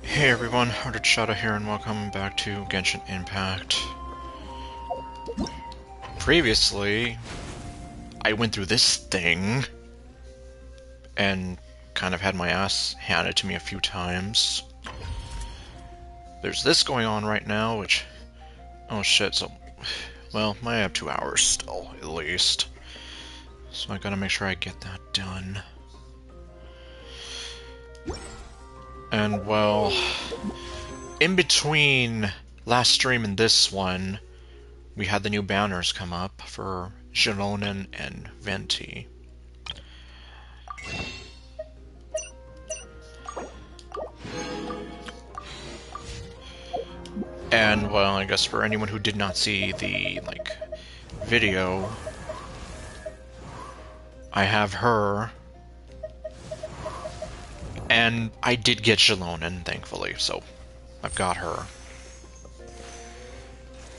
Hey everyone, Hearted Shadow here and welcome back to Genshin Impact. Previously, I went through this thing and kind of had my ass handed to me a few times. There's this going on right now, which... oh shit, so... well, I have 2 hours still, at least. So I gotta make sure I get that done. And, well... in between last stream and this one, we had the new banners come up for Xilonen and Venti. And, well, I guess for anyone who did not see the, video, I have her, and I did get Xilonen, thankfully, so I've got her.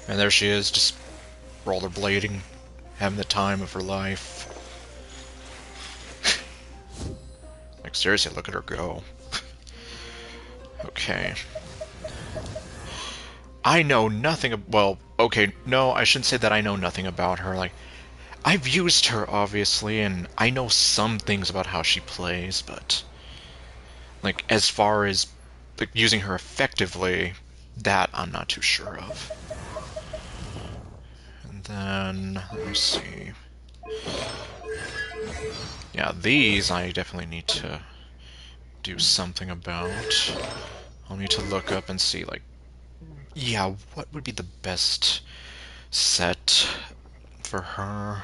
And there she is, just rollerblading, having the time of her life. Like, seriously, look at her go. Okay. I know nothing well, okay, no, I shouldn't say that I know nothing about her. Like, I've used her, obviously, and I know some things about how she plays, but... like, as far as using her effectively, that I'm not too sure of. And then, let me see. Yeah, these I definitely need to do something about. I'll need to look up and see, like, yeah, what would be the best set for her?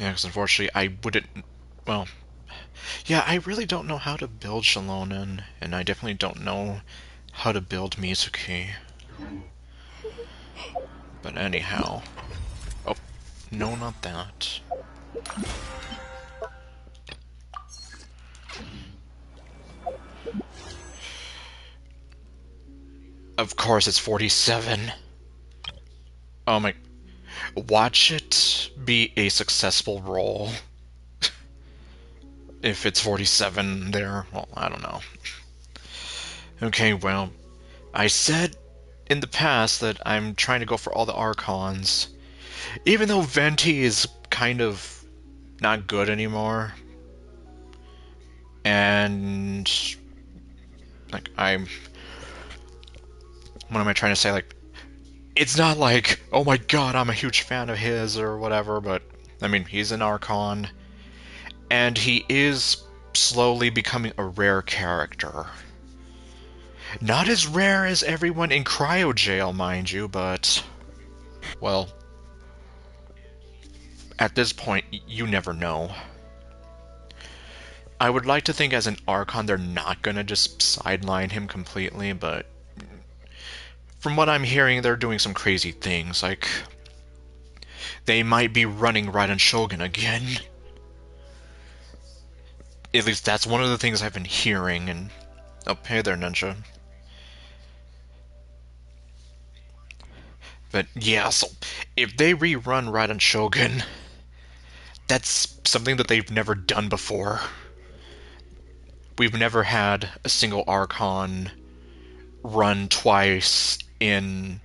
Yeah, because unfortunately I wouldn't... well... yeah, I really don't know how to build Xilonen, and I definitely don't know how to build Mizuki. But anyhow... oh, no, not that. Of course it's 47. Oh my... watch it be a successful roll. If it's 47 there, well, I don't know. Okay, well, I said in the past that I'm trying to go for all the Archons. Even though Venti is kind of not good anymore. And... like, what am I trying to say? Like, it's not like, oh my god, I'm a huge fan of his or whatever, but, I mean, he's an Archon. And he is slowly becoming a rare character. Not as rare as everyone in Cryo Jail, mind you, but... well... at this point, you never know. I would like to think as an Archon they're not gonna just sideline him completely, but... from what I'm hearing, they're doing some crazy things. Like, they might be running Raiden Shogun again. At least that's one of the things I've been hearing. And oh, hey there, Ninja. But yeah, so if they rerun Raiden Shogun, that's something that they've never done before. We've never had a single Archon run twice in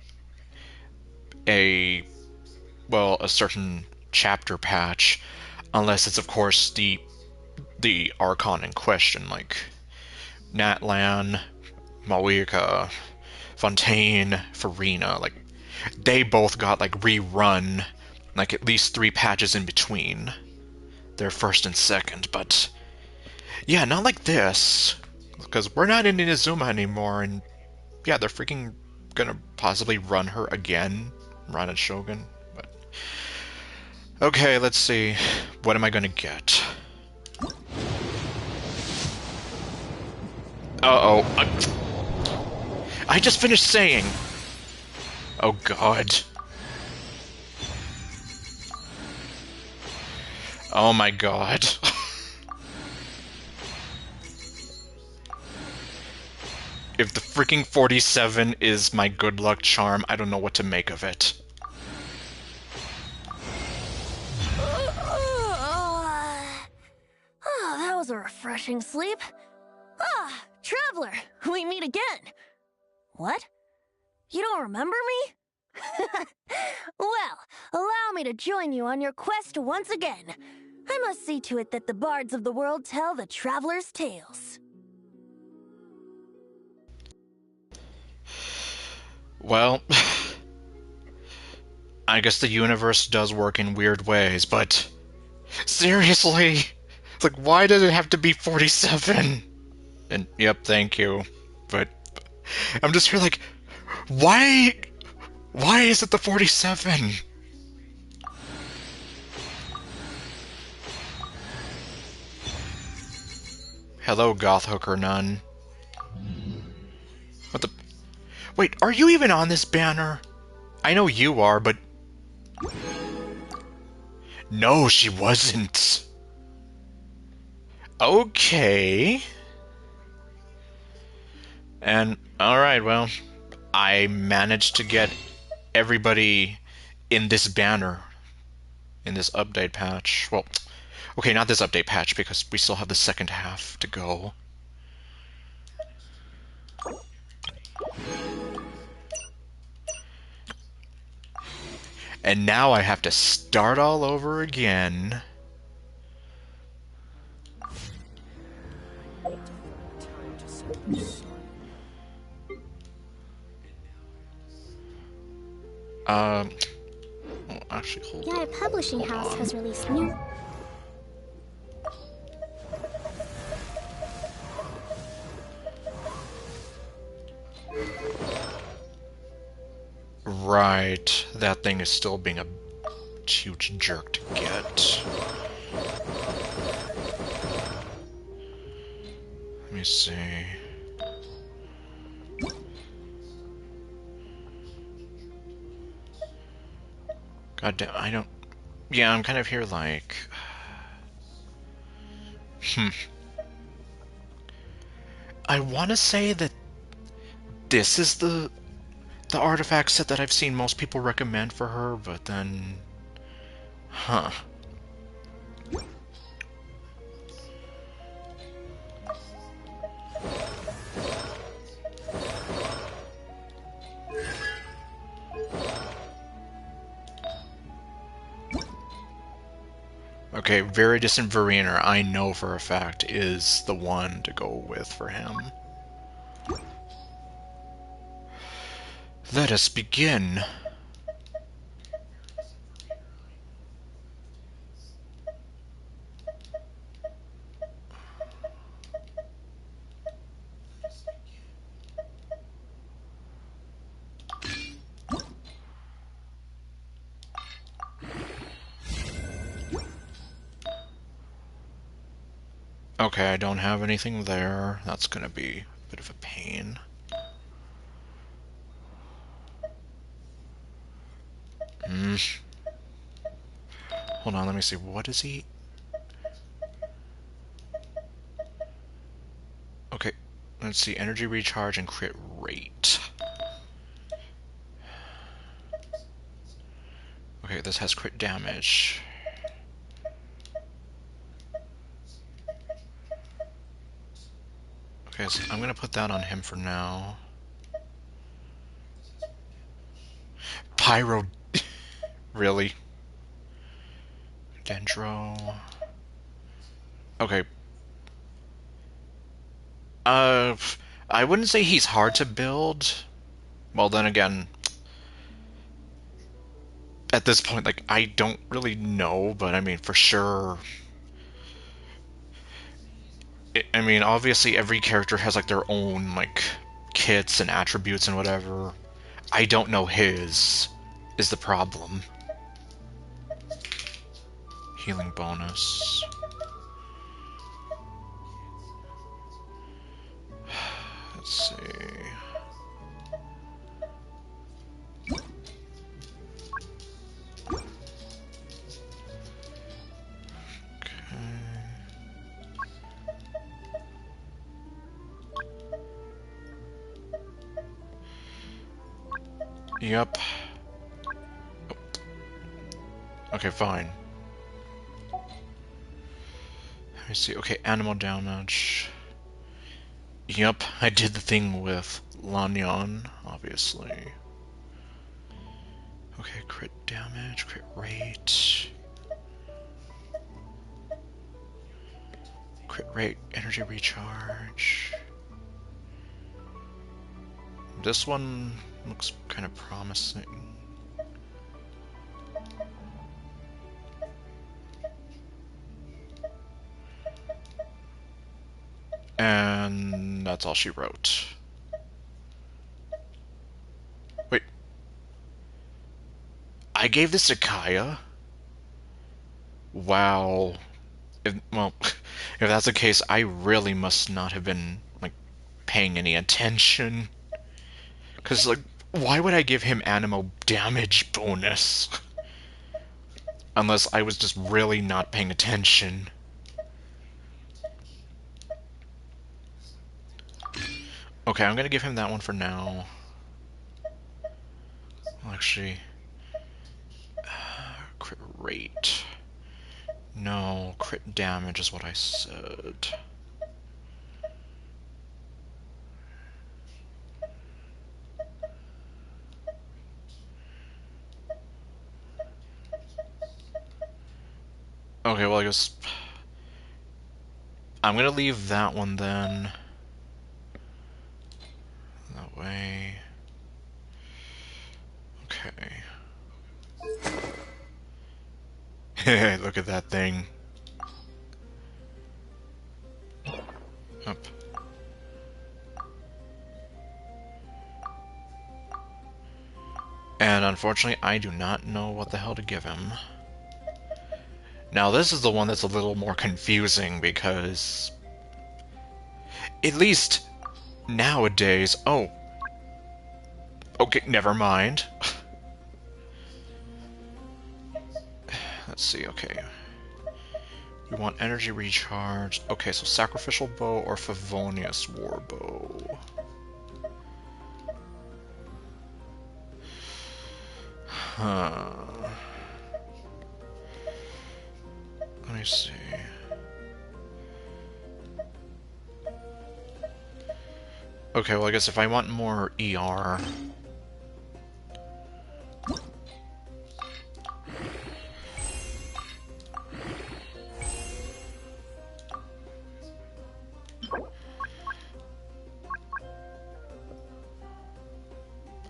a, well, a certain chapter patch, unless it's, of course, the Archon in question, like Natlan, Malika, Fontaine, Farina. Like, they both got, like, rerun, like, at least 3 patches in between their first and second, but yeah, not like this, because we're not in Inazuma anymore, and yeah, they're freaking gonna possibly run her again, Raiden Shogun. But okay, let's see. What am I gonna get? Uh-oh. I just finished saying. Oh god. Oh my god. If the freaking 47 is my good luck charm, I don't know what to make of it. Oh, that was a refreshing sleep. Ah, Traveler, we meet again. What? You don't remember me? Well, allow me to join you on your quest once again. I must see to it that the bards of the world tell the traveler's tales. Well, I guess the universe does work in weird ways, but seriously? It's like, why does it have to be 47? And, yep, thank you. But I'm just here like, why is it the 47? Hello, Goth Hooker Nun. What the... Wait, are you even on this banner? I know you are, but... No, she wasn't. Okay. And, alright, well, I managed to get everybody in this banner, in this update patch. Well, okay, not this update patch, because we still have the second half to go. And now I have to start all over again. Well, actually, hold Yaya on. Publishing House has released new... Right, that thing is still being a huge jerk to get. Let me see. God damn, I don't... Yeah, I'm kind of here like... I want to say that this is the artifact set that I've seen most people recommend for her, but then... Huh. Okay, Very Distant Verena, I know for a fact, is the one to go with for him. Let us begin. Okay, I don't have anything there. That's gonna be a bit of a pain. Hold on, let me see. What is he? Okay, let's see. Energy recharge and crit rate. Okay, this has crit damage. Okay, so I'm gonna put that on him for now. Pyro... Really? Dendro... Okay. Uh... I wouldn't say he's hard to build. Well, then again... At this point, like, I don't really know, but I mean, for sure... I mean, obviously every character has, like, their own, like, kits and attributes and whatever. I don't know his, is the problem. Healing bonus. Let's see. Yep. Okay, fine. Let me see. Okay, animal damage. Yep, I did the thing with Lanyon, obviously. Okay, crit damage, crit rate. Crit rate, energy recharge. This one looks kind of promising. And that's all she wrote. Wait. I gave this to Kaya? Wow. Well, if that's the case, I really must not have been, like, paying any attention. Because, like, why would I give him Animo damage bonus? Unless I was just really not paying attention. Okay, I'm gonna give him that one for now. Well, actually... crit rate... No, crit damage is what I said. Okay, well, I guess... I'm gonna leave that one then. That way... Okay. Look at that thing. Up. And unfortunately, I do not know what the hell to give him. Now, this is the one that's a little more confusing because... At least nowadays... Oh. Okay, never mind. Let's see, okay. We want energy recharge. Okay, so Sacrificial Bow or Favonius Warbow. Huh. Let me see. Okay, well I guess if I want more ER...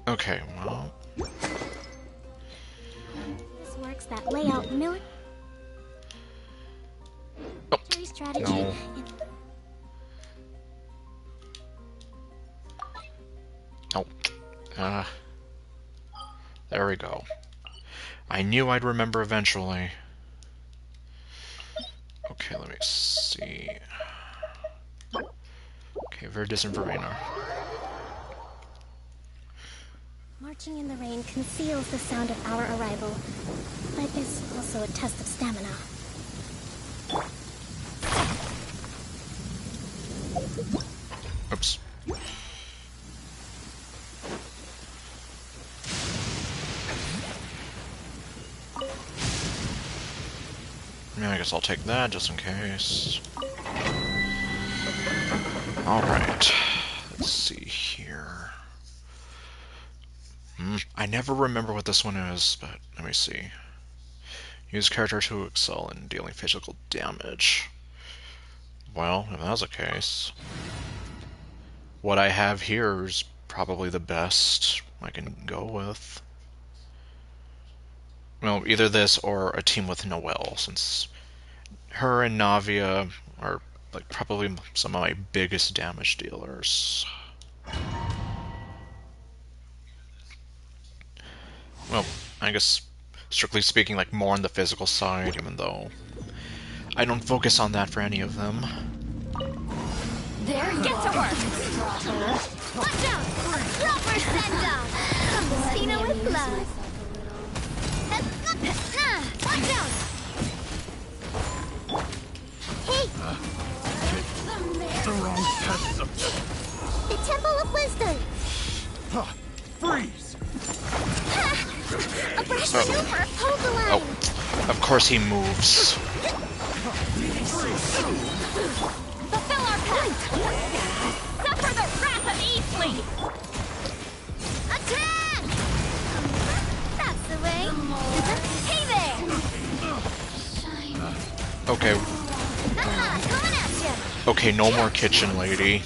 Okay, well... This works that layout military strategy. No. Oh. There we go. I knew I'd remember eventually. Okay, let me see. Okay, Verdis and Verena. Marching in the rain conceals the sound of our arrival, but is also a test of stamina. Oops. Yeah, I guess I'll take that just in case. Alright. Let's see here. I never remember what this one is, but let me see. Use character to excel in dealing physical damage. Well, if that's the case, what I have here is probably the best I can go with. Well, either this or a team with Noelle, since her and Navia are like probably some of my biggest damage dealers. Well, I guess strictly speaking, like more on the physical side, even though I don't focus on that for any of them. There you Get to work! Watch out! Proper send-off! From the Spina with love. Watch out! Hey! The wrong test subject. The Temple of Wisdom! Freeze! A fresh maneuver! Hold the line! Oh, of course he moves. Fulfill our pact! Suffer the wrath of Eastleigh! Attack! That's the way! Hey there! Okay, Coming at ya! okay, no more kitchen lady.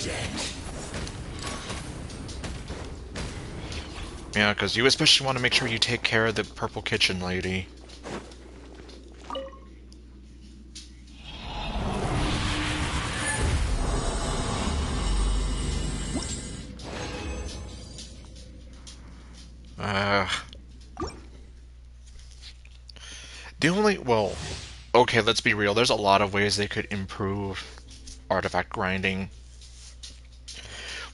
Yeah, because you especially want to make sure you take care of the purple kitchen lady. Well, okay, let's be real. There's a lot of ways they could improve artifact grinding.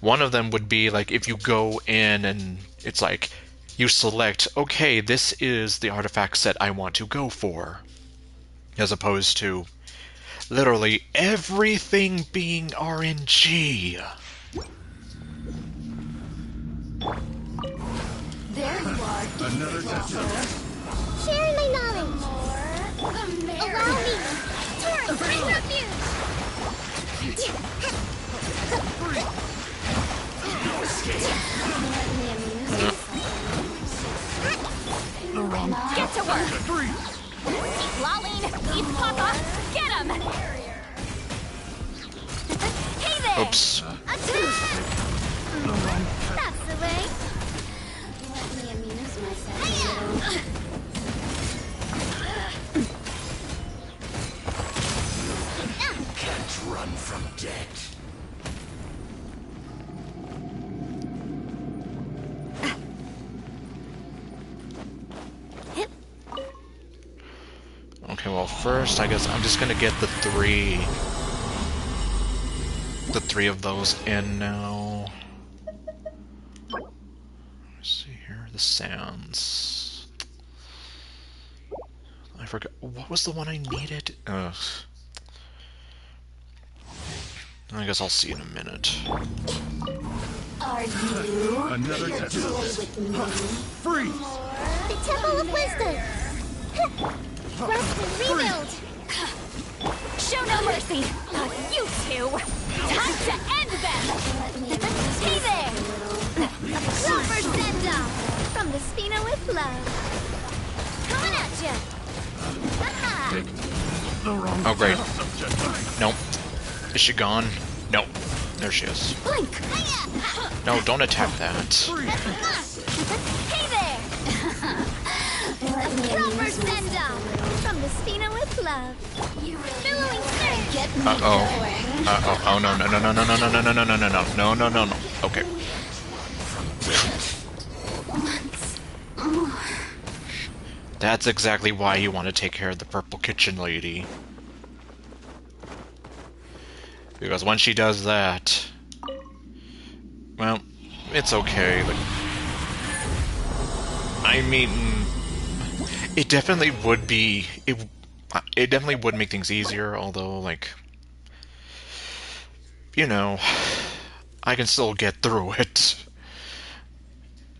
One of them would be like if you go in and it's like you select, okay, this is the artifact set I want to go for, as opposed to literally everything being RNG. There you are. Another test. Sharing my knowledge! Allow me! Torrent, bring refuge! Get to work! Keep lolling! Keep Papa! Get him! Hey there! Oops. Attack! That's the way! Can't run from death. Okay, well, first, I guess I'm just gonna get the three of those in now. Let's see here, the sands. I forgot, what was the one I needed? Ugh. I guess I'll see in a minute. Are you Another test. Freeze! The Temple of Wisdom! Rest and rebuild! Show no mercy! Not you two! Time to end them! Hey there! Proper send-off! From the Spina with love! Coming at ya! The wrong Oh, great. test subject. Nope. Is she gone? No. There she is. Blink! No, don't attack that. Hey there! Proper send-off! From the Spina with love! Billowing surge! Get me Uh-oh. Uh-oh. Oh, no, no, no, no, no, no, no, no, no, no, no, no, no, no, no, no. Okay. That's exactly why you want to take care of the purple kitchen lady. Because once she does that, well, it's okay. Like, I mean, it definitely would be... It definitely would make things easier, although, like... You know... I can still get through it.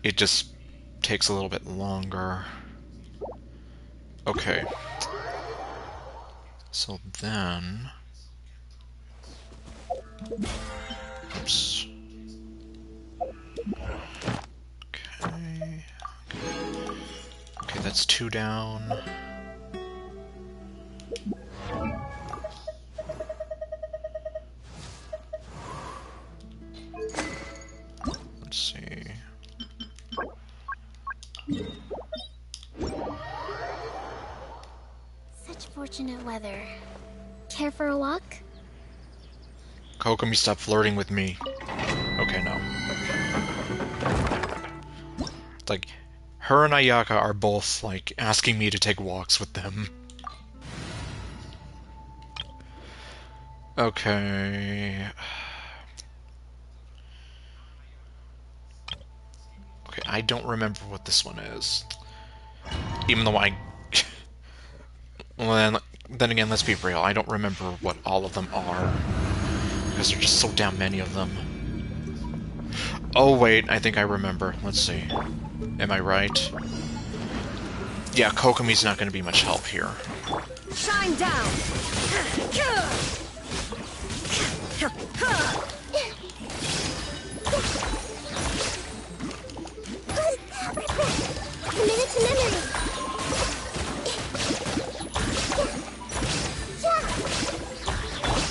It just takes a little bit longer. Okay. So then... Oops. Okay. Okay, that's 2 down. Let's see. Such fortunate weather. Care for a walk? Kokomi, stop flirting with me. Okay, no. It's like, her and Ayaka are both, like, asking me to take walks with them. Okay... Okay, I don't remember what this one is. Even though I... Well, then again, let's be real. I don't remember what all of them are. Because there's just so damn many of them. Oh, wait, I think I remember. Let's see. Am I right? Yeah, Kokomi's not going to be much help here. Shine down! Committed to memory.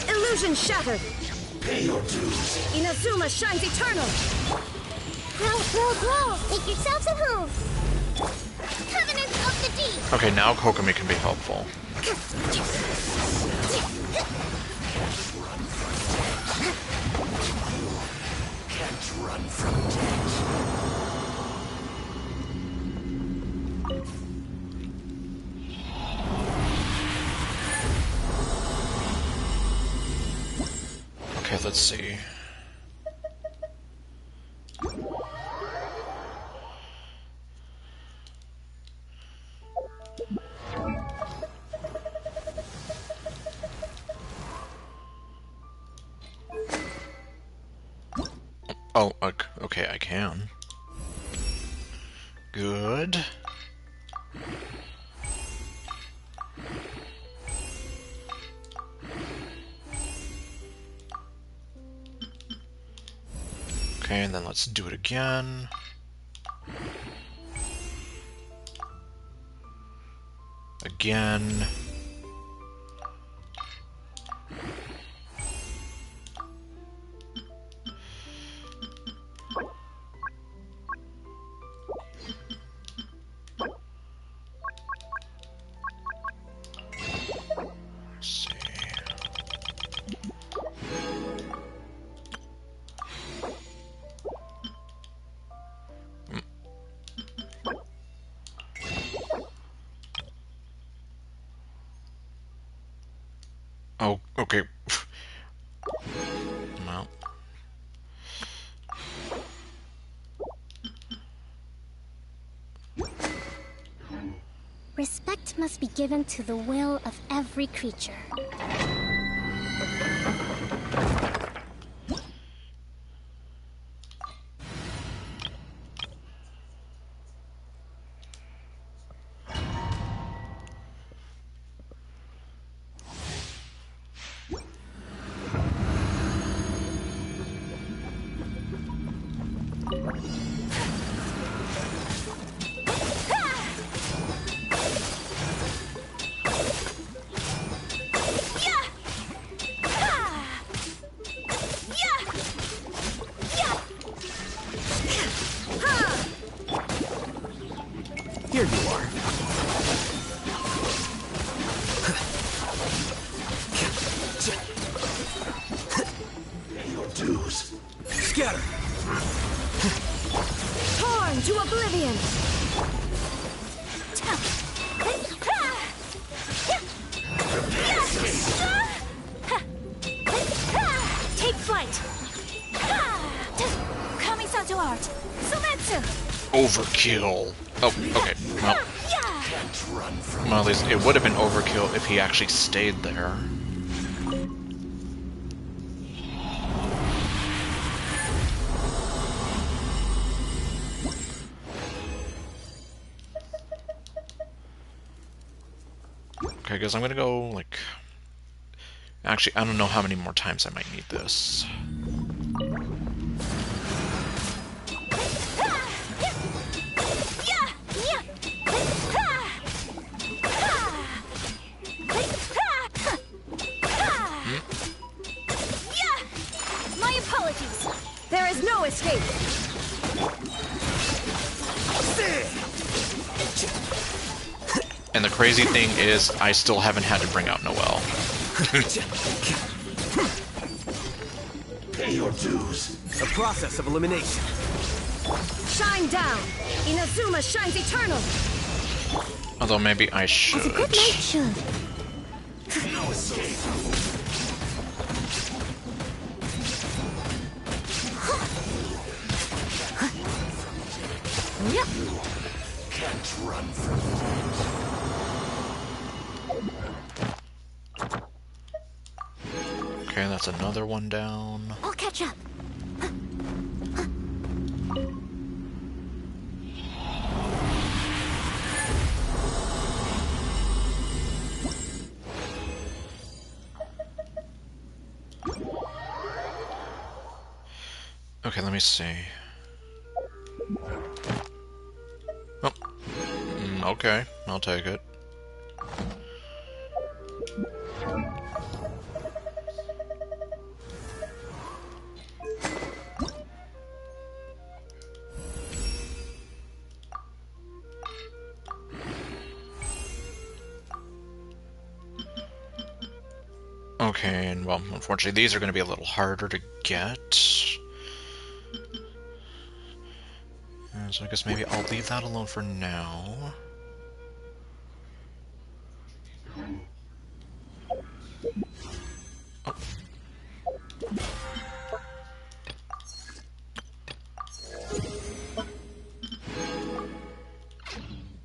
Illusion shattered! Pay your dues. Inazuma shines eternal! Grow. Make yourselves at home. Covenant of the Deep. Okay, now Kokomi can be helpful. Can't run from death. Okay, let's see. Oh, okay, I can. Good. Okay, and then let's do it again. Again. Let's see. Oh, okay. Well. Respect must be given to the will of every creature. Here you are. Pay your dues. Scatter. Torn to oblivion! Take flight! Kamisato art! Sumetsu! Overkill. Oh, okay. Well, Can't run from well, at least it would have been overkill if he actually stayed there. Okay, guys, I'm gonna go, like... Actually, I don't know how many more times I might need this. My apologies. There is no escape. And the crazy thing is, I still haven't had to bring out Noelle. pay your dues. A process of elimination. Shine down. Inazuma shines eternal. Although maybe I should. Good nature. No escape. Yep. Can't run from Okay, that's another one down. I'll catch up. Okay, let me see. Oh. Okay, I'll take it. Okay, and well, unfortunately, these are going to be a little harder to get. So I guess maybe I'll leave that alone for now. Oh.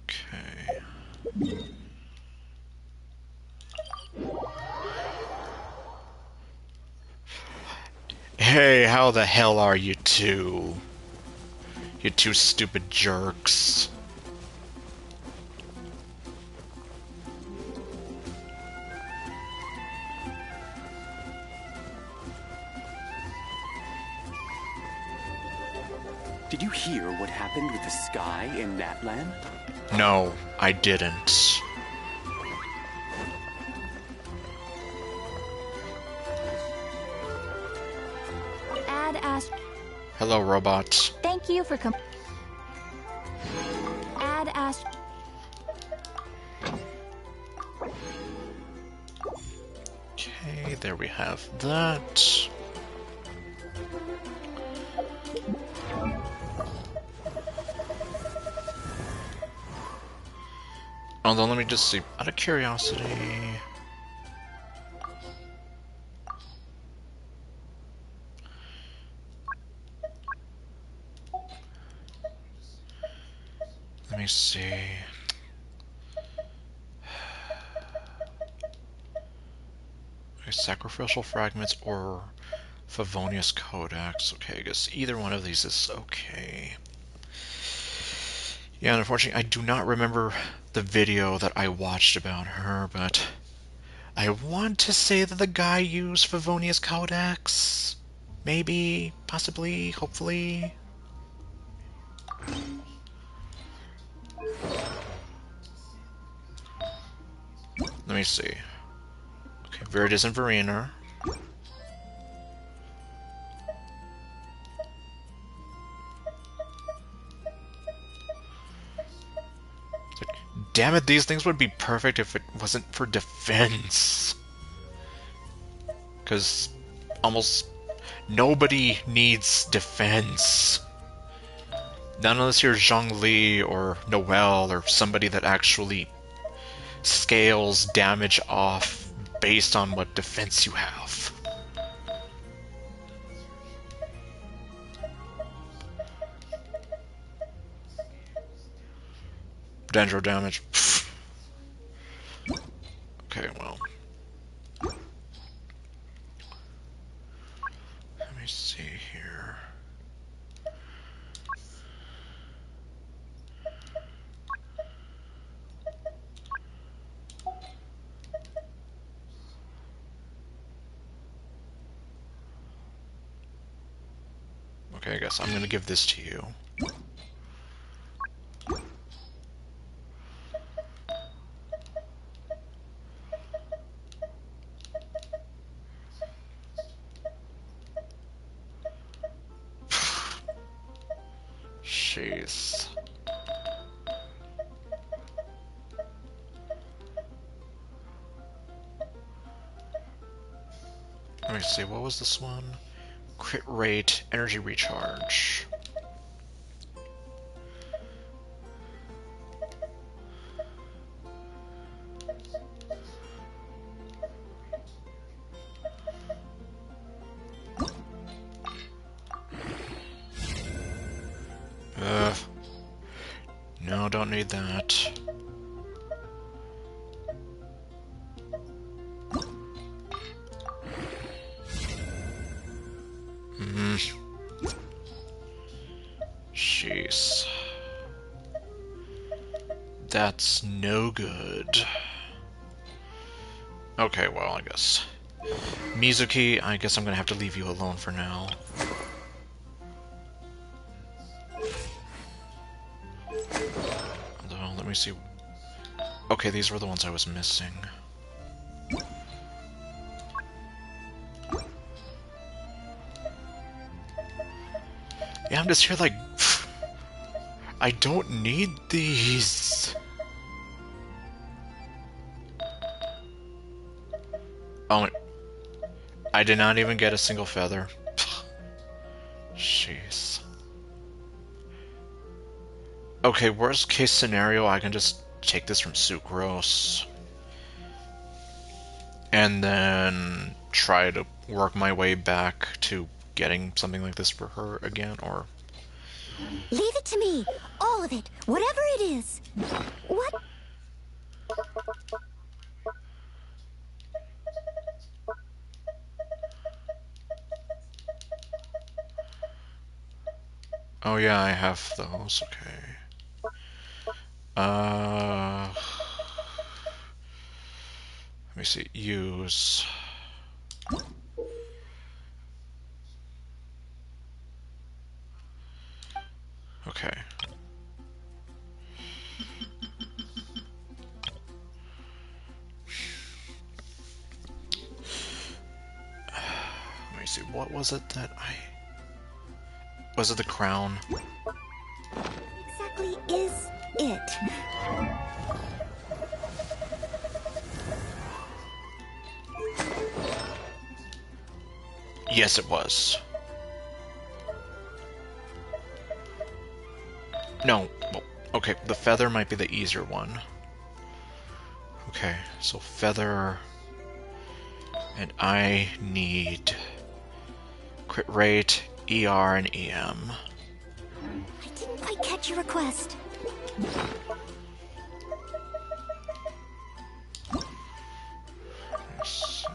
Okay. Hey, how the hell are you two? You two stupid jerks. Did you hear what happened with the sky in that land? No, I didn't. Ad Ast. Hello, robots. Thank you for Ad Ast. Okay, there we have that. Although, let me just see, out of curiosity... Let me see... Okay, sacrificial fragments or Favonius Codex. Okay, I guess either one of these is okay. Yeah, and unfortunately, I do not remember the video that I watched about her, but I want to say that the guy used Favonius Codex. Maybe, possibly, hopefully. Let me see. Okay, Viridis and Verena. Damn it, these things would be perfect if it wasn't for defense. Because almost nobody needs defense. Not unless you're Zhongli or Noelle or somebody that actually scales damage off based on what defense you have. Dendro damage. Okay, well. Let me see here. Okay, I guess I'm gonna give this to you. Jeez. Let me see, what was this one? Crit rate, energy recharge. Ugh. No, don't need that. Jeez. That's no good. Okay, well, I guess. Mizuki, I guess I'm gonna have to leave you alone for now. Although, let me see. Okay, these were the ones I was missing. Yeah, I'm just here like... I don't need these! Oh, I did not even get a single feather. Jeez. Okay, worst case scenario, I can just take this from Sucrose. And then try to work my way back to getting something like this for her again, or... Leave it to me. All of it. Whatever it is. What? Oh yeah, I have those, okay. Let me see, use... Okay. Let me see, what was it that I... Was it the crown? Exactly is it? Yes, it was. No, well, okay, the feather might be the easier one. Okay, so feather... And I need... Crit rate, ER, and EM. I didn't quite catch your request. Let's see.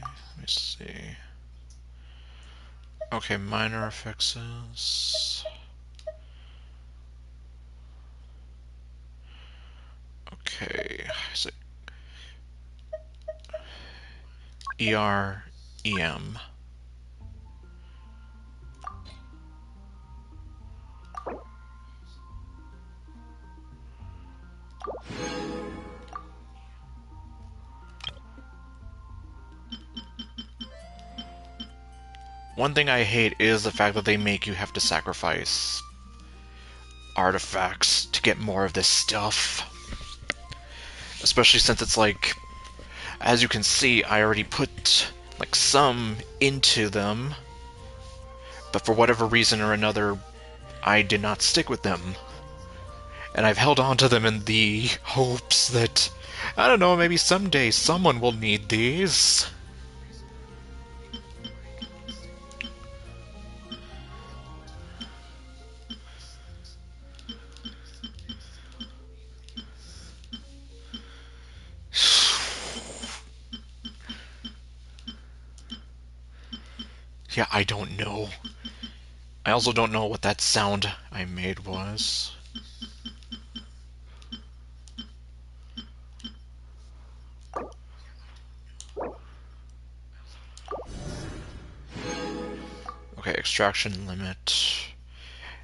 Let me see. Okay, minor effects. Okay, is it ER, EM? One thing I hate is the fact that they make you have to sacrifice artifacts to get more of this stuff. Especially since it's like, as you can see, I already put like some into them, but for whatever reason or another, I did not stick with them. And I've held on to them in the hopes that, I don't know, maybe someday someone will need these. Yeah, I don't know. I also don't know what that sound I made was. Okay, extraction limit.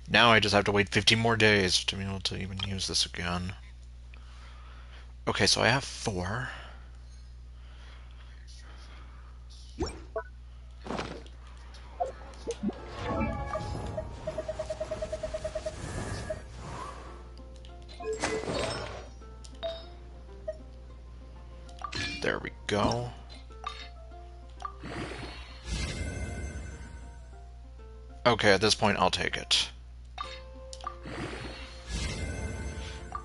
Now I just have to wait 15 more days to be able to even use this again. Okay, so I have 4. There we go. Okay, at this point, I'll take it.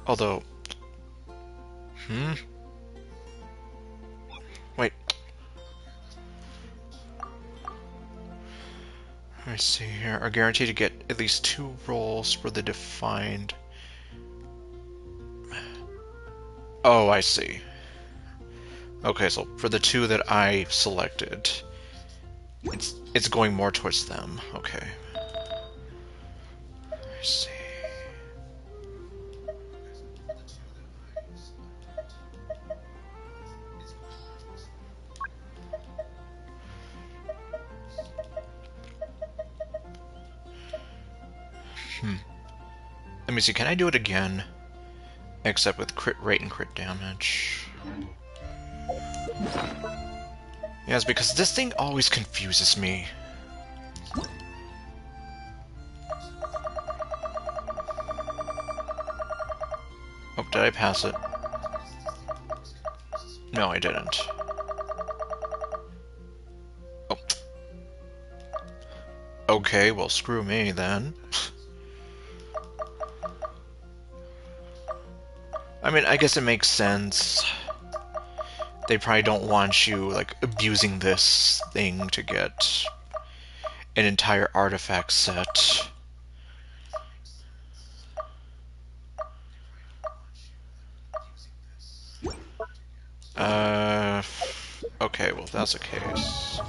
Although... Wait. Let me see here. Are guaranteed to get at least 2 rolls for the defined... Oh, I see. Okay, so for the 2 that I selected, it's going more towards them. Okay. I see. Let me see, can I do it again? Except with crit rate and crit damage. Yes, because this thing always confuses me. Oh, did I pass it? No, I didn't. Oh. Okay, well, screw me then. I mean, I guess it makes sense. They probably don't want you, like, abusing this thing to get an entire artifact set. Okay, well, if that's the case...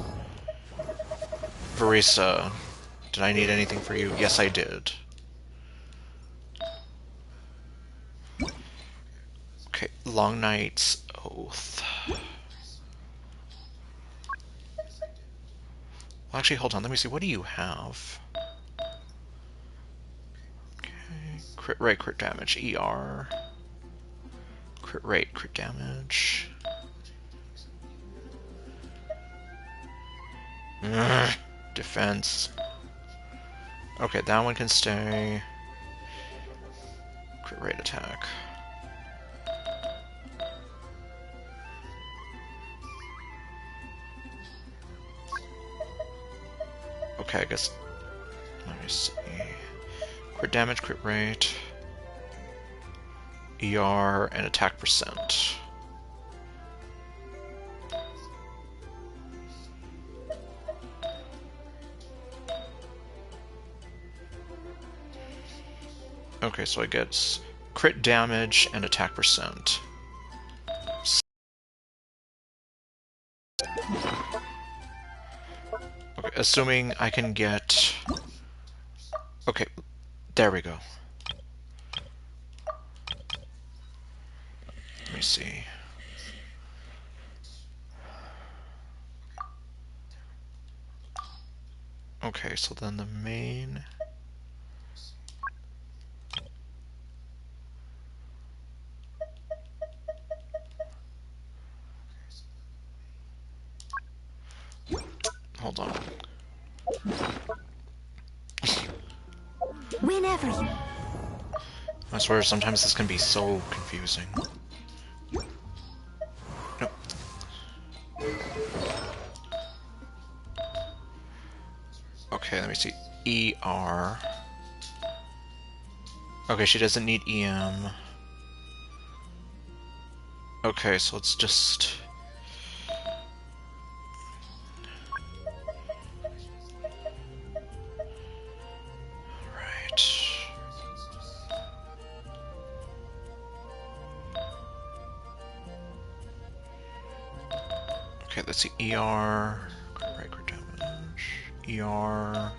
Verisa, did I need anything for you? Yes, I did. Okay, Long Night's Oath. Well, actually, hold on, let me see, what do you have? Okay, crit rate, crit damage, ER. Crit rate, crit damage. Ugh, defense. Okay, that one can stay. Crit rate attack. Okay, I guess... Let me see... Crit damage, crit rate... ER, and attack percent. Okay, so I get crit damage and attack percent. Okay, assuming I can get... Okay, there we go. Let me see. Okay, so then the main... Hold on. Whenever you... I swear, sometimes this can be so confusing. Nope. Okay, let me see. ER. Okay, she doesn't need EM. Okay, so let's just... Right. Okay, let's see. ER. Right, crit damage. ER.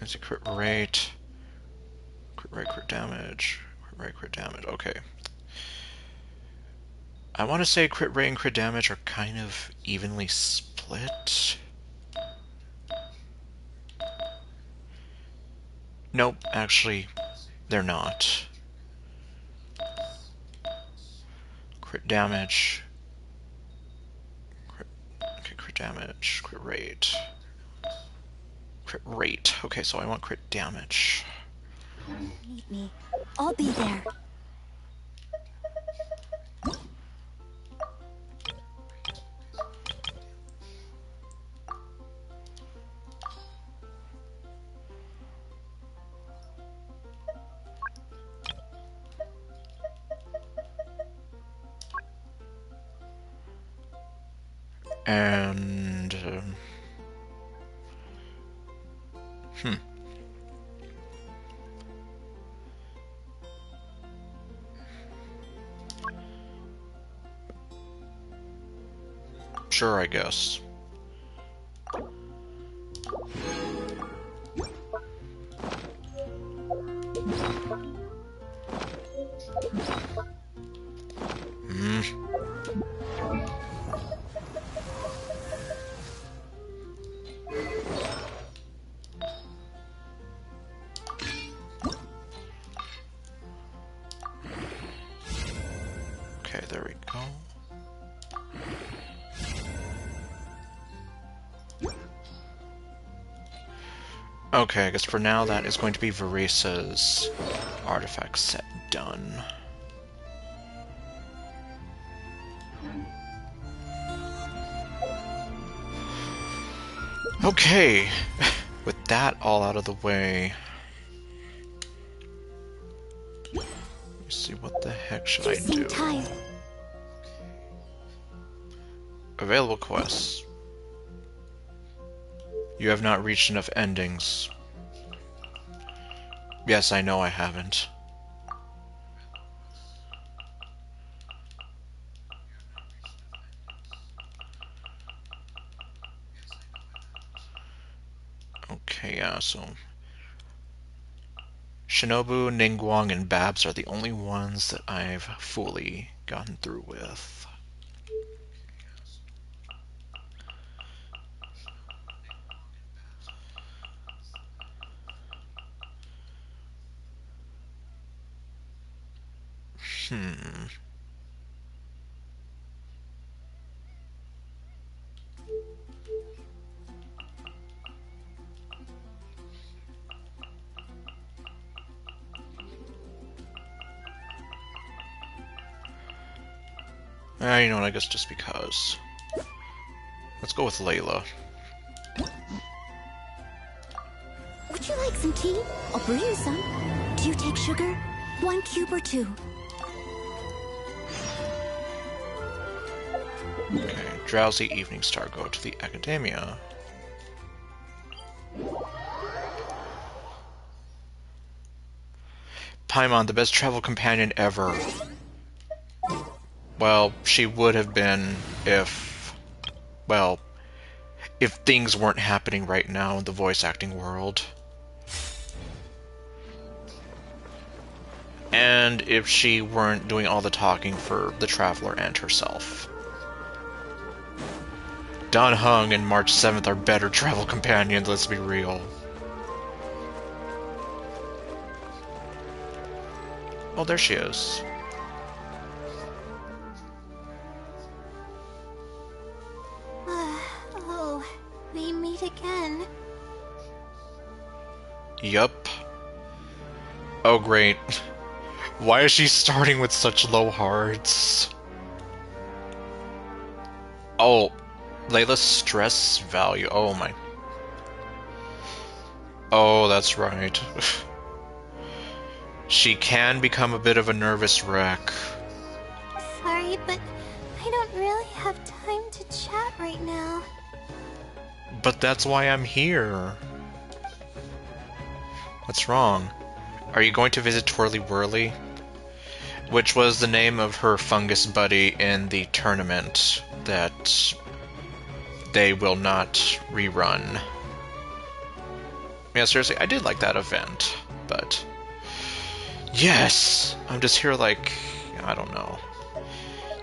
That's a crit rate. Crit rate, crit damage. Crit rate, crit damage. Okay. I want to say crit rate and crit damage are kind of evenly split. Nope, actually, they're not. Crit damage. Okay, crit damage. Crit rate. Crit rate. Okay, so I want crit damage. Need me. I'll be there. And... Sure, I guess. Okay, there we go. Okay, I guess for now that is going to be Veresa's artifact set done. Okay, with that all out of the way, let me see, what the heck should I do? Tired. Available quests. You have not reached enough endings. Yes, I know I haven't. Okay, yeah, so... Shinobu, Ningguang, and Babs are the only ones that I've fully gotten through with. You know what, I guess just because. Let's go with Layla. Would you like some tea? I'll brew you some. Do you take sugar? 1 cube or 2? Okay, drowsy evening star, go to the academia. Paimon, the best travel companion ever. Well, she would have been if... well, if things weren't happening right now in the voice acting world. And if she weren't doing all the talking for the Traveler and herself. Dan Heng and March 7th are better travel companions, let's be real. Oh, there she is. Oh, we meet again. Yup. Oh, great. Why is she starting with such low hearts? Oh, Layla's stress value. Oh my. Oh, that's right. She can become a bit of a nervous wreck. Sorry, but I don't really have time to chat right now. But that's why I'm here. What's wrong? Are you going to visit Twirly Whirly? Which was the name of her fungus buddy in the tournament that they will not rerun. Yeah, seriously, I did like that event, but... Yes! I'm just here like... I don't know.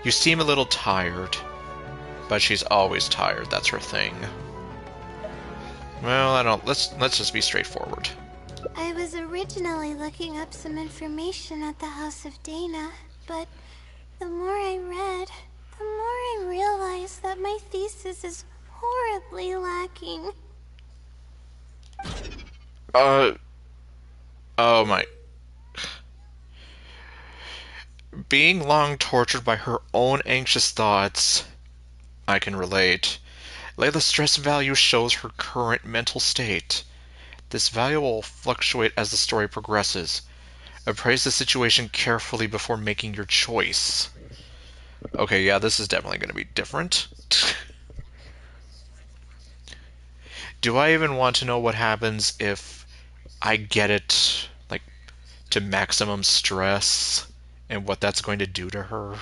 You seem a little tired. But she's always tired, that's her thing. Well, I don't... Let's just be straightforward. I was originally looking up some information at the House of Dana, but the more I read, the more I realized that my thesis is horribly lacking. Oh my... Being long tortured by her own anxious thoughts, I can relate. Layla's stress value shows her current mental state. This value will fluctuate as the story progresses. Appraise the situation carefully before making your choice. Okay, yeah, this is definitely going to be different. Do I even want to know what happens if I get it, like, to maximum stress and what that's going to do to her?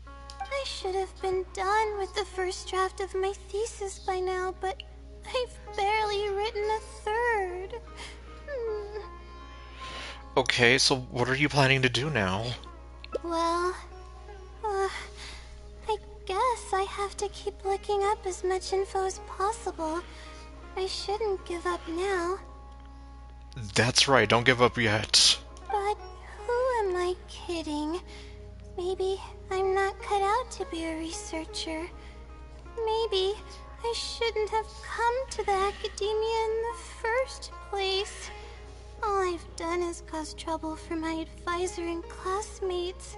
I should have been done with the first draft of my thesis by now, but I've barely written a third. Okay, so what are you planning to do now? Well, I guess I have to keep looking up as much info as possible. I shouldn't give up now. That's right, don't give up yet. But who am I kidding? Maybe I'm not cut out to be a researcher. Maybe I shouldn't have come to the academia in the first place. All I've done is cause trouble for my advisor and classmates.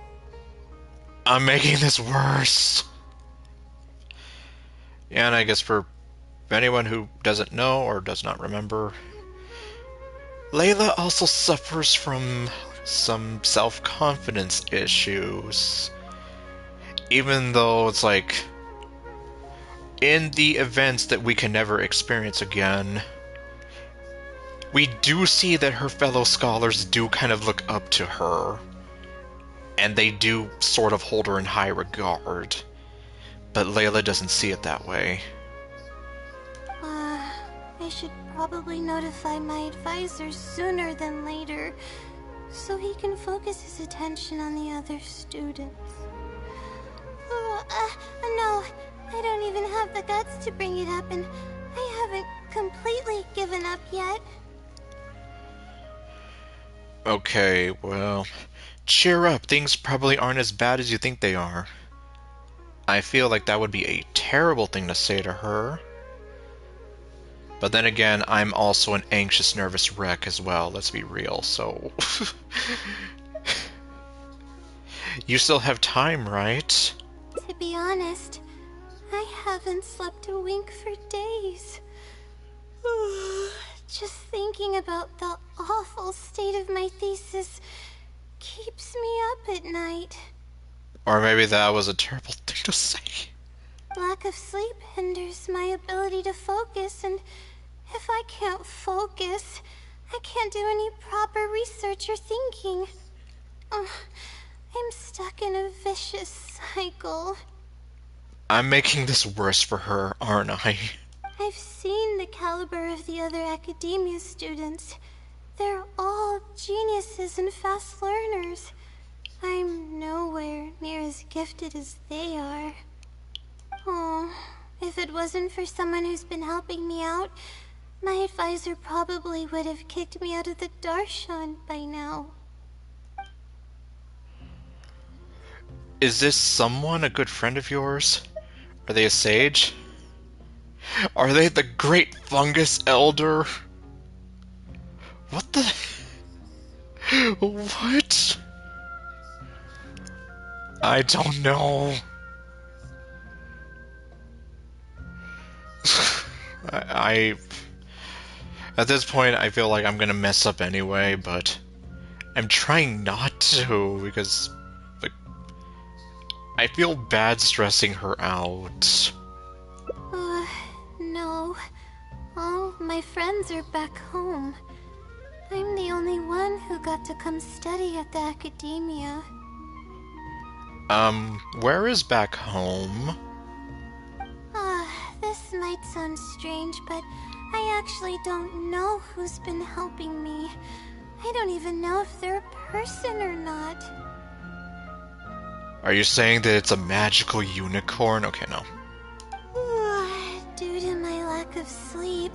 I'm making this worse. And I guess for anyone who doesn't know or does not remember, Layla also suffers from some self-confidence issues. Even though it's like, in the events that we can never experience again, we do see that her fellow scholars do kind of look up to her. And they do sort of hold her in high regard. But Layla doesn't see it that way. I should probably notify my advisor sooner than later, so he can focus his attention on the other students. No, I don't even have the guts to bring it up, and I haven't completely given up yet. Okay, well, cheer up. Things probably aren't as bad as you think they are. I feel like that would be a terrible thing to say to her. But then again, I'm also an anxious, nervous wreck as well, let's be real, so... You still have time, right? To be honest, I haven't slept a wink for days. Just thinking about the awful state of my thesis keeps me up at night. Or maybe that was a terrible thing to say. Lack of sleep hinders my ability to focus, and if I can't focus, I can't do any proper research or thinking. I'm stuck in a vicious cycle. I'm making this worse for her, aren't I? I've seen the caliber of the other academia students. They're all geniuses and fast learners. I'm nowhere near as gifted as they are. Oh, if it wasn't for someone who's been helping me out, my advisor probably would have kicked me out of the Darshan by now. Is this someone a good friend of yours? Are they a sage? Are they the great fungus elder? What the... What? I don't know. I at this point I feel like I'm gonna mess up anyway, but I'm trying not to because like I feel bad stressing her out. No. All my friends are back home. I'm the only one who got to come study at the academia. Where is back home? This might sound strange, but I actually don't know who's been helping me. I don't even know if they're a person or not. Are you saying that it's a magical unicorn? Okay, no. Due to my lack of sleep,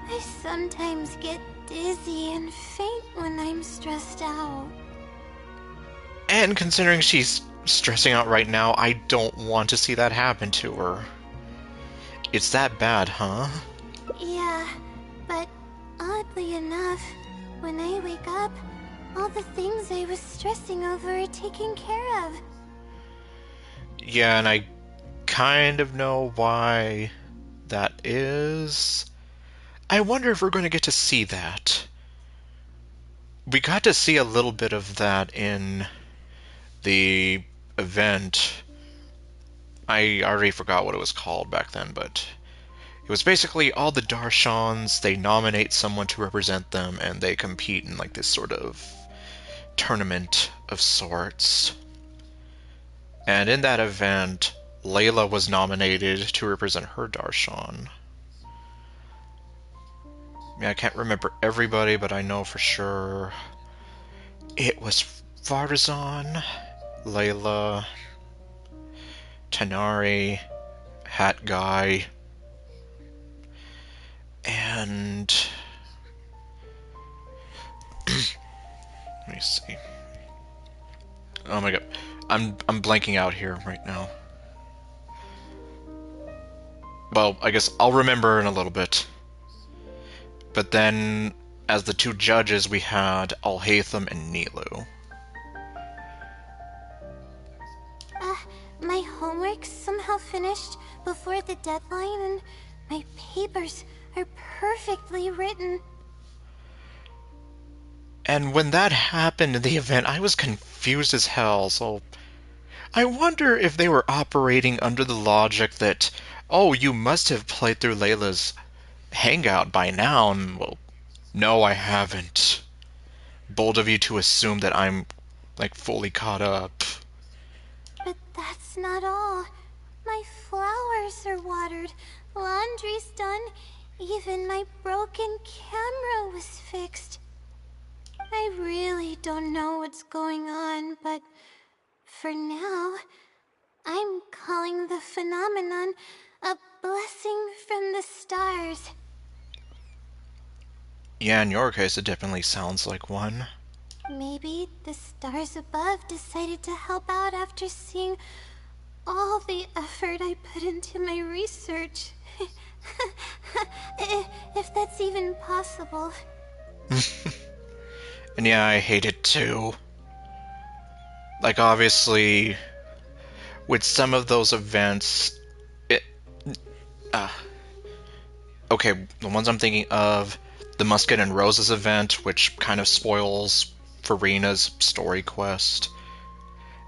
I sometimes get dizzy and faint when I'm stressed out. And considering she's stressing out right now, I don't want to see that happen to her. It's that bad, huh? Yeah, but oddly enough, when I wake up, all the things I was stressing over are taken care of. Yeah, and I kind of know why that is. I wonder if we're going to get to see that. We got to see a little bit of that in the event. I already forgot what it was called back then, but it was basically all the Darshans, they nominate someone to represent them, and they compete in like this sort of tournament of sorts. And in that event, Layla was nominated to represent her Darshan. Yeah, I can't remember everybody, but I know for sure it was Farzan, Layla, Tanari, Hat Guy, and let me see. Oh my god, I'm blanking out here right now. Well, I guess I'll remember in a little bit. But then, as the two judges, we had Alhaitham and Nilu. My homework's somehow finished before the deadline, and my papers are perfectly written. And when that happened in the event, I was confused as hell, so I wonder if they were operating under the logic that, oh, you must have played through Layla's Hangout by now, and, well, no, I haven't. Bold of you to assume that I'm, like, fully caught up. But that's not all. My flowers are watered, laundry's done, even my broken camera was fixed. I really don't know what's going on, but for now, I'm calling the phenomenon a blessing from the stars. Yeah, in your case, it definitely sounds like one. Maybe the stars above decided to help out after seeing all the effort I put into my research. If that's even possible. And yeah, I hate it too. Like, obviously, with some of those events, okay, the ones I'm thinking of, the Musket and Roses event, which kind of spoils Farina's story quest,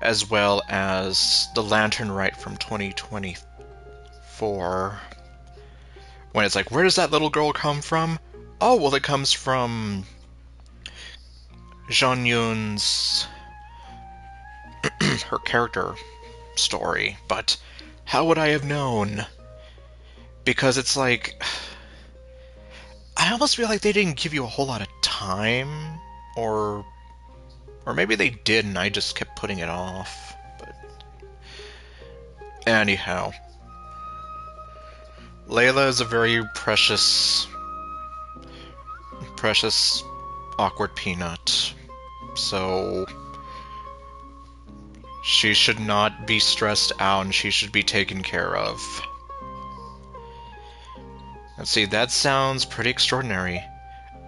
as well as the Lantern Rite from 2024, when it's like, where does that little girl come from? Oh, well, it comes from Jean Yun's her character story, but how would I have known? Because it's like, I almost feel like they didn't give you a whole lot of time, or maybe they did and I just kept putting it off. But anyhow, Layla is a very precious awkward peanut, so she should not be stressed out and she should be taken care of. Let's see, that sounds pretty extraordinary.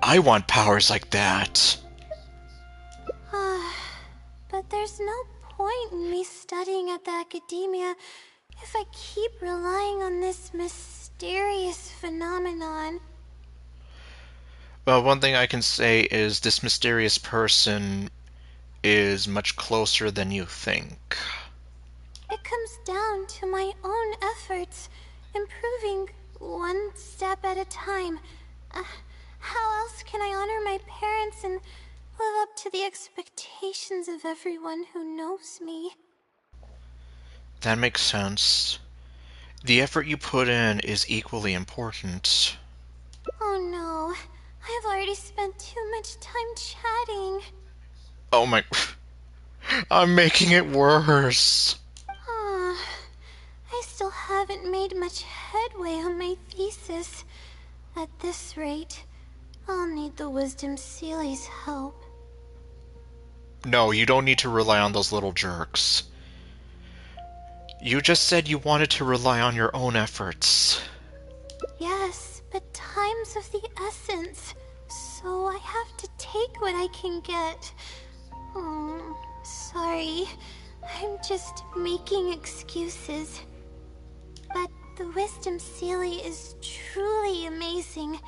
I want powers like that. But there's no point in me studying at the academia if I keep relying on this mysterious mysterious phenomenon. Well, one thing I can say is this mysterious person is much closer than you think. It comes down to my own efforts, improving one step at a time. How else can I honor my parents and live up to the expectations of everyone who knows me? That makes sense. The effort you put in is equally important. Oh no, I've already spent too much time chatting. Oh my... I'm making it worse. I still haven't made much headway on my thesis. At this rate, I'll need the Wisdom Sealy's help. No, you don't need to rely on those little jerks. You just said you wanted to rely on your own efforts. Yes, but time's of the essence, so I have to take what I can get. Oh, sorry. I'm just making excuses. But the Wisdom Sealy is truly amazing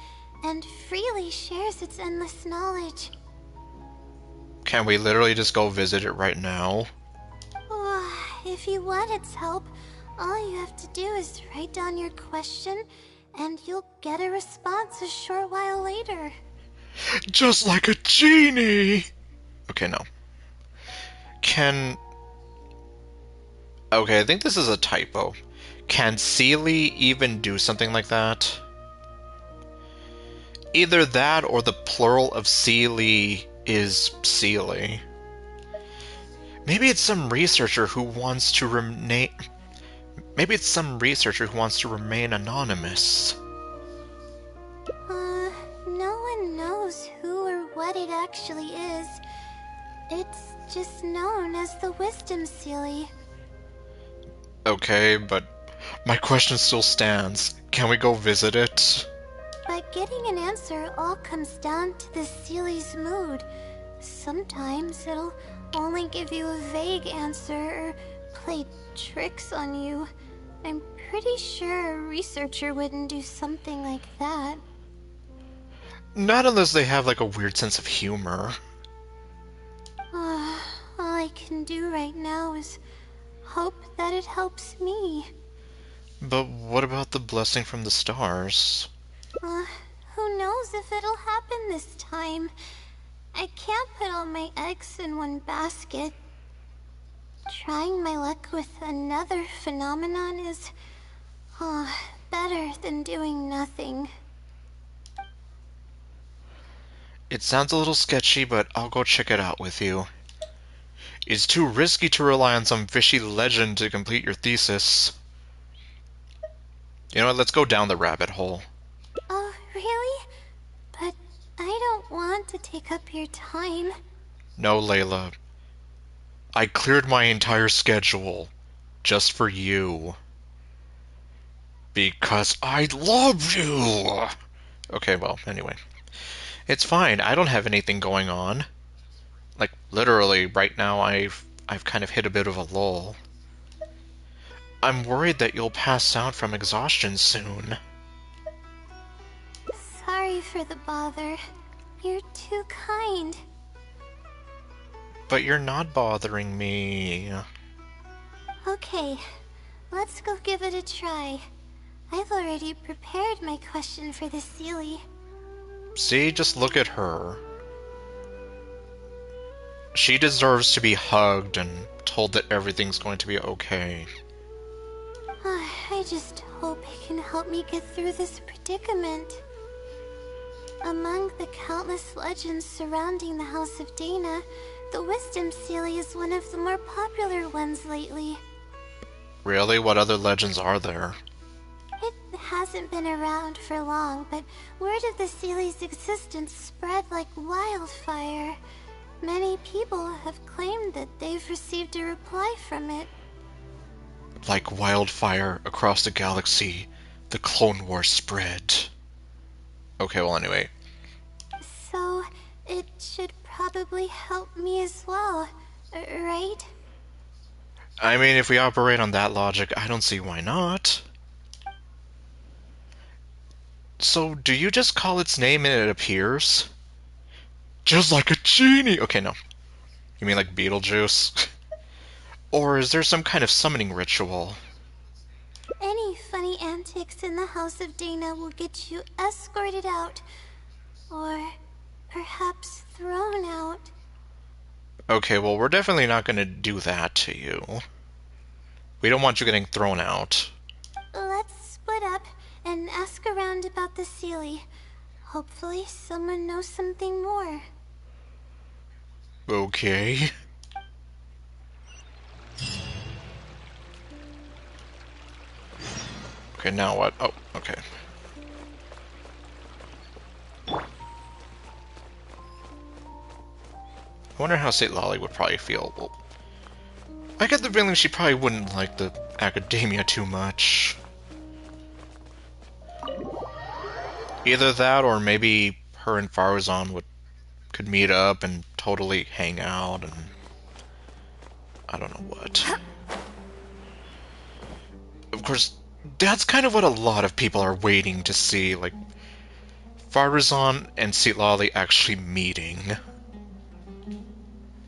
and freely shares its endless knowledge. Can we literally just go visit it right now? If you want its help, all you have to do is write down your question, and you'll get a response a short while later. Just like a genie! Okay, no. Okay, I think this is a typo. Can Sealy even do something like that? Either that or the plural of Sealy is Sealy. Maybe it's some researcher who wants to remain... Maybe it's some researcher who wants to remain anonymous. No one knows who or what it actually is. It's just known as the Wisdom Sealy. Okay, but my question still stands. Can we go visit it? But getting an answer all comes down to the Sealy's mood. Sometimes it'll only give you a vague answer or play tricks on you. I'm pretty sure a researcher wouldn't do something like that. Not unless they have like a weird sense of humor. All I can do right now is hope that it helps me. But what about the blessing from the stars? Who knows if it'll happen this time? I can't put all my eggs in one basket. Trying my luck with another phenomenon is better than doing nothing. It sounds a little sketchy, but I'll go check it out with you. It's too risky to rely on some fishy legend to complete your thesis. You know what, let's go down the rabbit hole. Oh, really? But I don't want to take up your time. No, Layla. I cleared my entire schedule just for you. Because I love you! Okay, well, anyway. It's fine, I don't have anything going on. Like, literally, right now I've kind of hit a bit of a lull. I'm worried that you'll pass out from exhaustion soon. Sorry for the bother. You're too kind. But you're not bothering me. Okay, let's go give it a try. I've already prepared my question for the Sealy. See, just look at her. She deserves to be hugged and told that everything's going to be okay. I just hope it can help me get through this predicament. Among the countless legends surrounding the House of Dana, the Wisdom Sealy is one of the more popular ones lately. Really? What other legends are there? It hasn't been around for long, but word of the Sealy's existence spread like wildfire. Many people have claimed that they've received a reply from it. Like wildfire across the galaxy, the Clone Wars spread. Okay, well anyway. So, it should probably help me as well, right? I mean, if we operate on that logic, I don't see why not. So, do you just call its name and it appears? Just like a genie! Okay, no. You mean like Beetlejuice? Or is there some kind of summoning ritual? Any funny antics in the House of Dana will get you escorted out. Or perhaps thrown out. Okay, well, we're definitely not gonna do that to you. We don't want you getting thrown out. Let's split up and ask around about the Sealy. Hopefully someone knows something more. Okay. Okay, now what? Oh, okay. I wonder how St. Lolly would probably feel. Well, I get the feeling she probably wouldn't like the academia too much. Either that, or maybe her and Farazan could meet up and totally hang out, and I don't know what. Of course, that's kind of what a lot of people are waiting to see, like Farazan and Citlali actually meeting.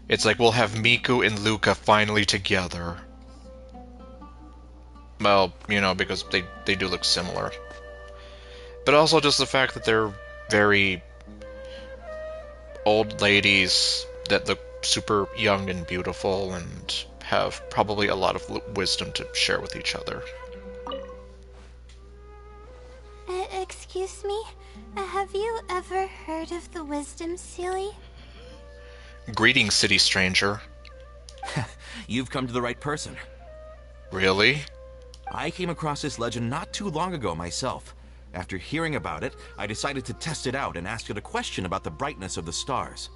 It's like we'll have Miku and Luca finally together. Well, you know, because they do look similar. But also just the fact that they're very old ladies that look super young and beautiful and have probably a lot of wisdom to share with each other. Excuse me? Have you ever heard of the Wisdom Sealy? Greetings, city stranger. You've come to the right person. Really? I came across this legend not too long ago myself. After hearing about it, I decided to test it out and ask it a question about the brightness of the stars.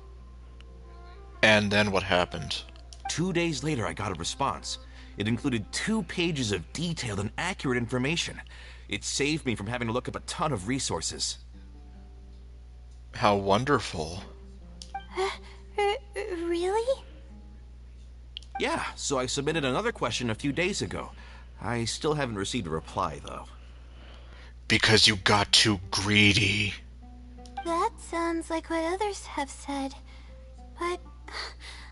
And then what happened? 2 days later, I got a response. It included 2 pages of detailed and accurate information. It saved me from having to look up a ton of resources. How wonderful. Really? Yeah, so I submitted another question a few days ago. I still haven't received a reply, though. Because you got too greedy. That sounds like what others have said. But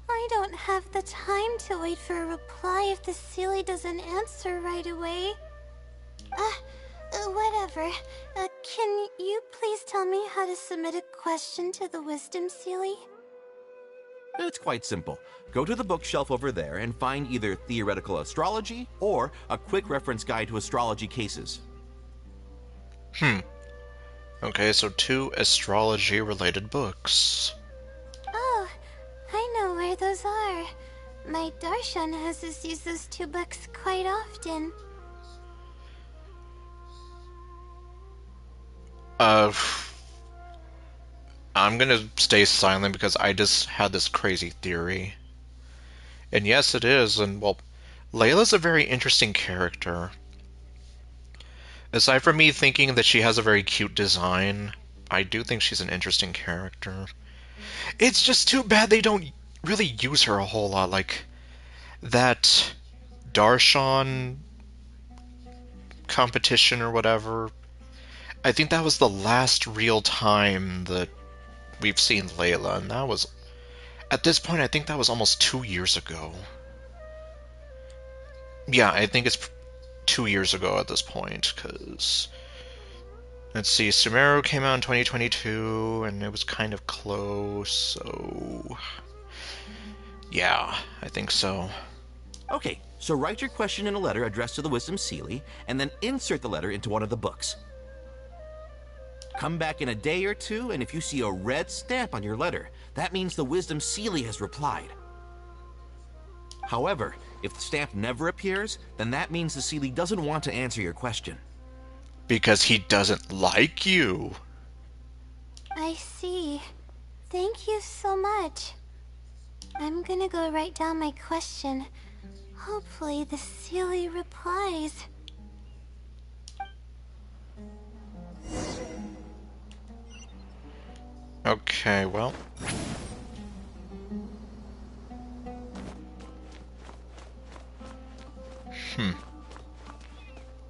I don't have the time to wait for a reply if the Sealy doesn't answer right away. Whatever. Can you please tell me how to submit a question to the Wisdom Sealy? It's quite simple. Go to the bookshelf over there and find either Theoretical Astrology or a quick reference guide to astrology cases. Okay, so 2 astrology-related books. Oh, I know where those are. My Darshan has us use those 2 books quite often. I'm gonna stay silent because I just had this crazy theory. And yes, it is, and well, Layla's a very interesting character. Aside from me thinking that she has a very cute design, I do think she's an interesting character. It's just too bad they don't really use her a whole lot, like that Darshan competition or whatever. I think that was the last real time that we've seen Layla, and that was, at this point, I think that was almost 2 years ago. Yeah, I think it's 2 years ago at this point, because, let's see, Sumeru came out in 2022, and it was kind of close, so yeah, I think so. Okay, so write your question in a letter addressed to the Wisdom Sealy, and then insert the letter into one of the books. Come back in a day or 2, and if you see a red stamp on your letter, that means the Wisdom Sealy has replied. However, if the stamp never appears, then that means the Sealy doesn't want to answer your question. Because he doesn't like you. I see. Thank you so much. I'm gonna go write down my question. Hopefully the Sealy replies. Okay, well.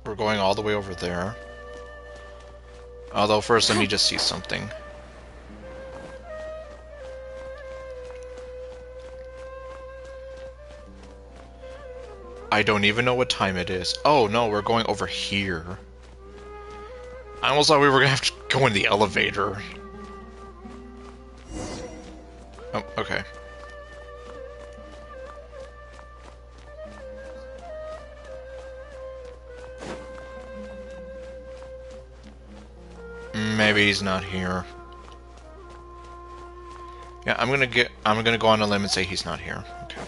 We're going all the way over there. Although first, let me just see something. I don't even know what time it is. Oh no, we're going over here. I almost thought we were gonna have to go in the elevator. Oh, okay. Maybe he's not here. Yeah, I'm gonna go on a limb and say he's not here. Okay.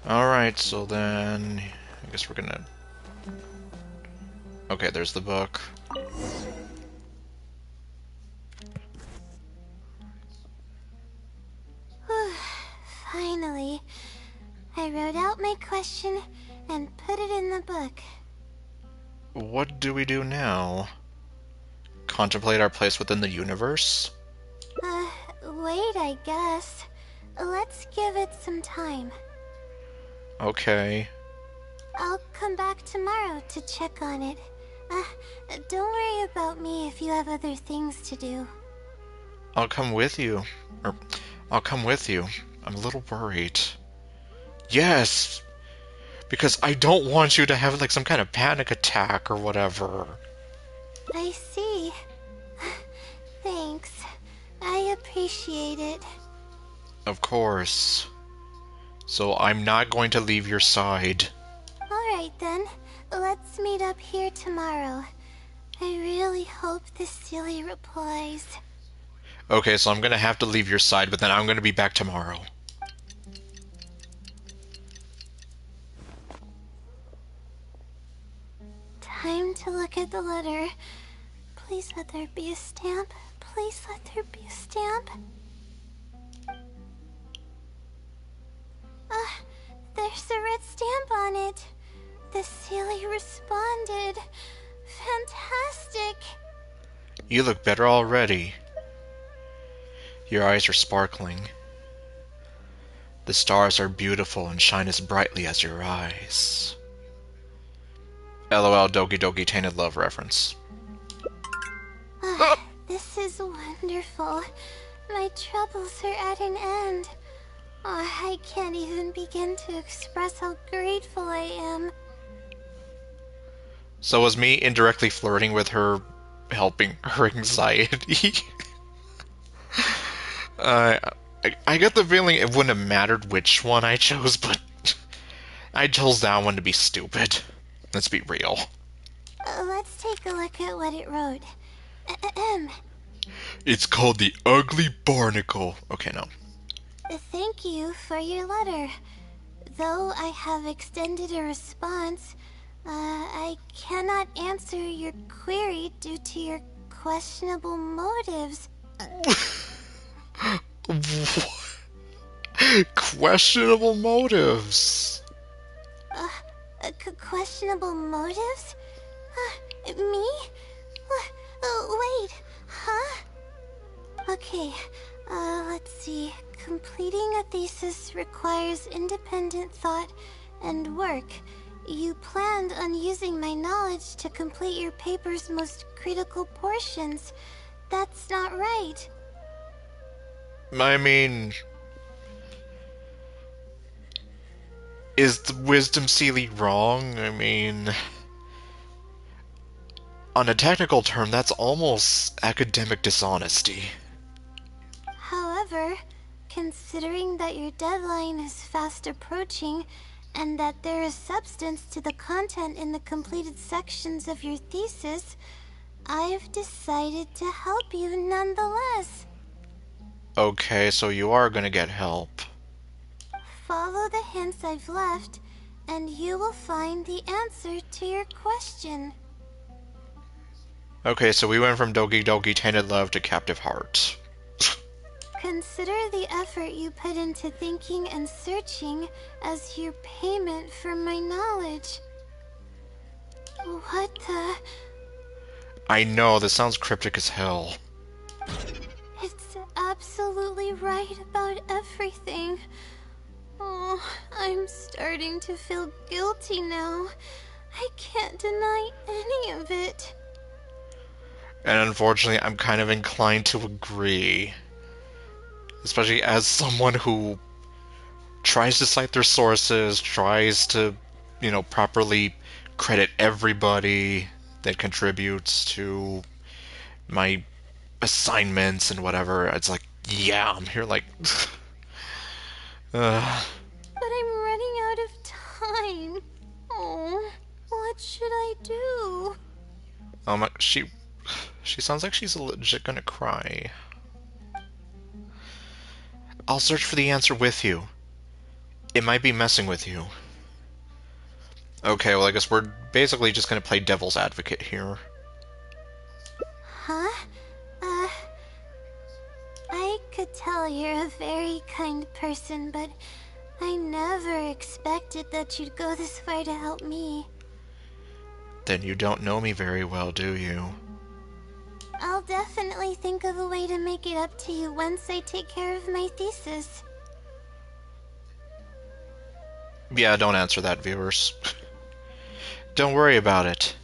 Alright, so then I guess we're gonna... Okay, there's the book. Finally, I wrote out my question and put it in the book. What do we do now? Contemplate our place within the universe? Wait, I guess. Let's give it some time. Okay. I'll come back tomorrow to check on it. Don't worry about me if you have other things to do. I'll come with you. Or, I'll come with you. I'm a little worried. Yes! Because I don't want you to have, like, some kind of panic attack or whatever. I see. Thanks. I appreciate it. Of course. So I'm not going to leave your side. Alright then. Let's meet up here tomorrow. I really hope the silly replies. Okay, so I'm gonna have to leave your side, but then I'm gonna be back tomorrow. Time to look at the letter. Please let there be a stamp. Please let there be a stamp. There's a red stamp on it. The silly responded. Fantastic. You look better already. Your eyes are sparkling. The stars are beautiful and shine as brightly as your eyes. LOL Doki Doki Tainted Love reference. This is wonderful. My troubles are at an end. I can't even begin to express how grateful I am. So was me indirectly flirting with her helping her anxiety? I get the feeling it wouldn't have mattered which one I chose, but I chose that one to be stupid. Let's be real. Let's take a look at what it wrote. It's called the Ugly Barnacle. Okay, no. Thank you for your letter. Though I have extended a response, I cannot answer your query due to your questionable motives. Questionable motives. Questionable motives? Me? Wait, huh? Okay, let's see. Completing a thesis requires independent thought and work. You planned on using my knowledge to complete your paper's most critical portions. That's not right. I mean... Is the Wisdom Sealy wrong? I mean... On a technical term, that's almost academic dishonesty. However, considering that your deadline is fast approaching, and that there is substance to the content in the completed sections of your thesis, I've decided to help you nonetheless. Okay, so you are gonna get help. Follow the hints I've left, and you will find the answer to your question. Okay, so we went from Doki Doki Tainted Love to Captive Heart. Consider the effort you put into thinking and searching as your payment for my knowledge. What the... I know, this sounds cryptic as hell. It's absolutely right about everything. Oh, I'm starting to feel guilty now. I can't deny any of it. And unfortunately, I'm kind of inclined to agree. Especially as someone who tries to cite their sources, tries to, properly credit everybody that contributes to my assignments and whatever. It's like, yeah, I'm here like... But I'm running out of time. Oh, what should I do? She sounds like she's legit gonna cry. I'll search for the answer with you. It might be messing with you. Okay, well, I guess we're basically just gonna play devil's advocate here. Huh? I could tell you're a very kind person, but I never expected that you'd go this far to help me. Then you don't know me very well, do you? I'll definitely think of a way to make it up to you once I take care of my thesis. Yeah, don't answer that, viewers. Don't worry about it.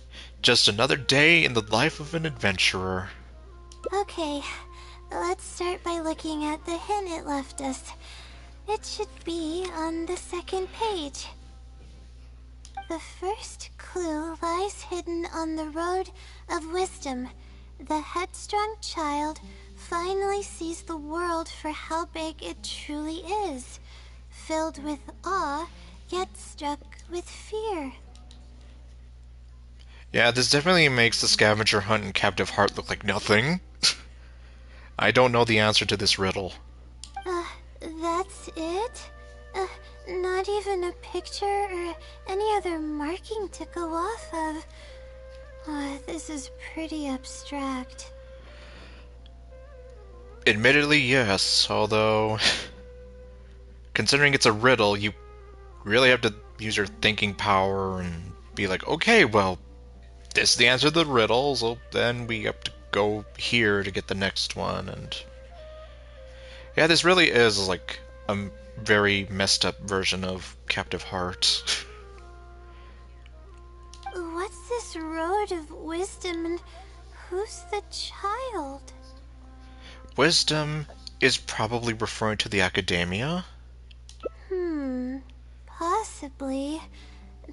Just another day in the life of an adventurer. Okay, let's start by looking at the hint it left us. It should be on the second page. The first clue lies hidden on the road of wisdom. The headstrong child finally sees the world for how big it truly is, filled with awe, yet struck with fear. Yeah, this definitely makes the scavenger hunt and captive heart look like nothing. I don't know the answer to this riddle. That's it? Not even a picture or any other marking to go off of. This is pretty abstract. Admittedly, yes, although... considering it's a riddle, you really have to use your thinking power and be like, okay, well, this is the answer to the riddle, so then we have to go here to get the next one, and... yeah, this really is, like, a very messed up version of Captive Heart. What's this road of wisdom and who's the child? Wisdom is probably referring to the academia? Possibly.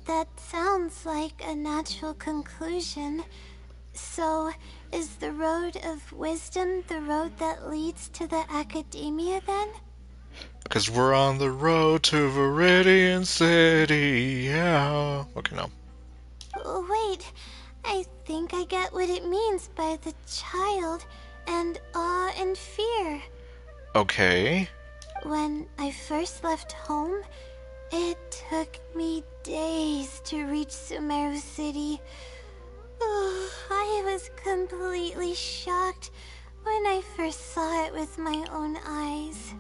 That sounds like a natural conclusion. So, is the road of wisdom the road that leads to the academia then? 'Cause we're on the road to Viridian City, yeah. Okay, no. Wait, I think I get what it means by the child and awe and fear. Okay. When I first left home, it took me days to reach Sumeru City. I was completely shocked when I first saw it with my own eyes.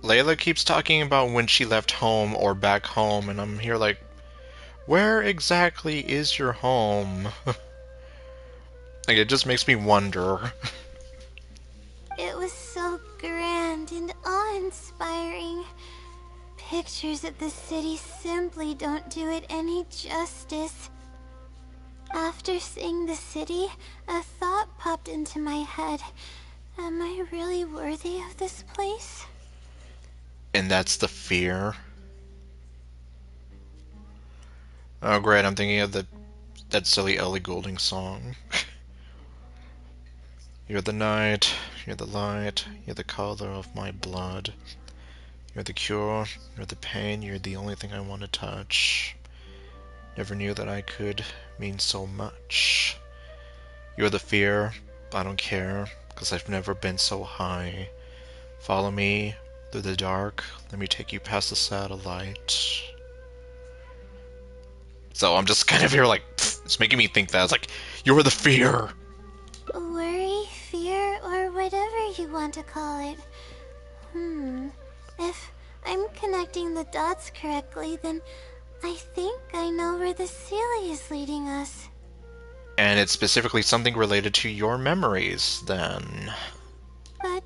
Layla keeps talking about when she left home or back home, and I'm here like, where exactly is your home? Like, it just makes me wonder. It was so grand and awe-inspiring. Pictures of the city simply don't do it any justice. After seeing the city, a thought popped into my head. Am I really worthy of this place? And that's the fear. Oh great, I'm thinking of that silly Ellie Goulding song. You're the night, you're the light, you're the color of my blood. You're the cure, you're the pain, you're the only thing I want to touch. Never knew that I could mean so much. You're the fear, I don't care, 'cause I've never been so high. Follow me through the dark, let me take you past the satellite. So I'm just kind of here like, it's making me think that. It's like, you're the fear! Worry, fear, or whatever you want to call it. If I'm connecting the dots correctly, then I think I know where the Sealy is leading us. And it's specifically something related to your memories, then. But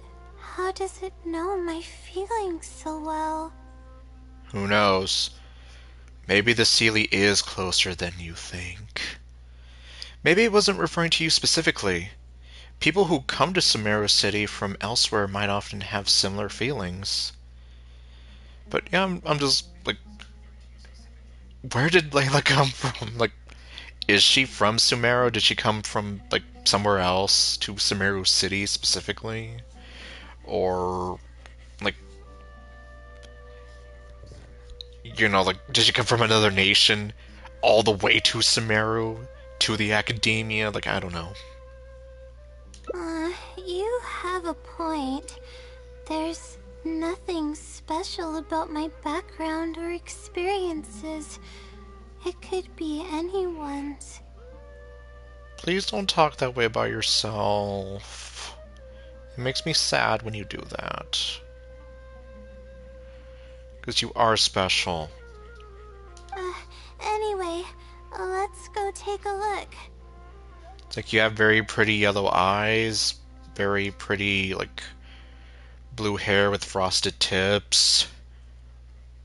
how does it know my feelings so well? Who knows? Maybe the Seelie is closer than you think. Maybe it wasn't referring to you specifically. People who come to Sumeru City from elsewhere might often have similar feelings. But yeah, I'm just, like, where did Layla come from? Like, is she from Sumeru? Did she come from, like, somewhere else to Sumeru City specifically? Or, like, you know, like, did she come from another nation all the way to Sumeru? To the academia? Like, I don't know. You have a point. There's nothing special about my background or experiences. It could be anyone's. Please don't talk that way about yourself. It makes me sad when you do that. Because you are special. Anyway, let's go take a look. It's like you have very pretty yellow eyes, very pretty, like, blue hair with frosted tips.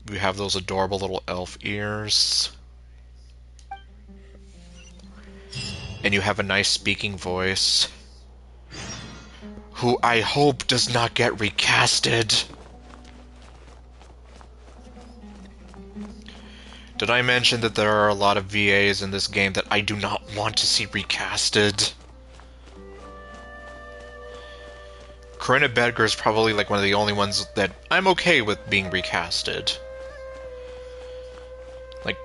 You have those adorable little elf ears. And you have a nice speaking voice. Who I hope does not get recasted. Did I mention that there are a lot of VAs in this game that I do not want to see recasted? Corinna Bedgar is probably like one of the only ones that I'm okay with being recasted. Like,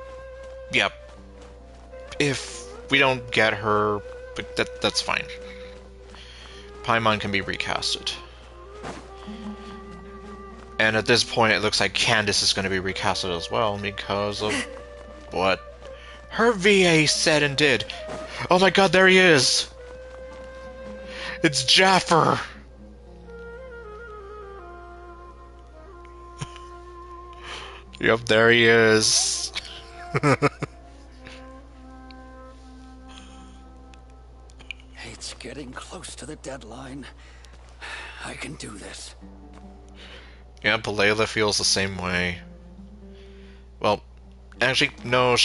yeah, if we don't get her, that's fine. Paimon can be recasted. And at this point, it looks like Candace is going to be recasted as well because of what her VA said and did. Oh my god, there he is! It's Jaffer! Yep, there he is. It's getting close to the deadline. I can do this. Yeah, but Layla feels the same way. Well, actually, no,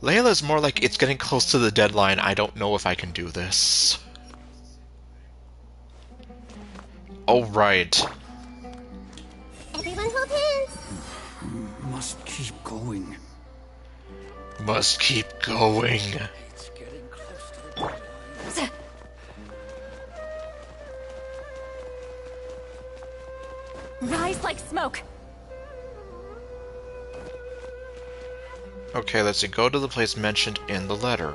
Layla's more like, it's getting close to the deadline, I don't know if I can do this. Oh, right. Everyone hold hands. Must keep going. Must keep going. It's getting close to the deadline. Rise like smoke. Okay, let's see, go to the place mentioned in the letter.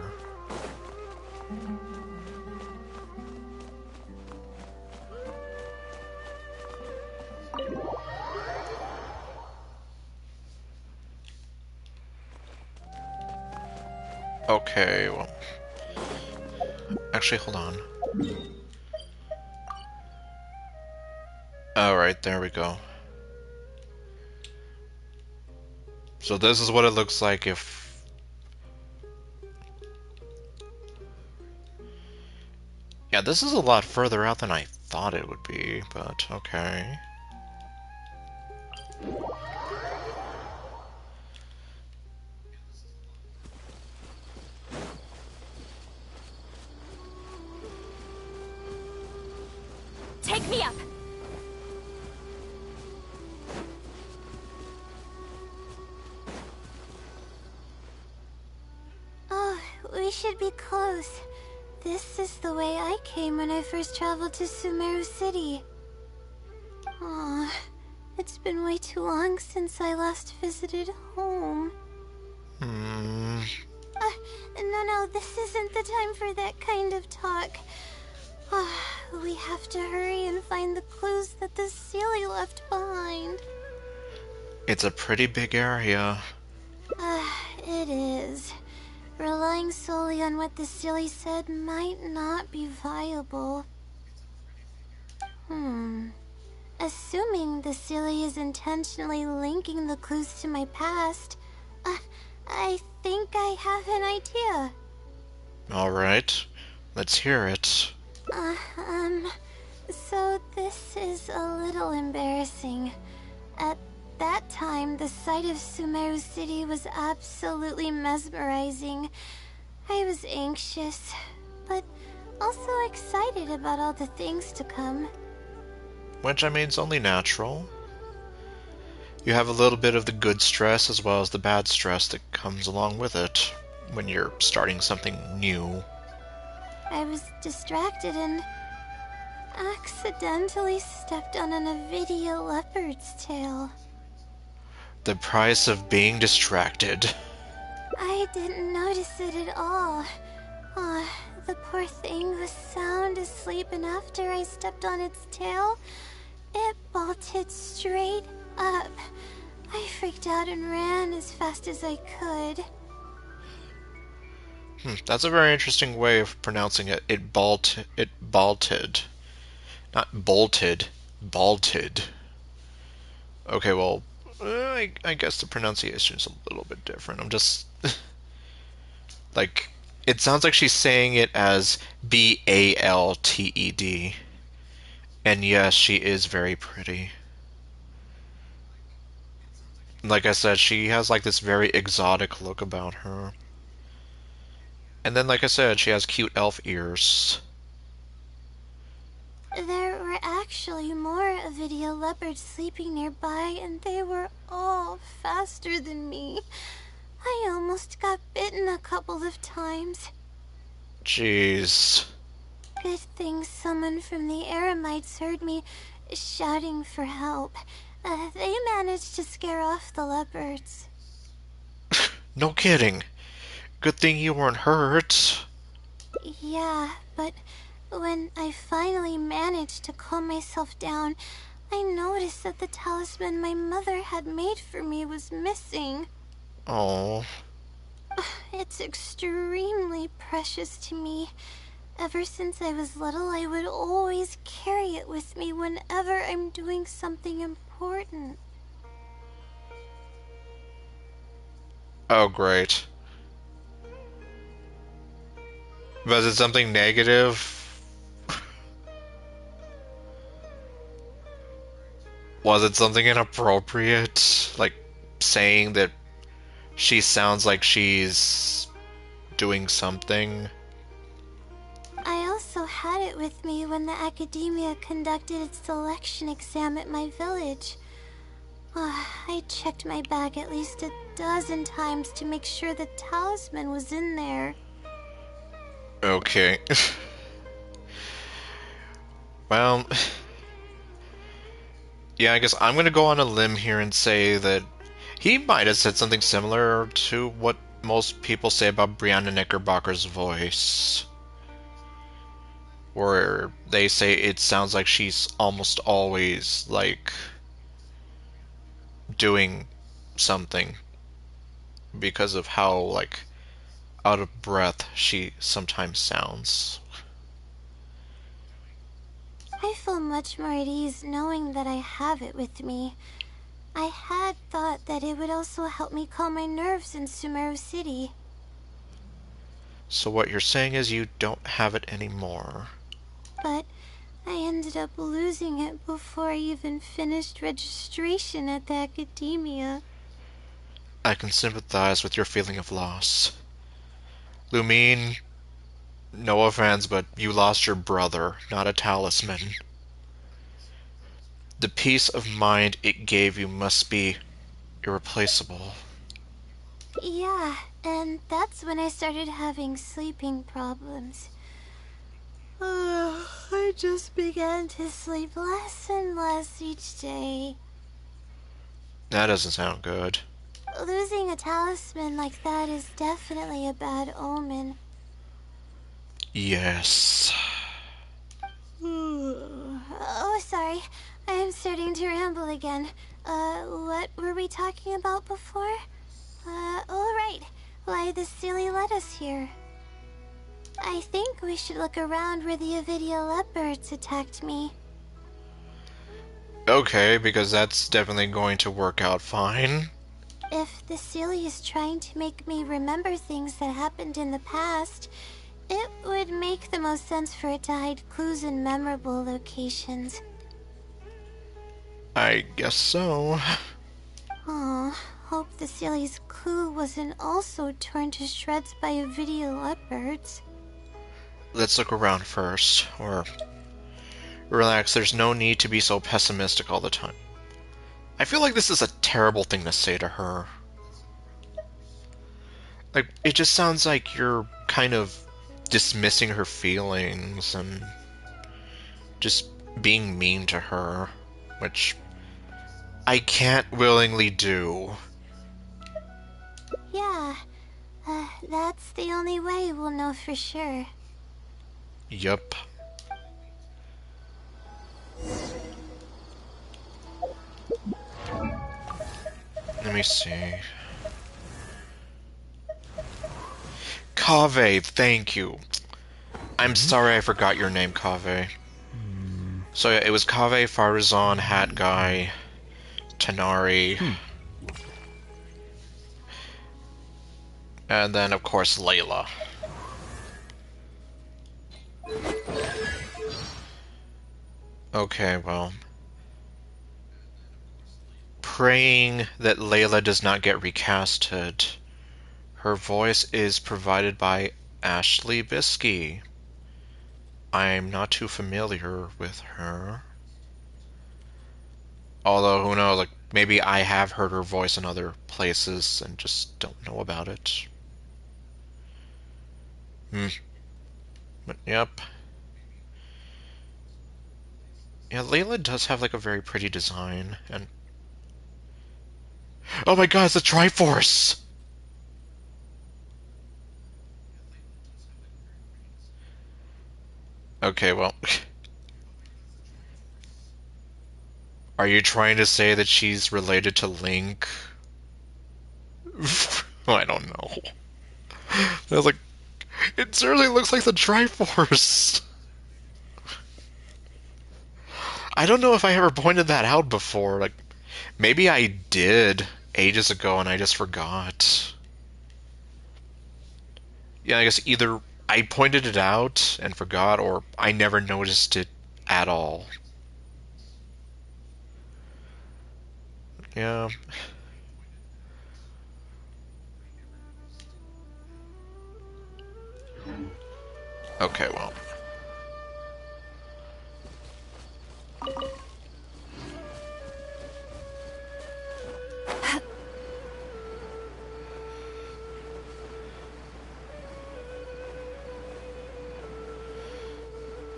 Okay, well... Actually, hold on. Alright, there we go. So this is what it looks like if... Yeah, this is a lot further out than I thought it would be, but okay. Take me up. Oh, we should be close. This is the way I came when I first traveled to Sumeru City. Aw, it's been way too long since I last visited home. No, this isn't the time for that kind of talk. We have to hurry and find the clues that the Seelie left behind. It's a pretty big area. It is. Relying solely on what the Seelie said might not be viable. Assuming the Seelie is intentionally linking the clues to my past, I think I have an idea. Alright, let's hear it. So this is was a little embarrassing. At that time, the sight of Sumeru City was absolutely mesmerizing. I was anxious, but also excited about all the things to come. Which, I mean, is only natural. You have a little bit of the good stress as well as the bad stress that comes along with it when you're starting something new. I was distracted and accidentally stepped on an Avidia leopard's tail. The price of being distracted. I didn't notice it at all. Oh, the poor thing was sound asleep, and after I stepped on its tail, it bolted straight up. I freaked out and ran as fast as I could. That's a very interesting way of pronouncing it. It bolted. Not bolted, bolted. Okay, well, I guess the pronunciation is a little bit different. I'm just... like, it sounds like she's saying it as Balted. And yes, she is very pretty. Like I said, she has like this very exotic look about her. And then, like I said, she has cute elf ears. There were actually more Avidia leopards sleeping nearby, and they were all faster than me. I almost got bitten a couple of times. Jeez. Good thing someone from the Eremites heard me shouting for help. They managed to scare off the leopards. No kidding. Good thing you weren't hurt. Yeah, but when I finally managed to calm myself down, I noticed that the talisman my mother had made for me was missing. Oh. It's extremely precious to me. Ever since I was little, I would always carry it with me whenever I'm doing something important. Oh, great. Was it something negative? Was it something inappropriate? Like saying that she sounds like she's doing something? I also had it with me when the academia conducted its selection exam at my village. I checked my bag at least a dozen times to make sure the talisman was in there. Okay. Well, yeah, I guess I'm gonna go on a limb here and say that he might have said something similar to what most people say about Brianna Knickerbocker's voice. Where they say it sounds like she's almost always, like, doing something because of how, like, out of breath she sometimes sounds. I feel much more at ease knowing that I have it with me. I had thought that it would also help me calm my nerves in Sumeru City. So what you're saying is you don't have it anymore. But I ended up losing it before I even finished registration at the academia. I can sympathize with your feeling of loss. Lumine, no offense, but you lost your brother, not a talisman. The peace of mind it gave you must be irreplaceable. Yeah, and that's when I started having sleeping problems. I just began to sleep less and less each day. That doesn't sound good. Losing a talisman like that is definitely a bad omen. Yes. Oh, sorry. I'm starting to ramble again. What were we talking about before? Oh, right. Why the silly let us here. I think we should look around where the Avidia leopards attacked me. Okay, because that's definitely going to work out fine. If the Sealy is trying to make me remember things that happened in the past, it would make the most sense for it to hide clues in memorable locations. I guess so. Aw, hope the Sealy's clue wasn't also torn to shreds by Avidia leopards. Let's look around first, or relax, there's no need to be so pessimistic all the time. I feel like this is a terrible thing to say to her. Like, it just sounds like you're kind of dismissing her feelings and just being mean to her, which I can't willingly do. Yeah, that's the only way we'll know for sure. Yup. Let me see. Kaveh, thank you. I'm sorry I forgot your name, Kaveh. So yeah, it was Kaveh, Farazan, Hat Guy, Tanari, and then of course Layla. Okay, well. Praying that Layla does not get recasted. Her voice is provided by Ashley Biskey. I'm not too familiar with her. Although, who knows, like, maybe I have heard her voice in other places and just don't know about it. But, yep. Yeah, Layla does have, like, a very pretty design, and... Oh my god, it's a Triforce! Okay, well... Are you trying to say that she's related to Link? I don't know. I was like, it certainly looks like the Triforce. I don't know if I ever pointed that out before. Like, maybe I did ages ago and I just forgot. Yeah, I guess either I pointed it out and forgot, or I never noticed it at all. Yeah. Okay, well.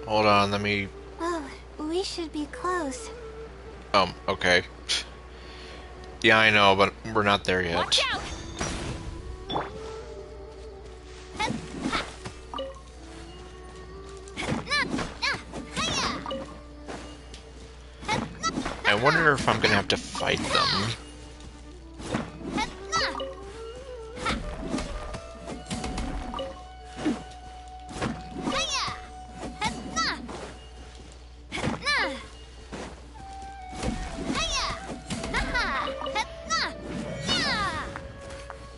Hold on, let me... Oh, we should be close. Okay. Yeah, I know, but we're not there yet. Watch out! I wonder if I'm gonna have to fight them.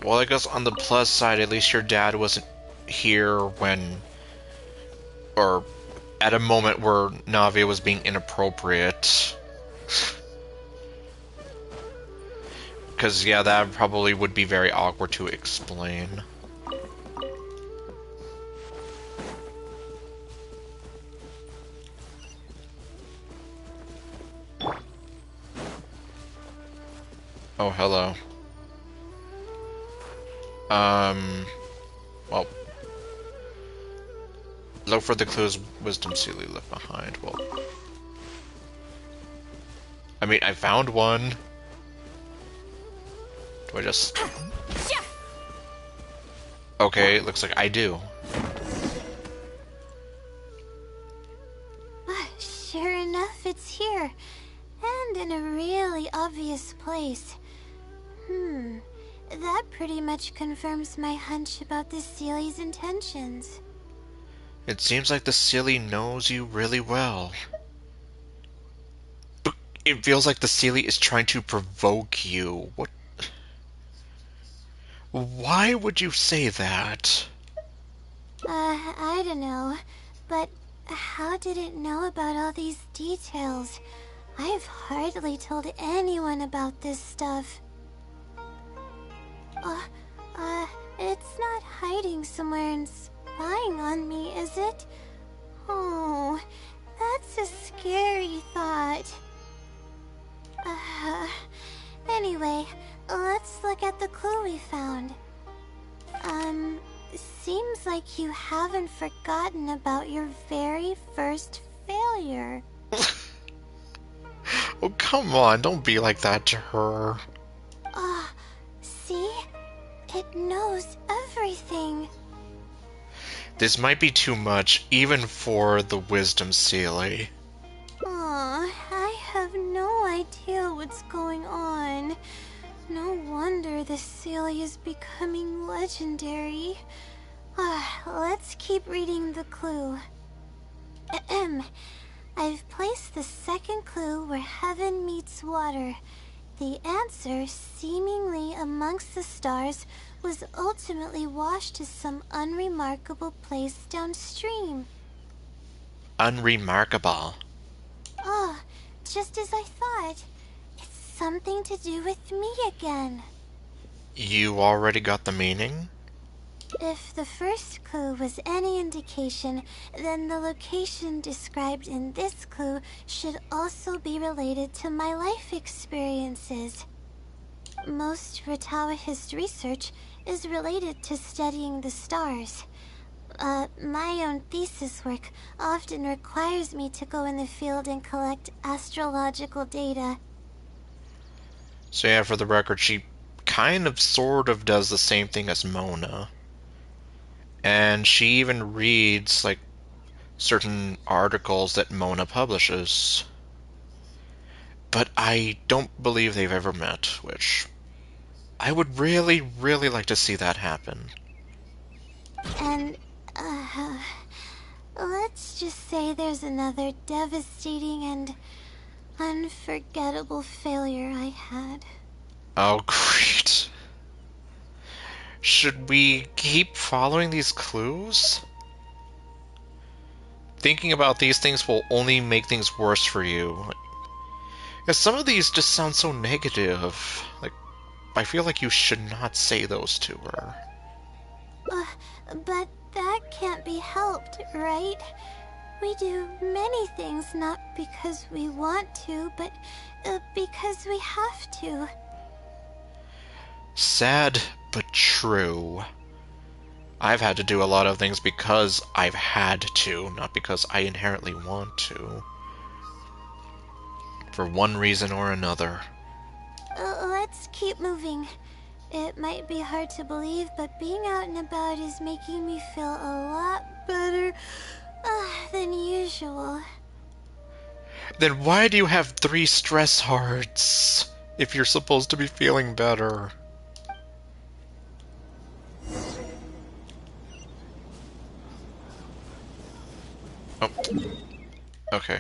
Well, I guess on the plus side, at least your dad wasn't here when... or at a moment where Navi was being inappropriate. Because, yeah, that probably would be very awkward to explain. Oh, hello. Well... Look for the clues Wisdom Sealy left behind. Well... I mean, I found one. Do I just... Okay, looks like I do. Sure enough, it's here. And in a really obvious place. That pretty much confirms my hunch about the Sealy's intentions. It seems like the Sealy knows you really well. But it feels like the Sealy is trying to provoke you. What? Why would you say that? I don't know. But how did it know about all these details? I've hardly told anyone about this stuff. It's not hiding somewhere and spying on me, is it? Oh, that's a scary thought. Anyway, let's look at the clue we found. Seems like you haven't forgotten about your very first failure. Oh, come on, don't be like that to her. See? It knows everything. This might be too much, even for the Wisdom Sealy. I have no idea what's going on. No wonder the Sealy is becoming legendary. Let's keep reading the clue. I've placed the second clue where heaven meets water. The answer, seemingly amongst the stars, was ultimately washed to some unremarkable place downstream. Unremarkable. Just as I thought. It's something to do with me again. You already got the meaning? If the first clue was any indication, then the location described in this clue should also be related to my life experiences. Most Ratawahist research is related to studying the stars. My own thesis work often requires me to go in the field and collect astrological data. So yeah, for the record, she kind of sort of does the same thing as Mona. And she even reads, like, certain articles that Mona publishes. But I don't believe they've ever met, which I would really, really like to see that happen. And, let's just say there's another devastating and unforgettable failure I had. Oh, great. Should we keep following these clues? Thinking about these things will only make things worse for you. Because some of these just sound so negative. Like, I feel like you should not say those to her. But that can't be helped, right? We do many things not because we want to, but because we have to. Sad, but true. I've had to do a lot of things because I've had to, not because I inherently want to. For one reason or another. Let's keep moving. It might be hard to believe, but being out and about is making me feel a lot better than usual. Then why do you have 3 stress hearts if you're supposed to be feeling better? Oh. Okay.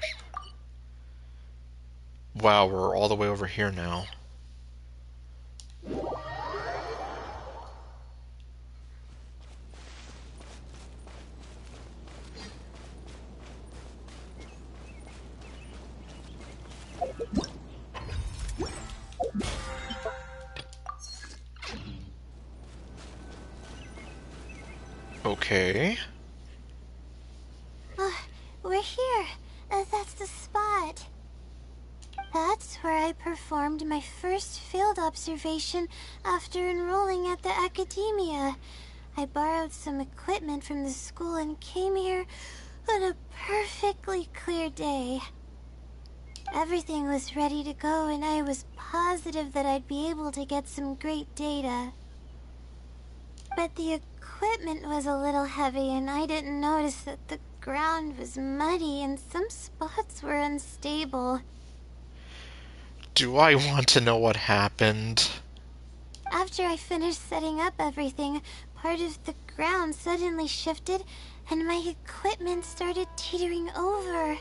Wow, we're all the way over here now. Okay. We're here. That's the spot. That's where I performed my first field observation after enrolling at the academia. I borrowed some equipment from the school and came here on a perfectly clear day. Everything was ready to go, and I was positive that I'd be able to get some great data. But the equipment was a little heavy, and I didn't notice that the ground was muddy and some spots were unstable. Do I want to know what happened? After I finished setting up everything, part of the ground suddenly shifted and my equipment started teetering over.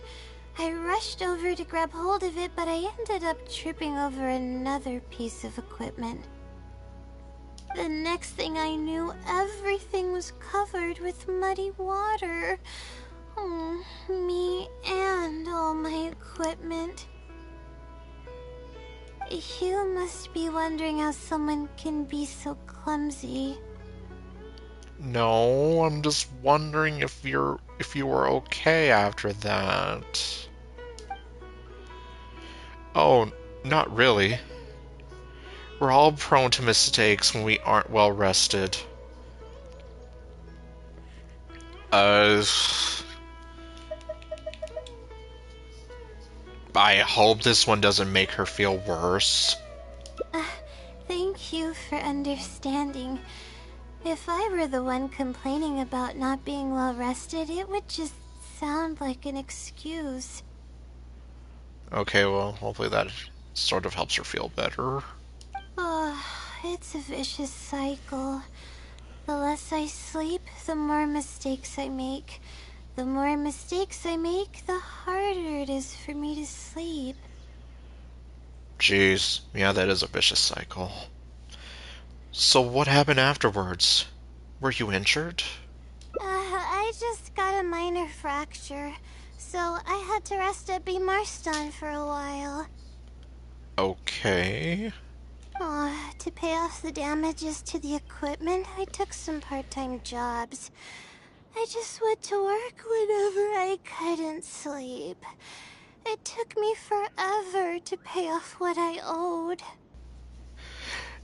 I rushed over to grab hold of it, but I ended up tripping over another piece of equipment. The next thing I knew, everything was covered with muddy water. Oh, me and all my equipment. You must be wondering how someone can be so clumsy. No, I'm just wondering if you were okay after that. Oh, not really. We're all prone to mistakes when we aren't well rested. I hope this one doesn't make her feel worse. Thank you for understanding. If I were the one complaining about not being well rested, it would just sound like an excuse. Okay, well, hopefully that sort of helps her feel better. Oh, it's a vicious cycle. The less I sleep, the more mistakes I make. The more mistakes I make, the harder it is for me to sleep. Jeez, yeah, that is a vicious cycle. So what happened afterwards? Were you injured? I just got a minor fracture, so I had to rest at B. Marston for a while. Okay. To pay off the damages to the equipment, I took some part-time jobs. I just went to work whenever I couldn't sleep. It took me forever to pay off what I owed.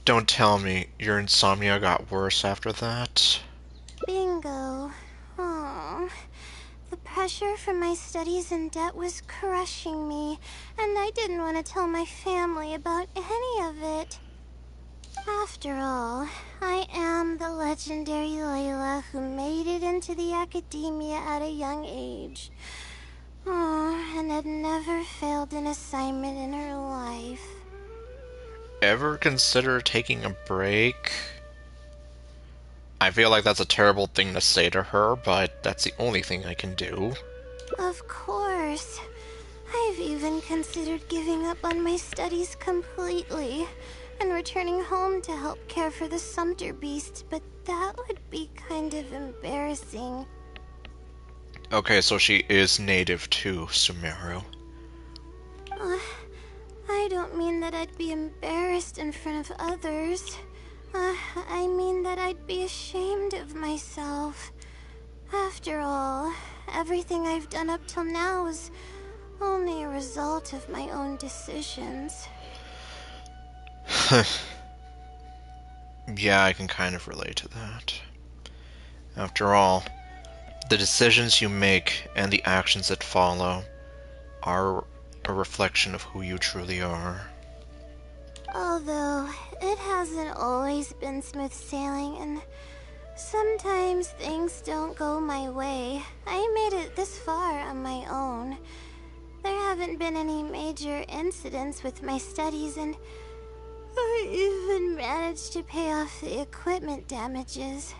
Don't tell me your insomnia got worse after that. Bingo. Oh, the pressure from my studies and debt was crushing me, and I didn't want to tell my family about any of it. After all, I am the legendary Layla who made it into the academia at a young age. Oh, and had never failed an assignment in her life. Ever consider taking a break? I feel like that's a terrible thing to say to her, but that's the only thing I can do. Of course. I've even considered giving up on my studies completely and returning home to help care for the Sumter beast, but that would be kind of embarrassing. Okay, so she is native to Sumeru. I don't mean that I'd be embarrassed in front of others. I mean that I'd be ashamed of myself. After all, everything I've done up till now is only a result of my own decisions. Yeah, I can kind of relate to that. After all, the decisions you make and the actions that follow are a reflection of who you truly are. Although, it hasn't always been smooth sailing, and sometimes things don't go my way. I made it this far on my own. There haven't been any major incidents with my studies, and I even managed to pay off the equipment damages.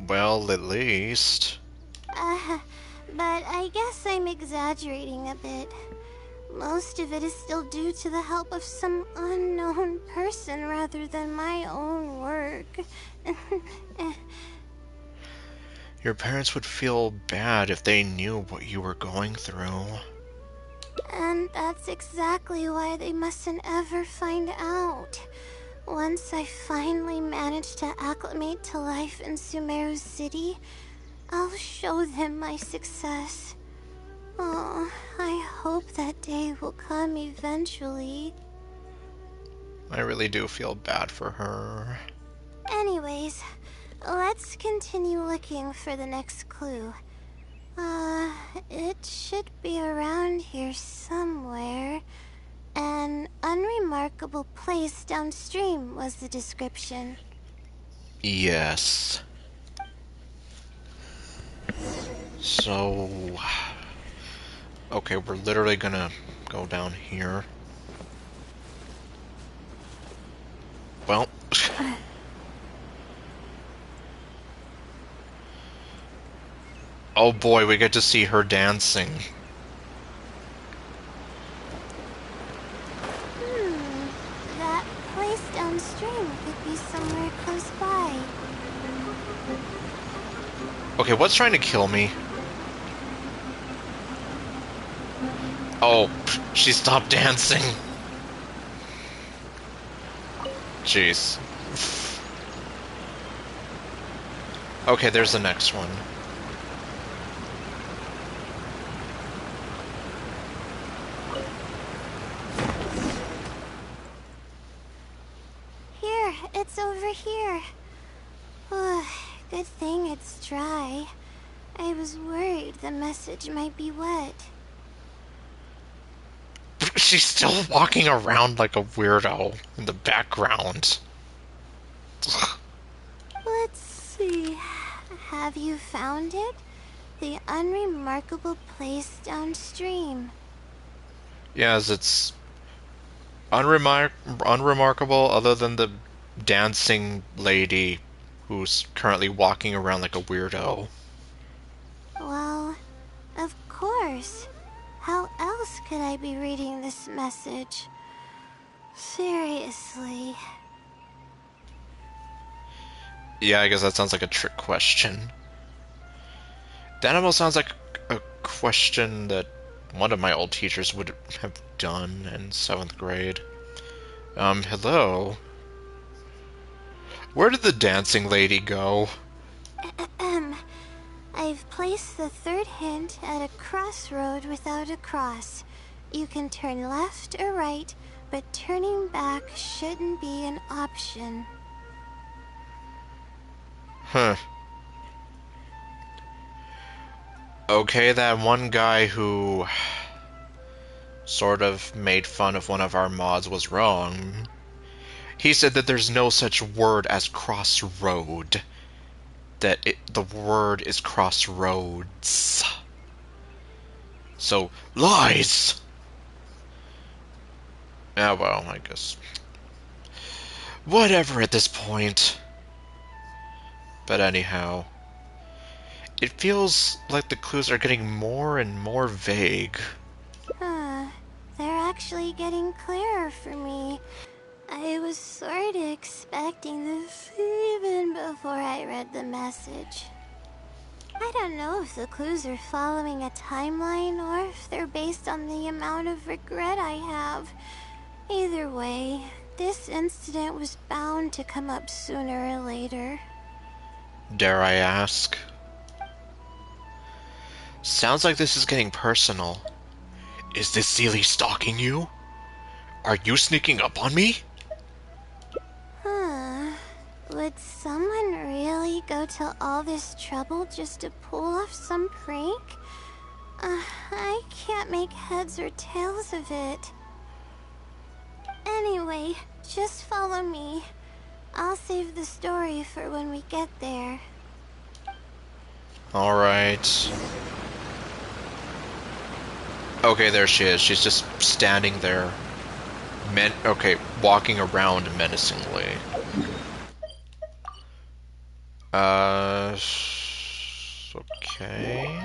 Well, at least. But I guess I'm exaggerating a bit. Most of it is still due to the help of some unknown person rather than my own work. Your parents would feel bad if they knew what you were going through. And that's exactly why they mustn't ever find out. Once I finally manage to acclimate to life in Sumeru City, I'll show them my success. Oh, I hope that day will come eventually. I really do feel bad for her. Anyways, let's continue looking for the next clue. It should be around here somewhere. An unremarkable place downstream was the description. Yes. So... Okay, we're literally gonna go down here. Well... Oh boy, we get to see her dancing. That place downstream could be somewhere close by. Okay, what's trying to kill me? Oh, she stopped dancing. Jeez. Okay, there's the next one. Here, it's over here. Oh, good thing it's dry. I was worried the message might be wet. She's still walking around like a weirdo in the background. Let's see. Have you found it? The unremarkable place downstream. Yes, it's unremarkable other than the dancing lady who's currently walking around like a weirdo. Well, of course. How else could I be reading this message? Seriously. Yeah, I guess that sounds like a trick question. That almost sounds like a question that one of my old teachers would have done in 7th grade. Hello? Where did the dancing lady go? I've placed the third hint at a crossroad without a cross. You can turn left or right, but turning back shouldn't be an option. Huh. Okay, that one guy who sort of made fun of one of our mods was wrong. He said that there's no such word as crossroad. That the word is crossroads. So, lies! Ah, well, I guess. Whatever at this point. But anyhow, it feels like the clues are getting more and more vague. They're actually getting clearer for me. I was sort of expecting this even before I read the message. I don't know if the clues are following a timeline or if they're based on the amount of regret I have. Either way, this incident was bound to come up sooner or later. Dare I ask? Sounds like this is getting personal. Is this Seely stalking you? Are you sneaking up on me? Would someone really go to all this trouble just to pull off some prank? I can't make heads or tails of it. Anyway, just follow me. I'll save the story for when we get there. Alright. Okay, there she is. She's just standing there. Walking around menacingly. Okay.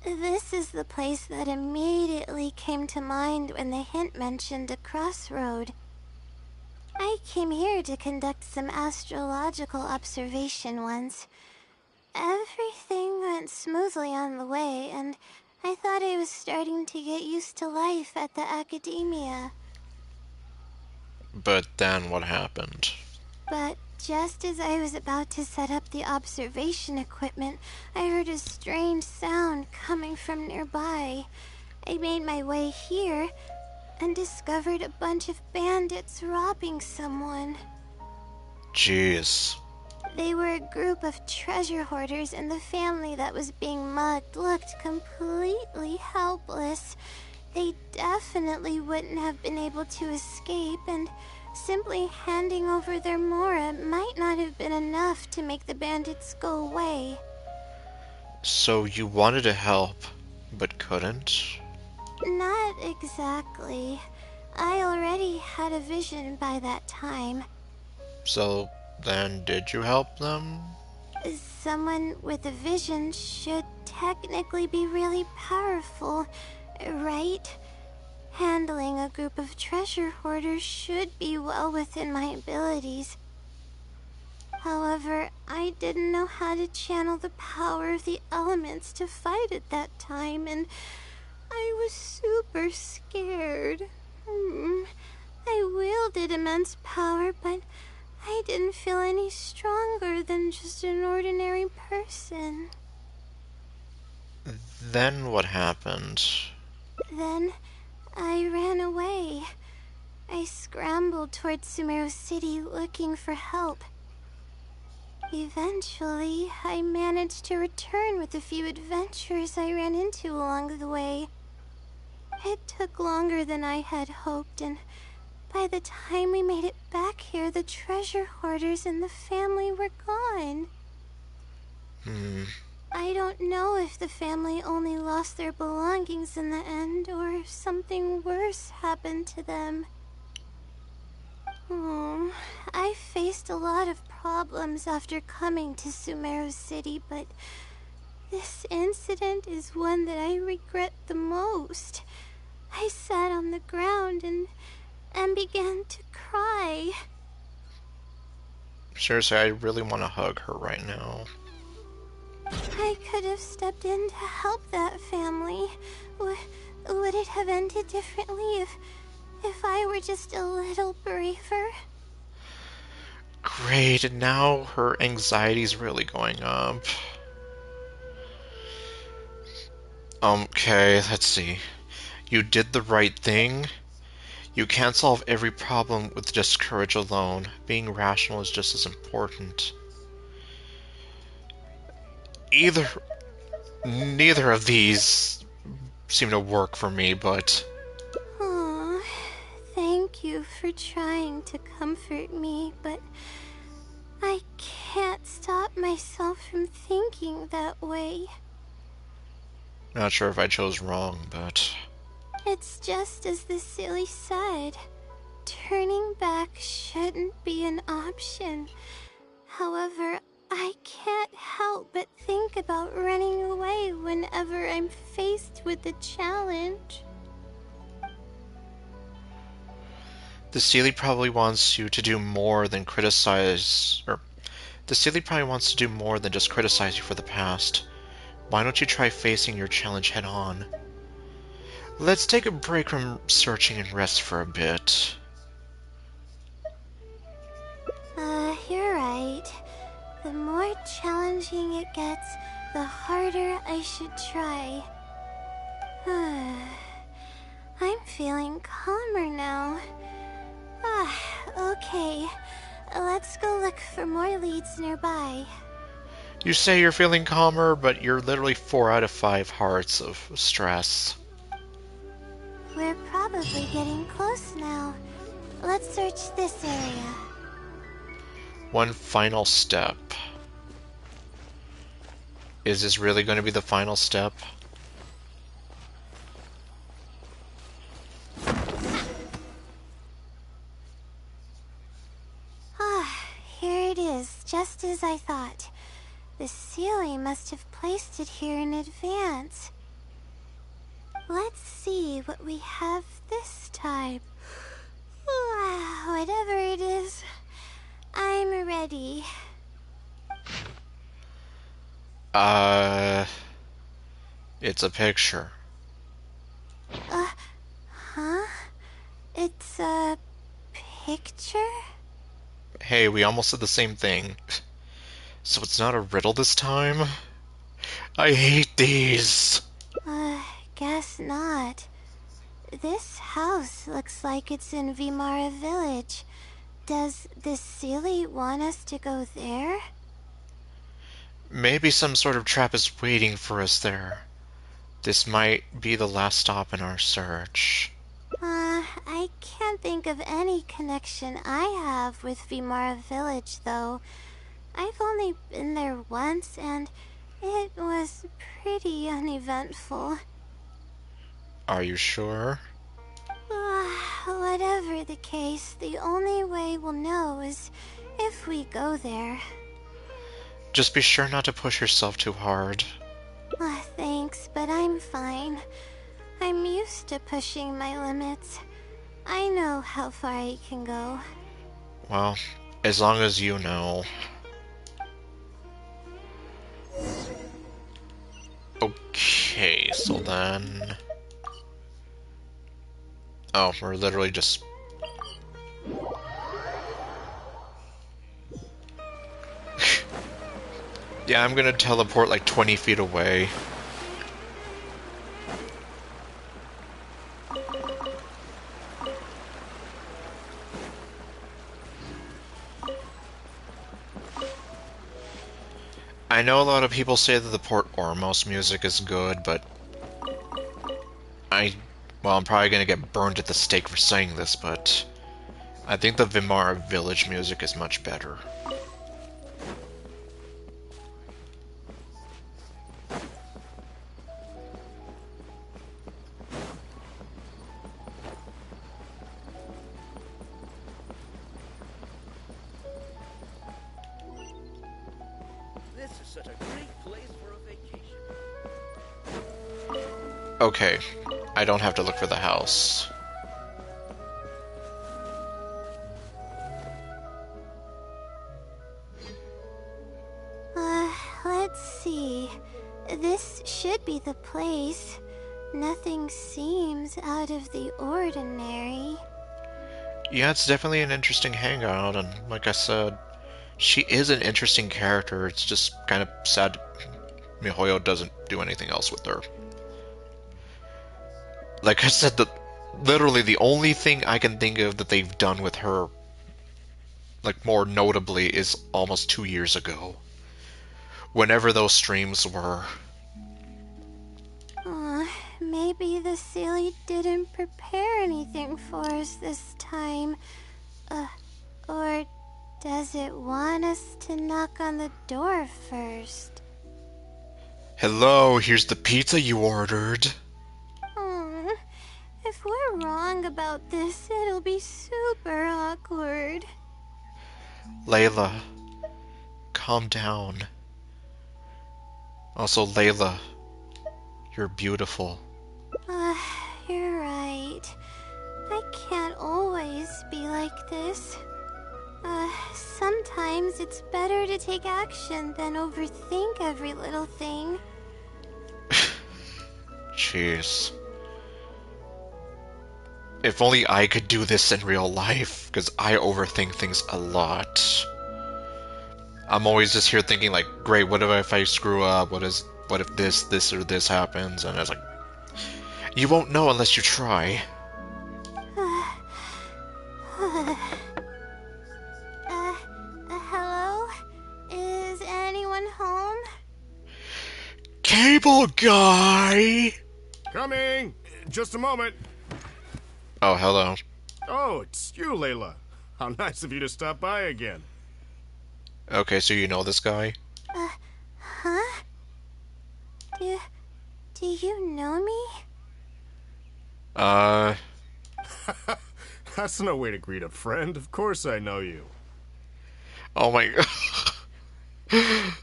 This is the place that immediately came to mind when the hint mentioned a crossroad. I came here to conduct some astrological observation once. Everything went smoothly on the way, and I thought I was starting to get used to life at the academia. But then what happened? But just as I was about to set up the observation equipment, I heard a strange sound coming from nearby. I made my way here and discovered a bunch of bandits robbing someone. Jeez. They were a group of treasure hoarders, and the family that was being mugged looked completely helpless. They definitely wouldn't have been able to escape, and simply handing over their Mora might not have been enough to make the bandits go away. So you wanted to help, but couldn't? Not exactly. I already had a vision by that time. So then did you help them? Someone with a vision should technically be really powerful, right? Handling a group of treasure hoarders should be well within my abilities. However, I didn't know how to channel the power of the elements to fight at that time, and I was super scared. I wielded immense power, but I didn't feel any stronger than just an ordinary person. Then what happened? Then I ran away. I scrambled towards Sumeru City looking for help. Eventually, I managed to return with a few adventures I ran into along the way. It took longer than I had hoped, and by the time we made it back here, the treasure hoarders and the family were gone. I don't know if the family only lost their belongings in the end, or if something worse happened to them. I faced a lot of problems after coming to Sumeru City, but this incident is one that I regret the most. I sat on the ground and began to cry. Seriously, I really want to hug her right now. I could have stepped in to help that family. Would it have ended differently if I were just a little braver? Great, now her anxiety's really going up. Okay, let's see. You did the right thing. You can't solve every problem with just courage alone. Being rational is just as important. Neither of these seem to work for me, but... Aw, thank you for trying to comfort me, but I can't stop myself from thinking that way. Not sure if I chose wrong, but... It's just as the silly said. Turning back shouldn't be an option. However, I can't help but think about running away whenever I'm faced with a challenge. The Sealy probably wants you to do more than criticize... The Sealy probably wants to do more than just criticize you for the past. Why don't you try facing your challenge head on? Let's take a break from searching and rest for a bit. You're right. The more challenging it gets, the harder I should try. I'm feeling calmer now. Okay. Let's go look for more leads nearby. You say you're feeling calmer, but you're literally 4 out of 5 hearts of stress. We're probably getting close now. Let's search this area. One final step. Is this really going to be the final step? Here it is, just as I thought. The Sealy must have placed it here in advance. Let's see what we have this time. Whatever it is, I'm ready. It's a picture. Huh? It's a picture? Hey, we almost said the same thing. So it's not a riddle this time? I hate these! Guess not. This house looks like it's in Vimara Village. Does the Sealy want us to go there? Maybe some sort of trap is waiting for us there. This might be the last stop in our search. I can't think of any connection I have with Vimara Village, though. I've only been there once, and it was pretty uneventful. Are you sure? Whatever the case, the only way we'll know is if we go there. Just be sure not to push yourself too hard. thanks, but I'm fine. I'm used to pushing my limits. I know how far I can go. Well, as long as you know. Okay, so then... Oh, we're literally just... Yeah, I'm gonna teleport like 20 feet away. I know a lot of people say that the Port Ormos music is good, but... Well, I'm probably gonna get burned at the stake for saying this, but... I think the Vimara Village music is much better. This is such a great place for a vacation. Okay, I don't have to look for the house. Let's see. This should be the place. Nothing seems out of the ordinary. Yeah, it's definitely an interesting hangout, and like I said, she is an interesting character. It's just kind of sad Mihoyo doesn't do anything else with her. Like I said, literally the only thing I can think of that they've done with her, like more notably, is almost 2 years ago. Whenever those streams were. Maybe the Sealy didn't prepare anything for us this time. Or does it want us to knock on the door first? Hello, here's the pizza you ordered. If we're wrong about this, it'll be super awkward. Layla, calm down. Also, Layla, you're beautiful. You're right. I can't always be like this. Sometimes it's better to take action than overthink every little thing. Jeez. If only I could do this in real life, because I overthink things a lot. I'm always just here thinking like, great, what if I screw up? What if this or this happens? And I was like, you won't know unless you try. Hello? Is anyone home? Cable guy! Coming! Just a moment. Oh, hello. Oh, it's you, Layla. How nice of you to stop by again. Okay, so you know this guy? Huh? Do you know me? That's no way to greet a friend. Of course I know you. Oh my god.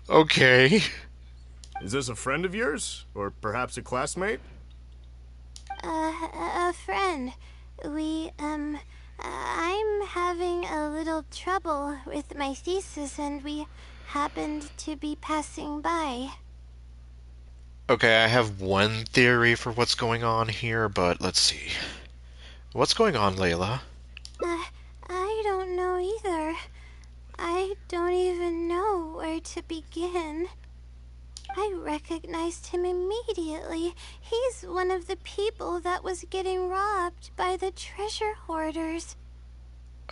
Okay. Is this a friend of yours? Or perhaps a classmate? A friend. I'm having a little trouble with my thesis and we happened to be passing by. Okay, I have one theory for what's going on here, but let's see. What's going on, Layla? I don't know either. I don't even know where to begin. I recognized him immediately. He's one of the people that was getting robbed by the treasure hoarders.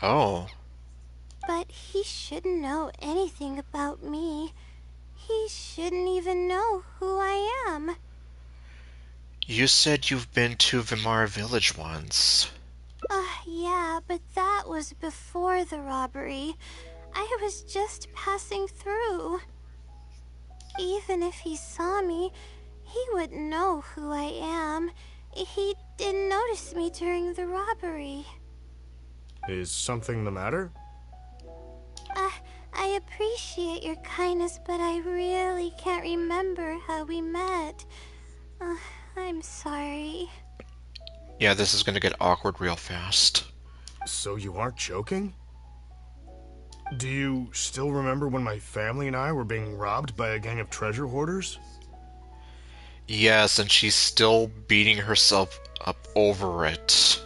Oh. But he shouldn't know anything about me. He shouldn't even know who I am. You said you've been to Vimara Village once. Yeah, but that was before the robbery. I was just passing through. Even if he saw me, he wouldn't know who I am. He didn't notice me during the robbery. Is something the matter? I appreciate your kindness, but I really can't remember how we met. I'm sorry. Yeah, this is gonna get awkward real fast. So you aren't joking? Do you still remember when my family and I were being robbed by a gang of treasure hoarders? Yes, and she's still beating herself up over it.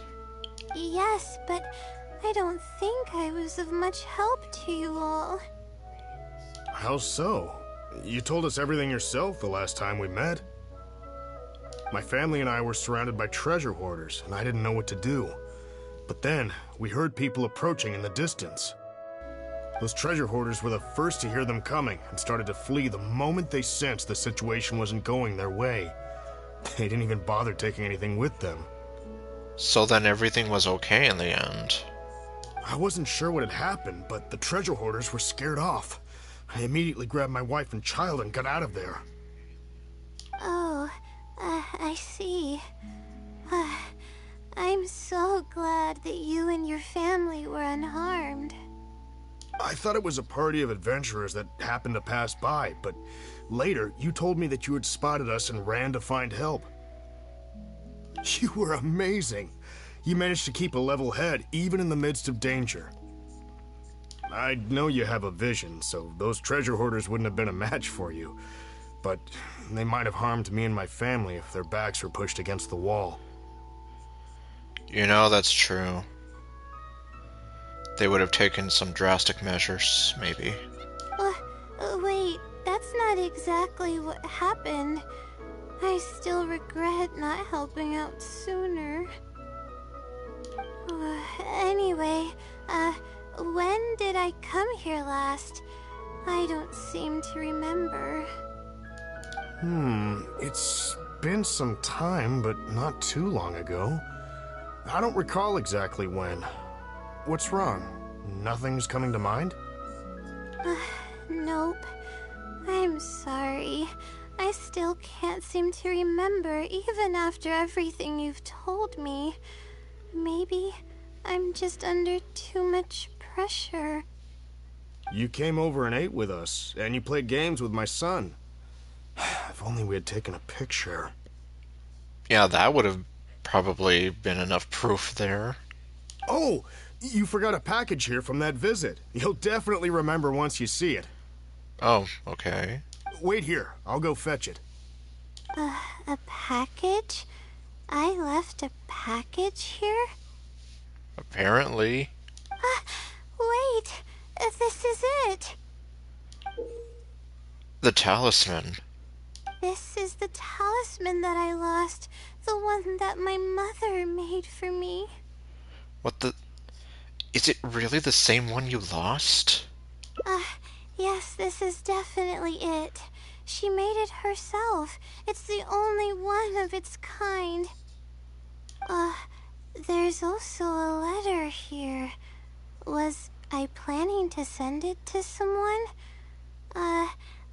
Yes, but I don't think I was of much help to you all. How so? You told us everything yourself the last time we met. My family and I were surrounded by treasure hoarders, and I didn't know what to do. But then, we heard people approaching in the distance. Those treasure hoarders were the first to hear them coming and started to flee the moment they sensed the situation wasn't going their way. They didn't even bother taking anything with them. So then everything was okay in the end. I wasn't sure what had happened, but the treasure hoarders were scared off. I immediately grabbed my wife and child and got out of there. Oh, I see. I'm so glad that you and your family were unharmed. I thought it was a party of adventurers that happened to pass by, but later you told me that you had spotted us and ran to find help. You were amazing. You managed to keep a level head even in the midst of danger. I know you have a vision, so those treasure hoarders wouldn't have been a match for you. But they might have harmed me and my family if their backs were pushed against the wall. You know, that's true. They would have taken some drastic measures, maybe. Wait, that's not exactly what happened. I still regret not helping out sooner. Anyway, when did I come here last? I don't seem to remember. It's been some time, but not too long ago. I don't recall exactly when. What's wrong? Nothing's coming to mind? Nope. I'm sorry. I still can't seem to remember, even after everything you've told me. Maybe I'm just under too much pressure. You came over and ate with us, and you played games with my son. If only we had taken a picture. Yeah, that would have probably been enough proof there. Oh, you forgot a package here from that visit. You'll definitely remember once you see it. Oh, okay. Wait here, I'll go fetch it. A package? I left a package here? Apparently. Wait, this is it. The talisman. This is the talisman that I lost, the one that my mother made for me. What the... Is it really the same one you lost? Yes, this is definitely it. She made it herself. It's the only one of its kind. There's also a letter here. Was I planning to send it to someone?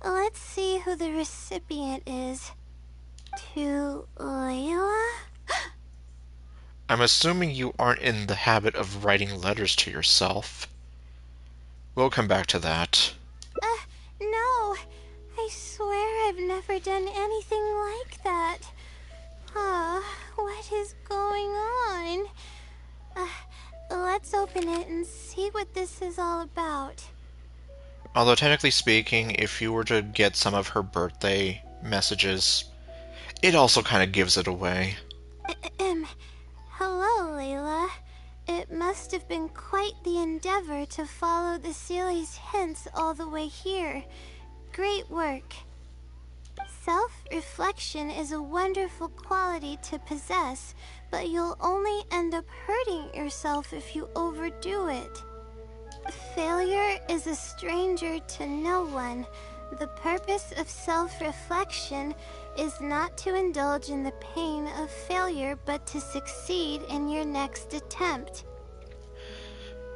Let's see who the recipient is. To Layla? I'm assuming you aren't in the habit of writing letters to yourself. We'll come back to that. No. I swear I've never done anything like that. What is going on? Let's open it and see what this is all about. Although technically speaking, if you were to get some of her birthday messages, it also kind of gives it away. Hello, Layla. It must have been quite the endeavor to follow the Sealy's hints all the way here. Great work. Self-reflection is a wonderful quality to possess, but you'll only end up hurting yourself if you overdo it. Failure is a stranger to no one. The purpose of self-reflection is not to indulge in the pain of failure, but to succeed in your next attempt.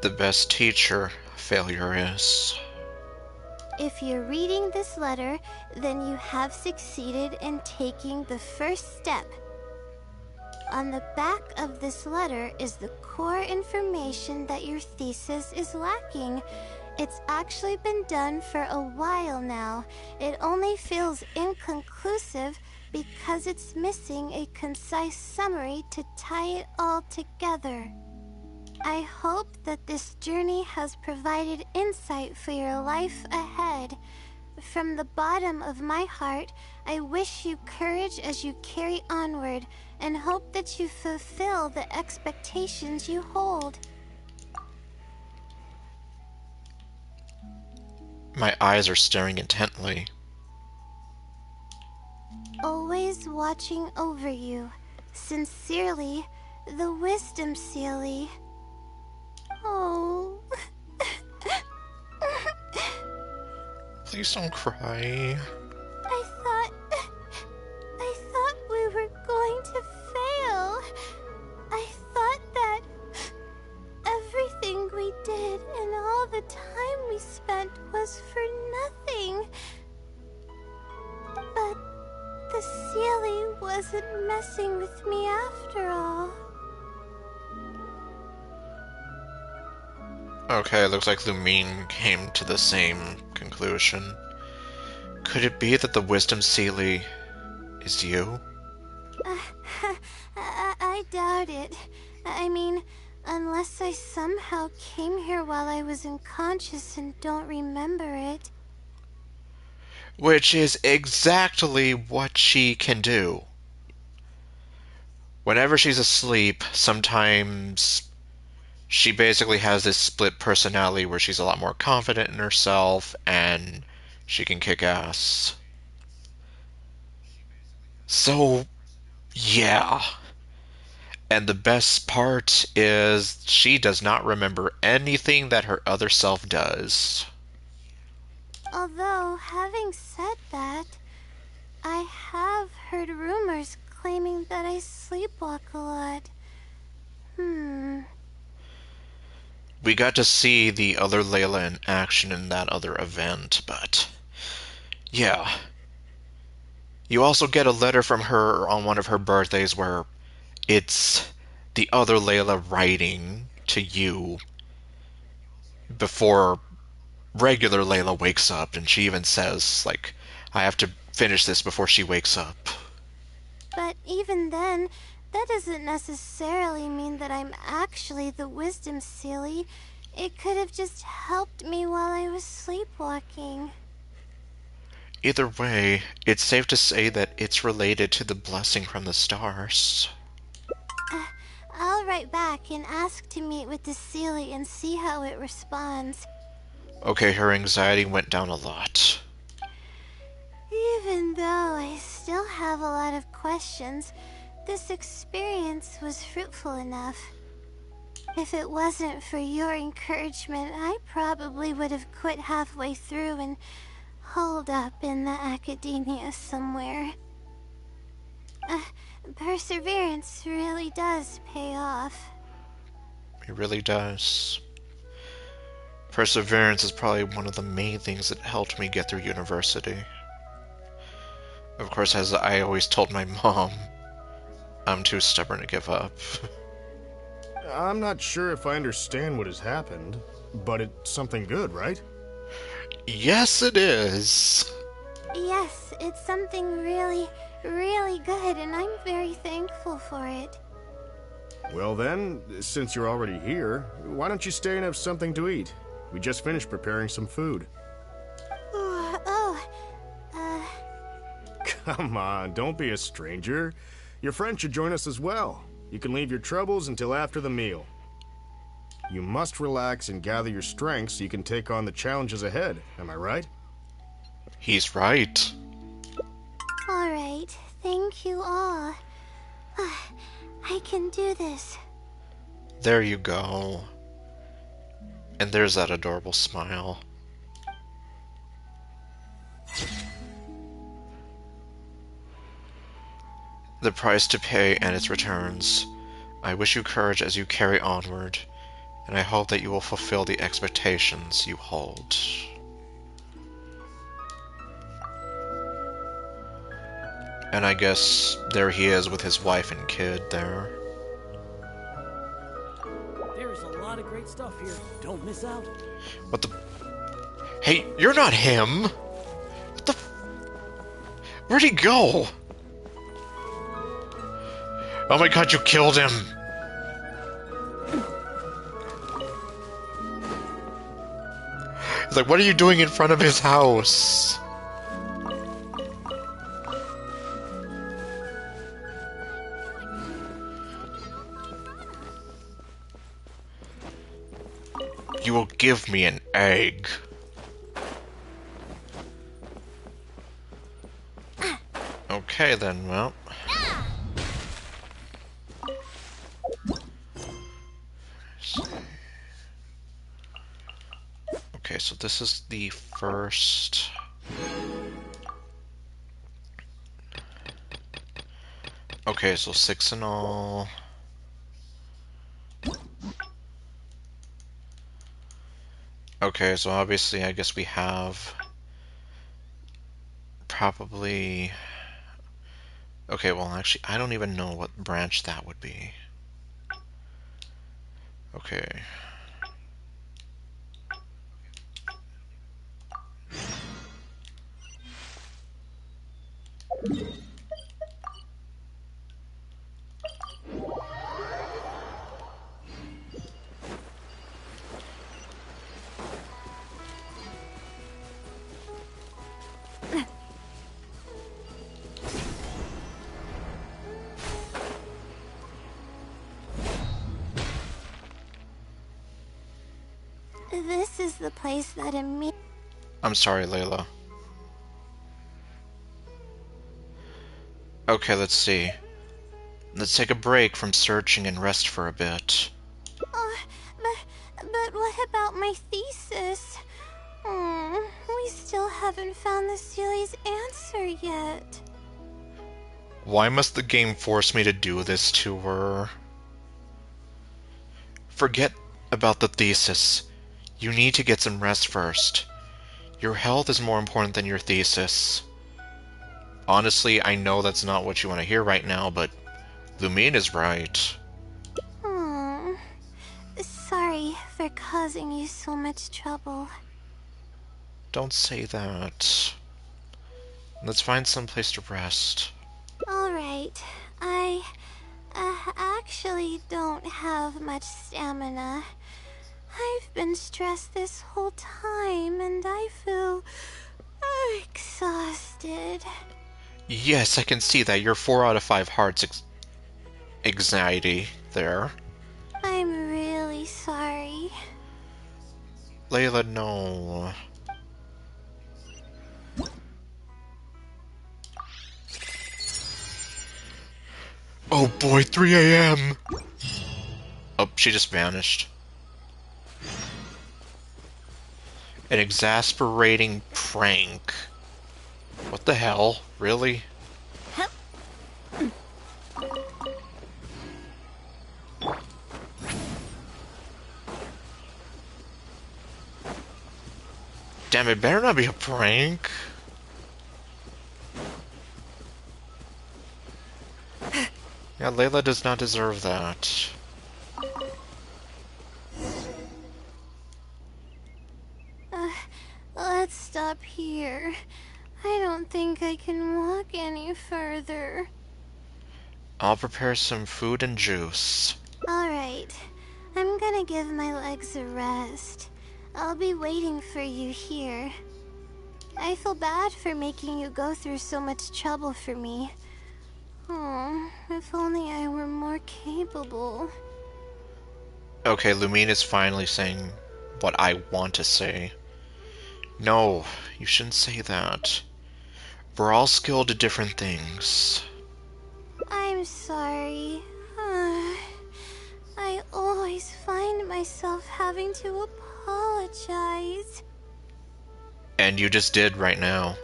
The best teacher failure is. If you're reading this letter, then you have succeeded in taking the first step. On the back of this letter is the core information that your thesis is lacking. It's actually been done for a while now. It only feels inconclusive because it's missing a concise summary to tie it all together. I hope that this journey has provided insight for your life ahead. From the bottom of my heart, I wish you courage as you carry onward, and hope that you fulfill the expectations you hold. My eyes are staring intently. Always watching over you. Sincerely, the Wisdom Sealy. Oh. Please don't cry. I thought we were going to fail. I thought that everything we did and all the time we spent was for nothing. But the Sealy wasn't messing with me after all. Okay, looks like Lumine came to the same conclusion. Could it be that the Wisdom Sealy is you? I doubt it. I mean, unless I somehow came here while I was unconscious and don't remember it. Which is exactly what she can do. Whenever she's asleep, sometimes she basically has this split personality where she's a lot more confident in herself and she can kick ass. So, yeah. And the best part is she does not remember anything that her other self does. Although, having said that, I have heard rumors claiming that I sleepwalk a lot. We got to see the other Layla in action in that other event, but yeah. You also get a letter from her on one of her birthdays where it's the other Layla writing to you before regular Layla wakes up, and she even says, like, I have to finish this before she wakes up. But even then, that doesn't necessarily mean that I'm actually the Wisdom Sealy. It could have just helped me while I was sleepwalking. Either way, it's safe to say that it's related to the blessing from the stars. I'll write back and ask to meet with the Sealy and see how it responds. Okay, her anxiety went down a lot. Even though I still have a lot of questions, this experience was fruitful enough. If it wasn't for your encouragement, I probably would have quit halfway through and holed up in the academia somewhere. Perseverance really does pay off. It really does. Perseverance is probably one of the main things that helped me get through university. Of course, as I always told my mom, I'm too stubborn to give up. I'm not sure if I understand what has happened, but it's something good, right? Yes, it is. Yes, it's something really, really good, and I'm very thankful for it. Well then, since you're already here, why don't you stay and have something to eat? We just finished preparing some food. Come on, don't be a stranger. Your friend should join us as well. You can leave your troubles until after the meal. You must relax and gather your strength so you can take on the challenges ahead, am I right? He's right. All right, thank you all. I can do this. There you go. And there's that adorable smile. The price to pay and its returns. I wish you courage as you carry onward, and I hope that you will fulfill the expectations you hold. And I guess there he is with his wife and kid there. There's a lot of great stuff here. Don't miss out. What the... Hey, you're not him! What the... Where'd he go? Oh my god, you killed him! He's like, what are you doing in front of his house? You will give me an egg. Okay then, well. Okay, so this is the first... Okay, so 6 in all. Okay, so obviously I guess we have... Probably... Okay, well actually I don't even know what branch that would be. Okay. This is the place that I'm sorry, Layla. Okay, let's see. Let's take a break from searching and rest for a bit. but what about my thesis? We still haven't found the Sealy's answer yet. Why must the game force me to do this to her? Forget about the thesis. You need to get some rest first. Your health is more important than your thesis. Honestly, I know that's not what you want to hear right now, but Lumine is right. Sorry for causing you so much trouble. Don't say that. Let's find some place to rest. Alright, I actually don't have much stamina. I've been stressed this whole time and I feel exhausted. Yes, I can see that. You're 4 out of 5 hearts anxiety there. I'm really sorry. Layla, no. Oh boy, 3 a.m. Oh, she just vanished. An exasperating prank. What the hell? Really? Damn, it better not be a prank. Yeah, Layla does not deserve that. Let's stop here. I don't think I can walk any further. I'll prepare some food and juice. Alright, I'm gonna give my legs a rest. I'll be waiting for you here. I feel bad for making you go through so much trouble for me. Oh, if only I were more capable. Okay, Lumine is finally saying what I want to say. No, you shouldn't say that. We're all skilled at different things. I'm sorry. I always find myself having to apologize. And you just did right now.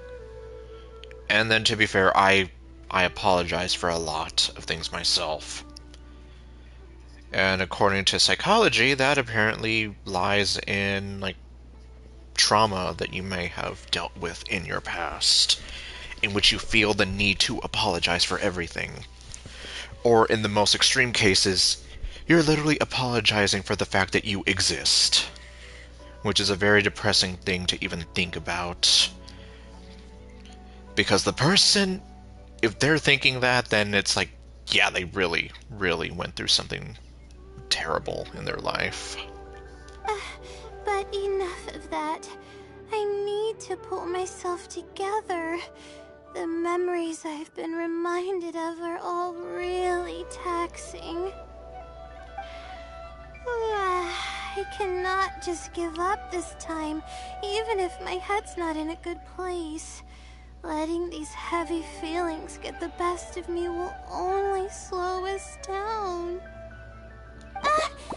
And then, to be fair, I apologize for a lot of things myself. And according to psychology, that apparently lies in, like, trauma that you may have dealt with in your past, in which you feel the need to apologize for everything. Or, in the most extreme cases, you're literally apologizing for the fact that you exist. Which is a very depressing thing to even think about. Because the person, if they're thinking that, then it's like, yeah, they really, really went through something terrible in their life. But enough of that. I need to pull myself together. The memories I've been reminded of are all really taxing. I cannot just give up this time, even if my head's not in a good place. Letting these heavy feelings get the best of me will only slow us down.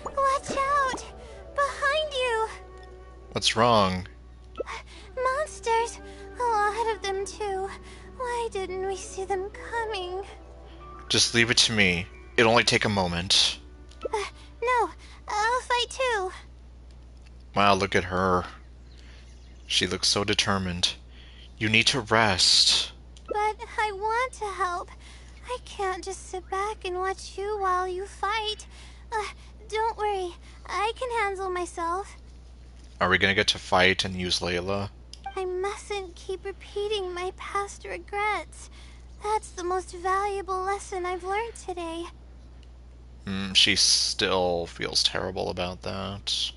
Watch out! Behind you! What's wrong? Monsters! A lot of them too. Why didn't we see them coming? Just leave it to me. It'll only take a moment. No, I'll fight too. Wow, look at her. She looks so determined. You need to rest. But I want to help. I can't just sit back and watch you while you fight. Don't worry, I can handle myself. Are we gonna get to fight and use Layla? I mustn't keep repeating my past regrets. That's the most valuable lesson I've learned today. She still feels terrible about that.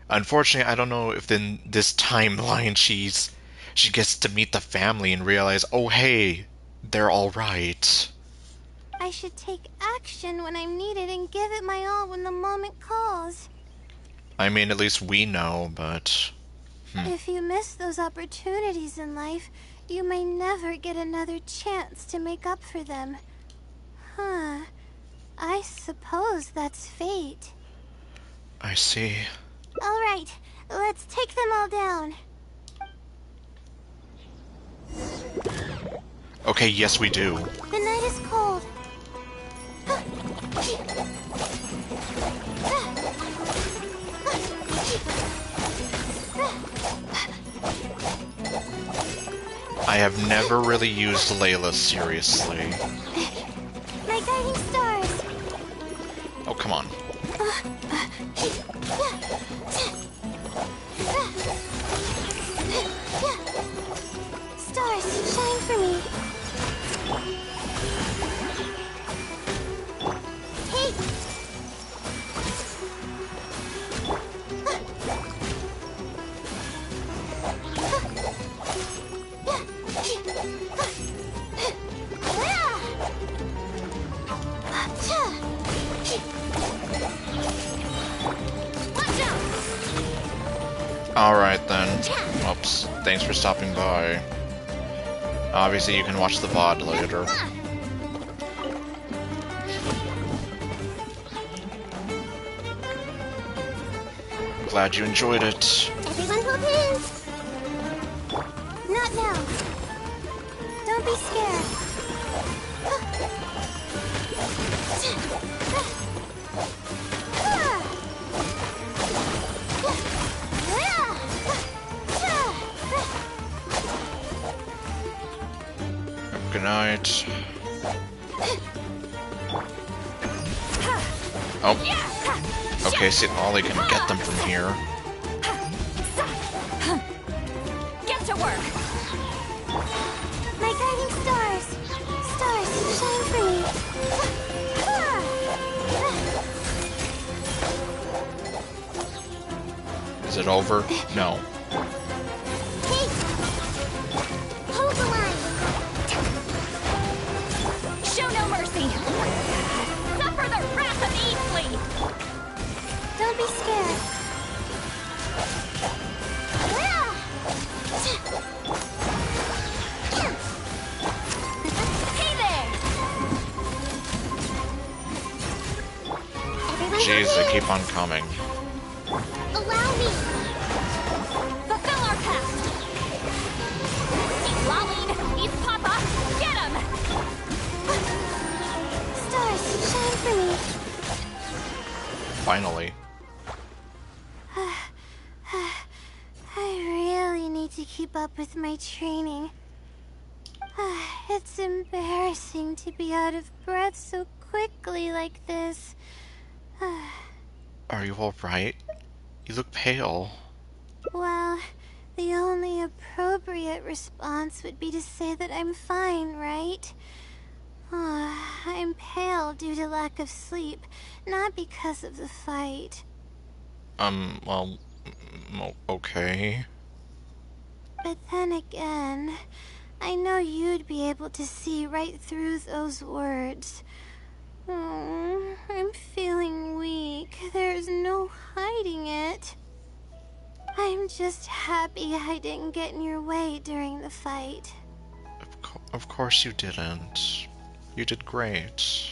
Unfortunately, I don't know if in this timeline she gets to meet the family and realize, oh hey, they're all right. I should take action when I'm needed and give it my all when the moment calls. I mean, at least we know, but... If you miss those opportunities in life, you may never get another chance to make up for them. Huh. I suppose that's fate. I see. All right, let's take them all down. Okay, yes we do. The night is cold. I have never really used Layla seriously. My guiding stars. Oh, come on. Stars, shine for me. Hey! Alright then. Oops. Thanks for stopping by. Obviously you can watch the VOD later. Glad you enjoyed it. Everyone hold hands. Not now. Don't be scared. Good night. Oh. Okay, see, Ollie can get them from here. Get to work! My guiding stars. Stars, shine for me. Is it over? No. Hey! Hold the line. Show no mercy! Suffer the wrath of Eastleigh! Don't be scared. Hey there! Everyone Jeez, hold they keep hands. on coming. Allow me. Fulfill our pact! See Lolene! East Papa! Get him! Stars, shine for me. Finally. I really need to keep up with my training. It's embarrassing to be out of breath so quickly like this. Are you alright? You look pale. Well, the only appropriate response would be to say that I'm fine, right? I'm pale due to lack of sleep, not because of the fight. Well, okay. But then again, I know you'd be able to see right through those words. I'm feeling weak. There's no hiding it. I'm just happy I didn't get in your way during the fight. Of course you didn't. You did great.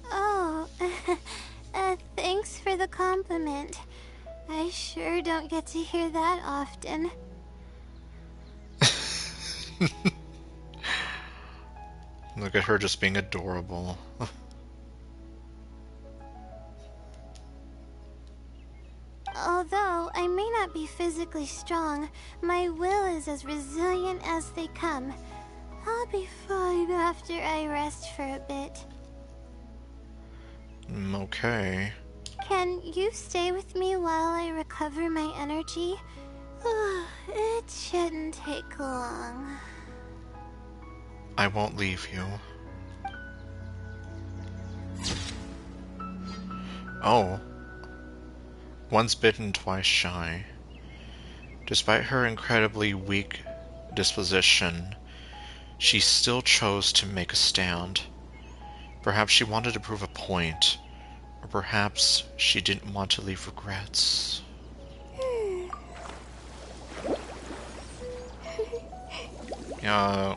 Oh, thanks for the compliment. I sure don't get to hear that often. Look at her just being adorable. Although I may not be physically strong, my will is as resilient as they come. I'll be fine after I rest for a bit. Okay. Can you stay with me while I recover my energy? It shouldn't take long. I won't leave you. Oh. Once bitten, twice shy. Despite her incredibly weak disposition, she still chose to make a stand. Perhaps she wanted to prove a point, or perhaps she didn't want to leave regrets. Yeah.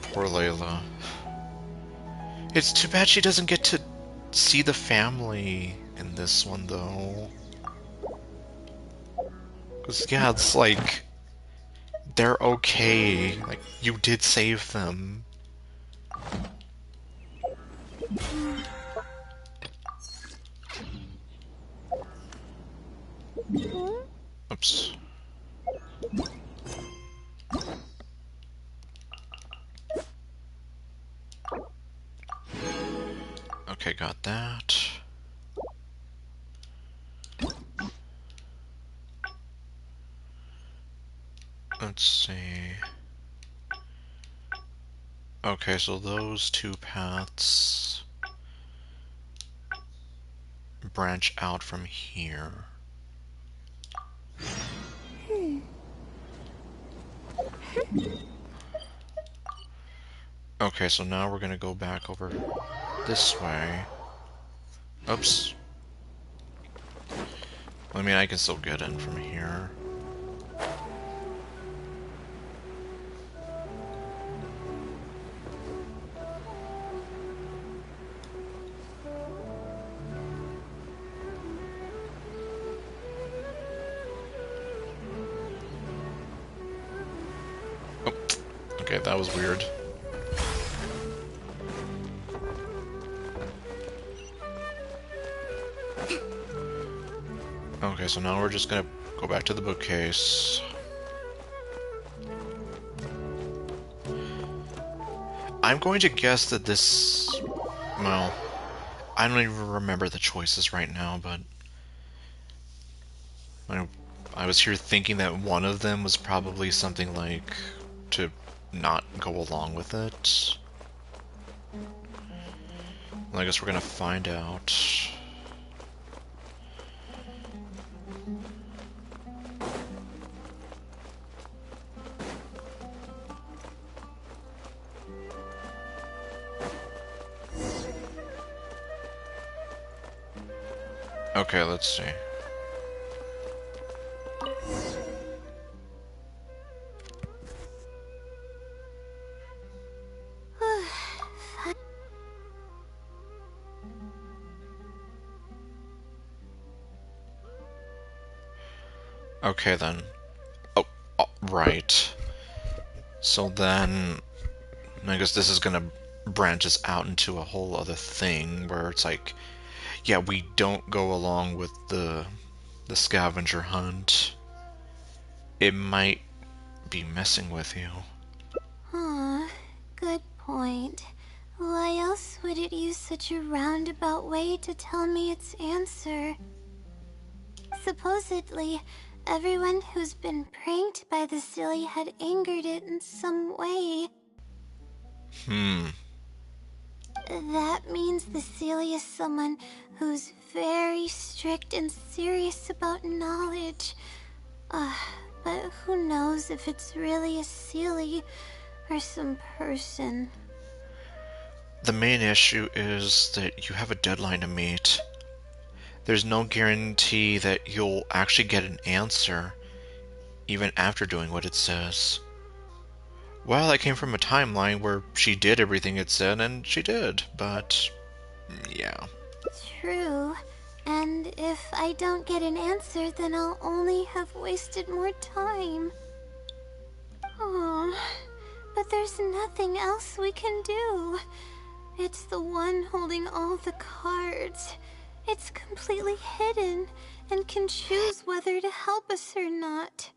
Poor Layla. It's too bad she doesn't get to see the family in this one, though. Because, yeah, it's like, they're okay. Like, you did save them. Oops. Okay, got that. Let's see. Okay, so those two paths branch out from here. Okay, so now we're gonna go back over this way. Oops. I mean, I can still get in from here. Oh, okay, that was weird. Okay, so now we're just gonna go back to the bookcase. I'm going to guess that this... Well, I don't even remember the choices right now, but... I was here thinking that one of them was probably something like to not go along with it. Well, I guess we're gonna find out. Okay, let's see. Okay then. Oh, right. So then, I guess this is gonna branch us out into a whole other thing where it's like, yeah, we don't go along with the scavenger hunt. It might be messing with you. Good point. Why else would it use such a roundabout way to tell me its answer? Supposedly, everyone who's been pranked by the Silly had angered it in some way. That means the Silly is someone who's very strict and serious about knowledge. But who knows if it's really a Silly or some person. The main issue is that you have a deadline to meet. There's no guarantee that you'll actually get an answer, even after doing what it says. Well, I came from a timeline where she did everything it said, and she did, but yeah. True. And if I don't get an answer, then I'll only have wasted more time. Oh, but there's nothing else we can do. It's the one holding all the cards. It's completely hidden and can choose whether to help us or not.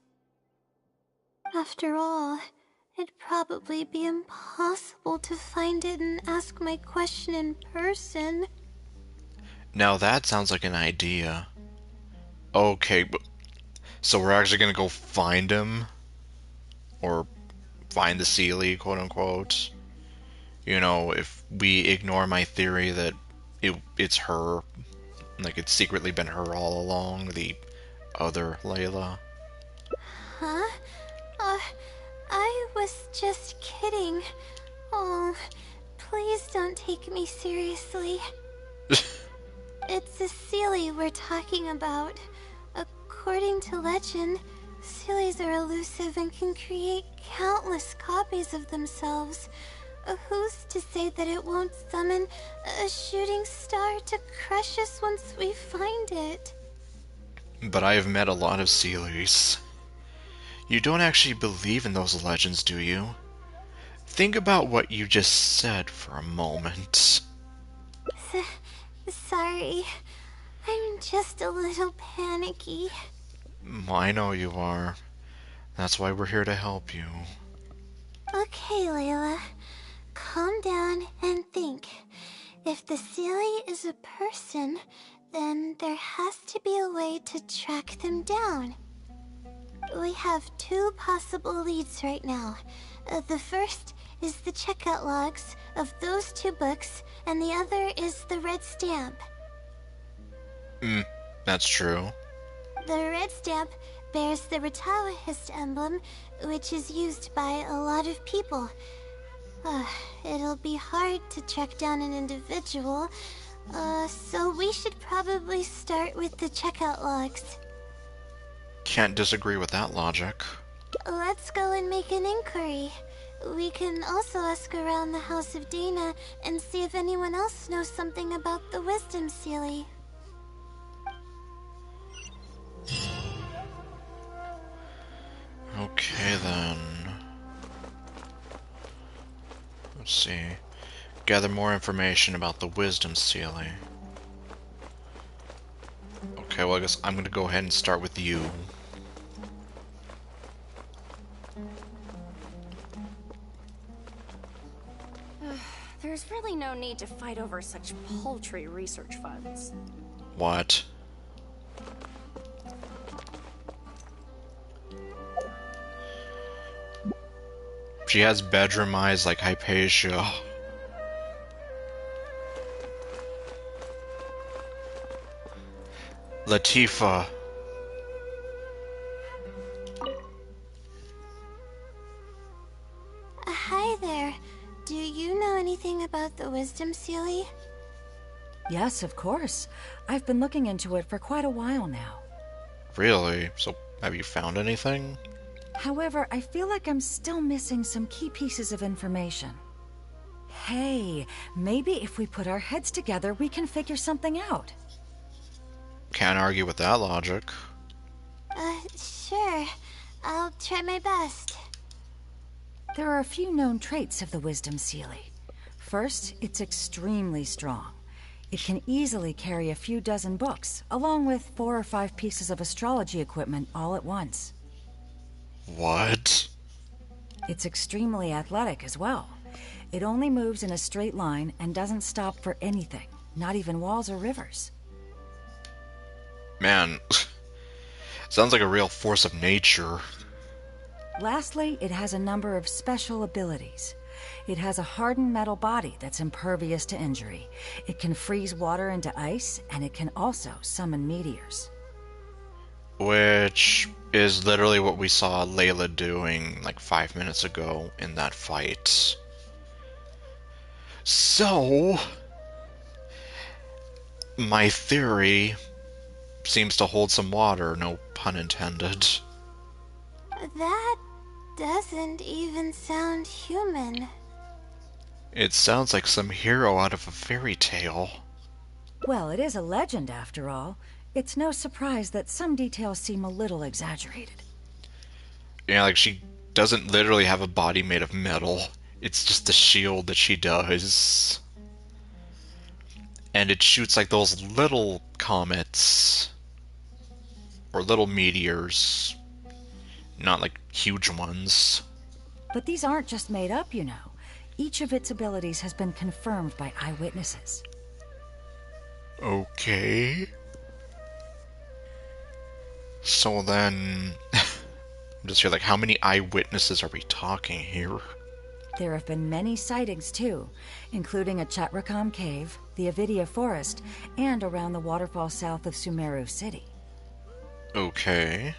After all, it'd probably be impossible to find it and ask my question in person. Now that sounds like an idea. Okay, but so we're actually gonna go find him? Or find the Sealy, quote unquote? You know, if we ignore my theory that it's her, like it's secretly been her all along, the other Layla. Huh? I was just kidding. Oh, please don't take me seriously. It's the Sealy we're talking about. According to legend, Sealies are elusive and can create countless copies of themselves. Who's to say that it won't summon a shooting star to crush us once we find it? But I have met a lot of Sealies. You don't actually believe in those legends, do you? Think about what you just said for a moment. Sorry. I'm just a little panicky. I know you are. That's why we're here to help you. Okay, Layla. Calm down and think. If the Sealy is a person, then there has to be a way to track them down. We have two possible leads right now. The first is the checkout logs of those two books, and the other is the red stamp. That's true. The red stamp bears the Retawahist emblem, which is used by a lot of people. It'll be hard to track down an individual, so we should probably start with the checkout logs. Can't disagree with that logic. Let's go and make an inquiry. We can also ask around the House of Dana and see if anyone else knows something about the Wisdom Sealy. Okay then. Let's see. Gather more information about the Wisdom Sealy. Okay, well I guess I'm gonna go ahead and start with you. There's really no need to fight over such paltry research funds. What? She has bedroom eyes like Hypatia. Latifa. Hi there. Do you know anything about the Wisdom Sealy? Yes, of course. I've been looking into it for quite a while now. Really? So, have you found anything? However, I feel like I'm still missing some key pieces of information. Hey, maybe if we put our heads together, we can figure something out. Can't argue with that logic. Sure. I'll try my best. There are a few known traits of the Wisdom Sealy. First, it's extremely strong. It can easily carry a few dozen books, along with 4 or 5 pieces of astrology equipment all at once. What? It's extremely athletic as well. It only moves in a straight line and doesn't stop for anything, not even walls or rivers. Man, Sounds like a real force of nature. Lastly, it has a number of special abilities. It has a hardened metal body that's impervious to injury. It can freeze water into ice, and it can also summon meteors. Which is literally what we saw Layla doing like 5 minutes ago in that fight. So, my theory seems to hold some water, no pun intended. That doesn't even sound human. It sounds like some hero out of a fairy tale. Well, it is a legend after all. It's no surprise that some details seem a little exaggerated. Yeah, like she doesn't literally have a body made of metal. It's just the shield that she does. And it shoots like those little comets. Or little meteors. Not like huge ones. But these aren't just made up, you know. Each of its abilities has been confirmed by eyewitnesses. Okay. So then... I'm just here like, how many eyewitnesses are we talking here? There have been many sightings, too, including at Chatrakam Cave, the Avidia Forest, and around the waterfall south of Sumeru City. Okay.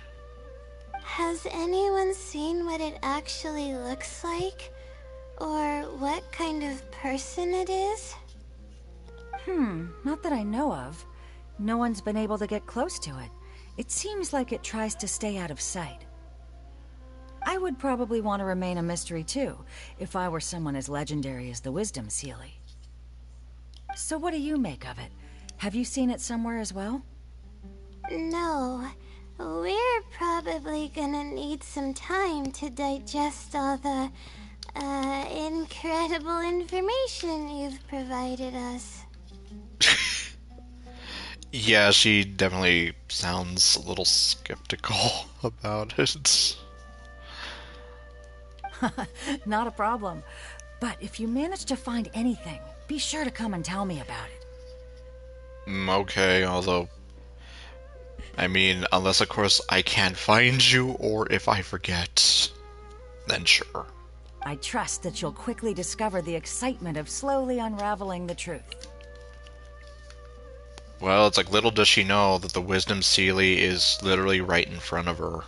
Has anyone seen what it actually looks like? Or what kind of person it is? Not that I know of. No one's been able to get close to it. It seems like it tries to stay out of sight. I would probably want to remain a mystery too, if I were someone as legendary as the Wisdom Sealy. So what do you make of it? Have you seen it somewhere as well? No. We're probably gonna need some time to digest all the, incredible information you've provided us. Yeah, she definitely sounds a little skeptical about it. Not a problem. But if you manage to find anything, be sure to come and tell me about it. Okay, although... I mean, unless of course I can't find you, or if I forget, then sure. I trust that you'll quickly discover the excitement of slowly unraveling the truth. Well, it's like little does she know that the Wisdom Sealy is literally right in front of her.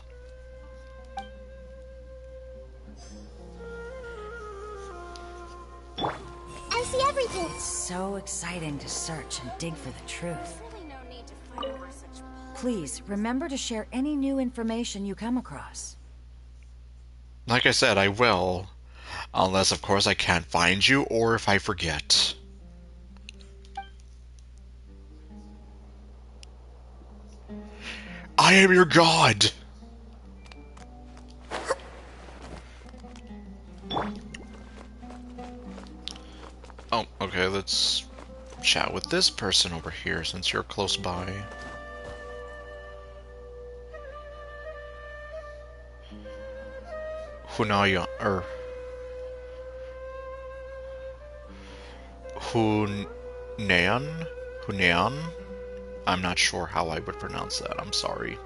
I see everything! It's so exciting to search and dig for the truth. Really no need to fight over such... Please, remember to share any new information you come across. Like I said, I will. Unless, of course, I can't find you, or if I forget. I am your god! Oh, okay, let's chat with this person over here, since you're close by. Hunayan, or... Hunayan? Hunayan? I'm not sure how I would pronounce that, I'm sorry.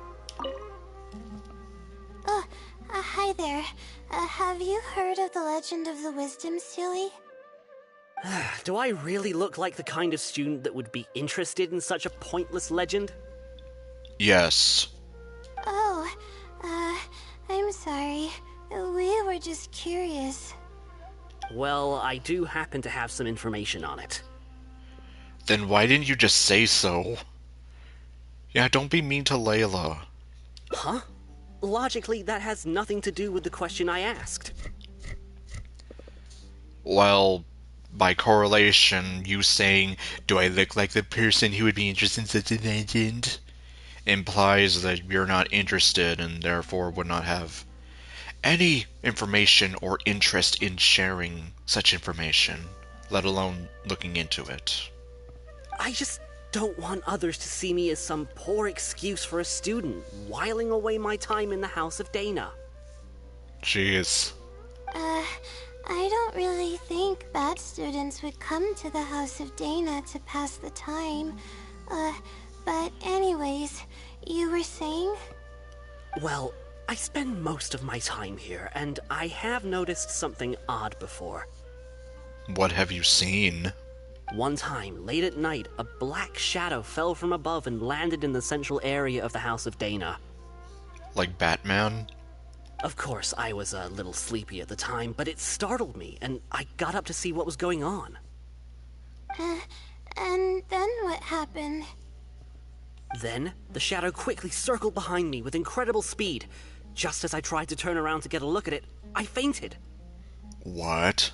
Hi there. Have you heard of the legend of the Wisdom Sealy? Do I really look like the kind of student that would be interested in such a pointless legend? Yes. Oh, I'm sorry. We were just curious. Well, I do happen to have some information on it. Then why didn't you just say so? Yeah, don't be mean to Layla. Huh? Logically, that has nothing to do with the question I asked. Well, by correlation, you saying, do I look like the person who would be interested in such a legend? Implies that you're not interested and therefore would not have any information or interest in sharing such information, let alone looking into it. I just don't want others to see me as some poor excuse for a student whiling away my time in the House of Dana. Jeez. I don't really think bad students would come to the House of Dana to pass the time. But anyways, you were saying? Well, I spend most of my time here, and I have noticed something odd before. What have you seen? One time, late at night, a black shadow fell from above and landed in the central area of the House of Dana. Like Batman? Of course, I was a little sleepy at the time, but it startled me, and I got up to see what was going on. And then what happened? Then, the shadow quickly circled behind me with incredible speed. Just as I tried to turn around to get a look at it, I fainted. What?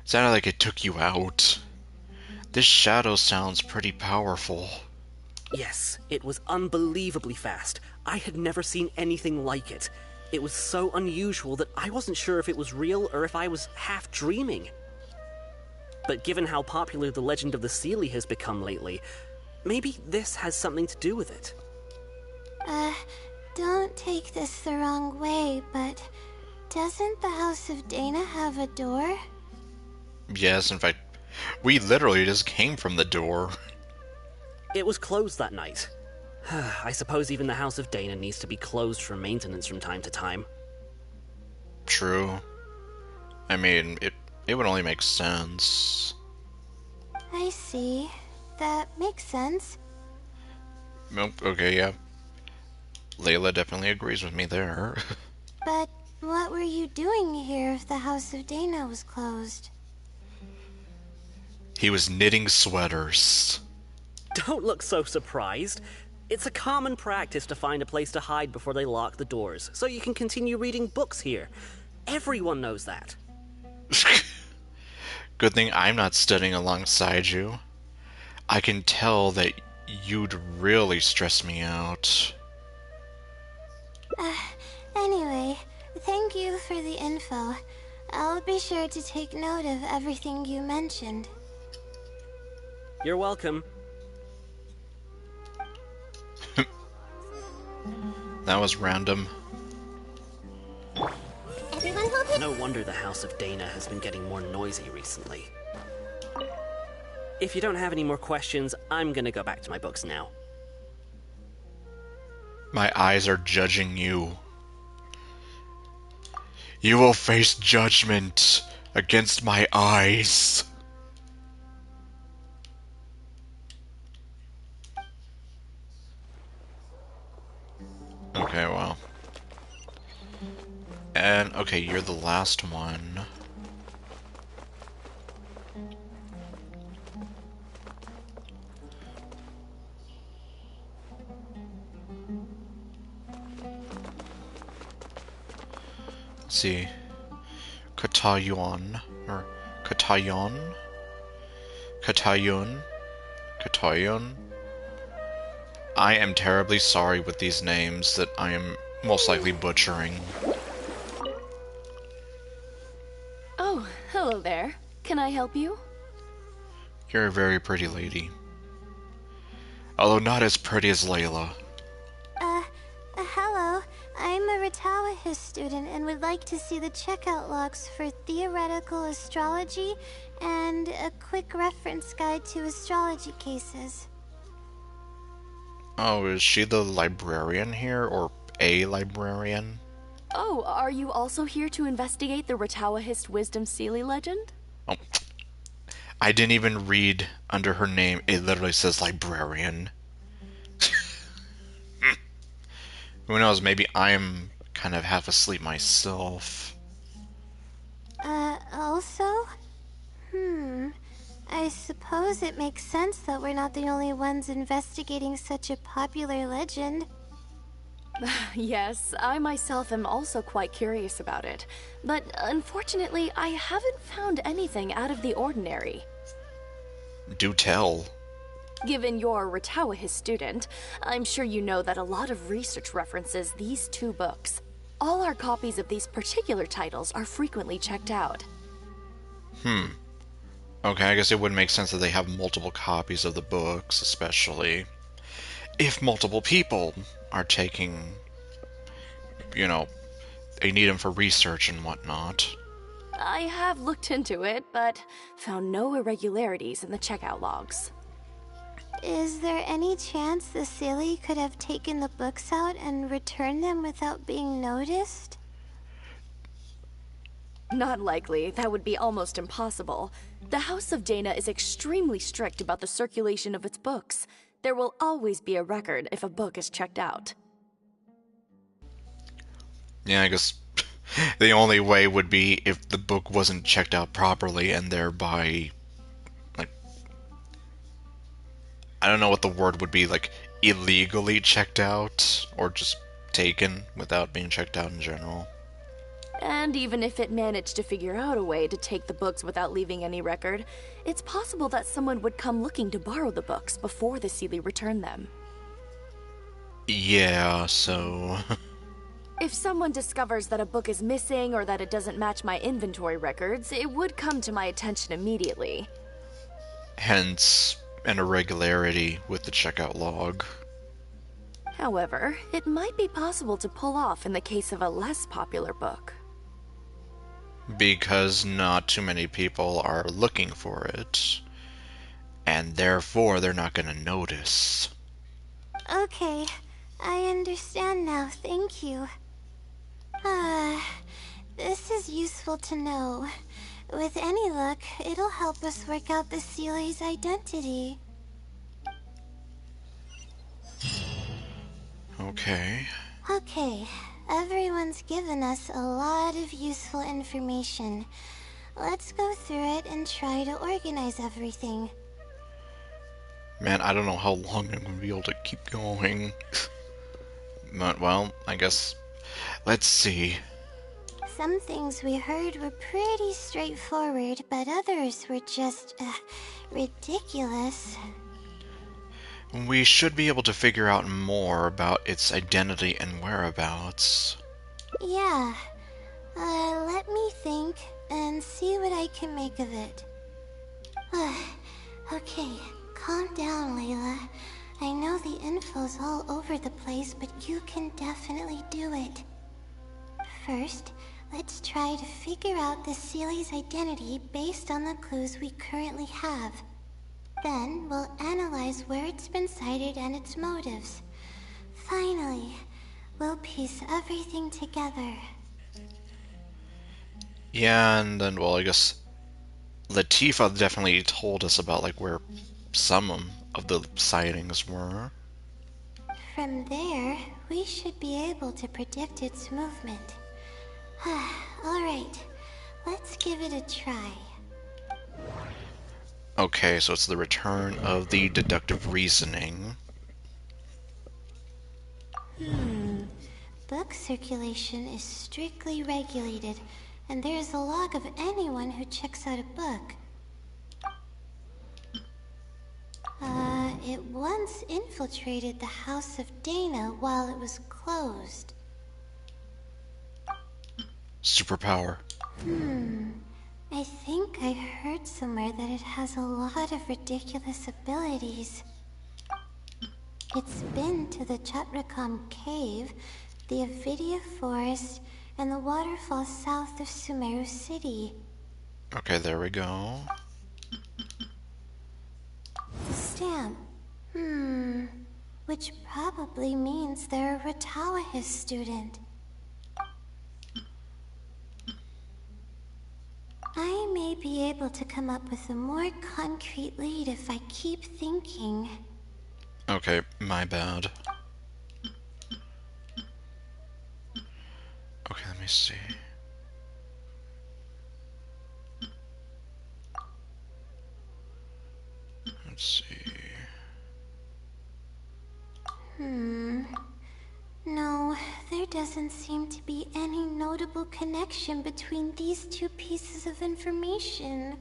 Sounded like it took you out. This shadow sounds pretty powerful. Yes, it was unbelievably fast. I had never seen anything like it. It was so unusual that I wasn't sure if it was real or if I was half dreaming. But given how popular the legend of the Seelie has become lately, maybe this has something to do with it. Don't take this the wrong way, but doesn't the House of Dana have a door? Yes, in fact, we literally just came from the door. It was closed that night. I suppose even the House of Dana needs to be closed for maintenance from time to time. True. I mean, it would only make sense. I see. That makes sense. Okay, yeah. Layla definitely agrees with me there. But what were you doing here if the House of Dana was closed? He was knitting sweaters. Don't look so surprised. It's a common practice to find a place to hide before they lock the doors, so you can continue reading books here. Everyone knows that. Good thing I'm not studying alongside you. I can tell that you'd really stress me out. Anyway, thank you for the info. I'll be sure to take note of everything you mentioned. You're welcome. That was random. Everyone hold it. No wonder the House of Dana has been getting more noisy recently. If you don't have any more questions, I'm gonna go back to my books now. My eyes are judging you. You will face judgment against my eyes. Okay, well. And, okay, you're the last one. Let's see. Katayon, or Katayon? Katayon? Katayon? I am terribly sorry with these names that I am most likely butchering. Oh, hello there. Can I help you? You're a very pretty lady. Although not as pretty as Layla. Hello. I'm a Ratawahis student and would like to see the checkout logs for theoretical astrology and a quick reference guide to astrology cases. Oh, is she the librarian here, or a librarian? Oh, are you also here to investigate the Ratawahist Wisdom Seelie legend? Oh, I didn't even read under her name. It literally says librarian. Who knows, maybe I'm kind of half asleep myself. Also? I suppose it makes sense that we're not the only ones investigating such a popular legend. Yes, I myself am also quite curious about it. But unfortunately, I haven't found anything out of the ordinary. Do tell. Given you're a Ratawahist student, I'm sure you know that a lot of research references these two books. All our copies of these particular titles are frequently checked out. Okay, I guess it would make sense that they have multiple copies of the books, especially if multiple people are taking, you know, they need them for research and whatnot. I have looked into it, but found no irregularities in the checkout logs. Is there any chance the Seelie could have taken the books out and returned them without being noticed? Not likely. That would be almost impossible. The House of Dana is extremely strict about the circulation of its books. There will always be a record if a book is checked out. Yeah, I guess the only way would be if the book wasn't checked out properly and thereby, like, I don't know what the word would be, like, illegally checked out or just taken without being checked out in general. And even if it managed to figure out a way to take the books without leaving any record, it's possible that someone would come looking to borrow the books before the Seelie returned them. Yeah, so... If someone discovers that a book is missing or that it doesn't match my inventory records, it would come to my attention immediately. Hence, an irregularity with the checkout log. However, it might be possible to pull off in the case of a less popular book. Because not too many people are looking for it. And therefore, they're not gonna notice. Okay, I understand now, thank you. This is useful to know. With any luck, it'll help us work out the Seelie's identity. Okay. Okay, everyone's given us a lot of useful information. Let's go through it and try to organize everything. Man, I don't know how long I'm gonna be able to keep going. But, well, I guess... Let's see. Some things we heard were pretty straightforward, but others were just, ridiculous. We should be able to figure out more about its identity and whereabouts. Yeah. Let me think and see what I can make of it. Okay, calm down, Layla. I know the info's all over the place, but you can definitely do it. First, let's try to figure out the Seelie's identity based on the clues we currently have. Then, we'll analyze where it's been sighted and its motives. Finally, we'll piece everything together. Yeah, and then, well, I guess Latifah definitely told us about, like, where some of the sightings were. From there, we should be able to predict its movement. Alright, let's give it a try. Okay, so it's the return of the deductive reasoning. Book circulation is strictly regulated, and there's a log of anyone who checks out a book. It once infiltrated the House of Dana while it was closed. Superpower. I think I heard somewhere that it has a lot of ridiculous abilities. It's been to the Chatrakham Cave, the Avidia Forest, and the waterfall south of Sumeru City. Okay, there we go. The stamp. Which probably means they're a Ratawa student. I may be able to come up with a more concrete lead if I keep thinking. Okay, my bad. Okay, let me see. Let's see. No, there doesn't seem to be any notable connection between these two pieces of information.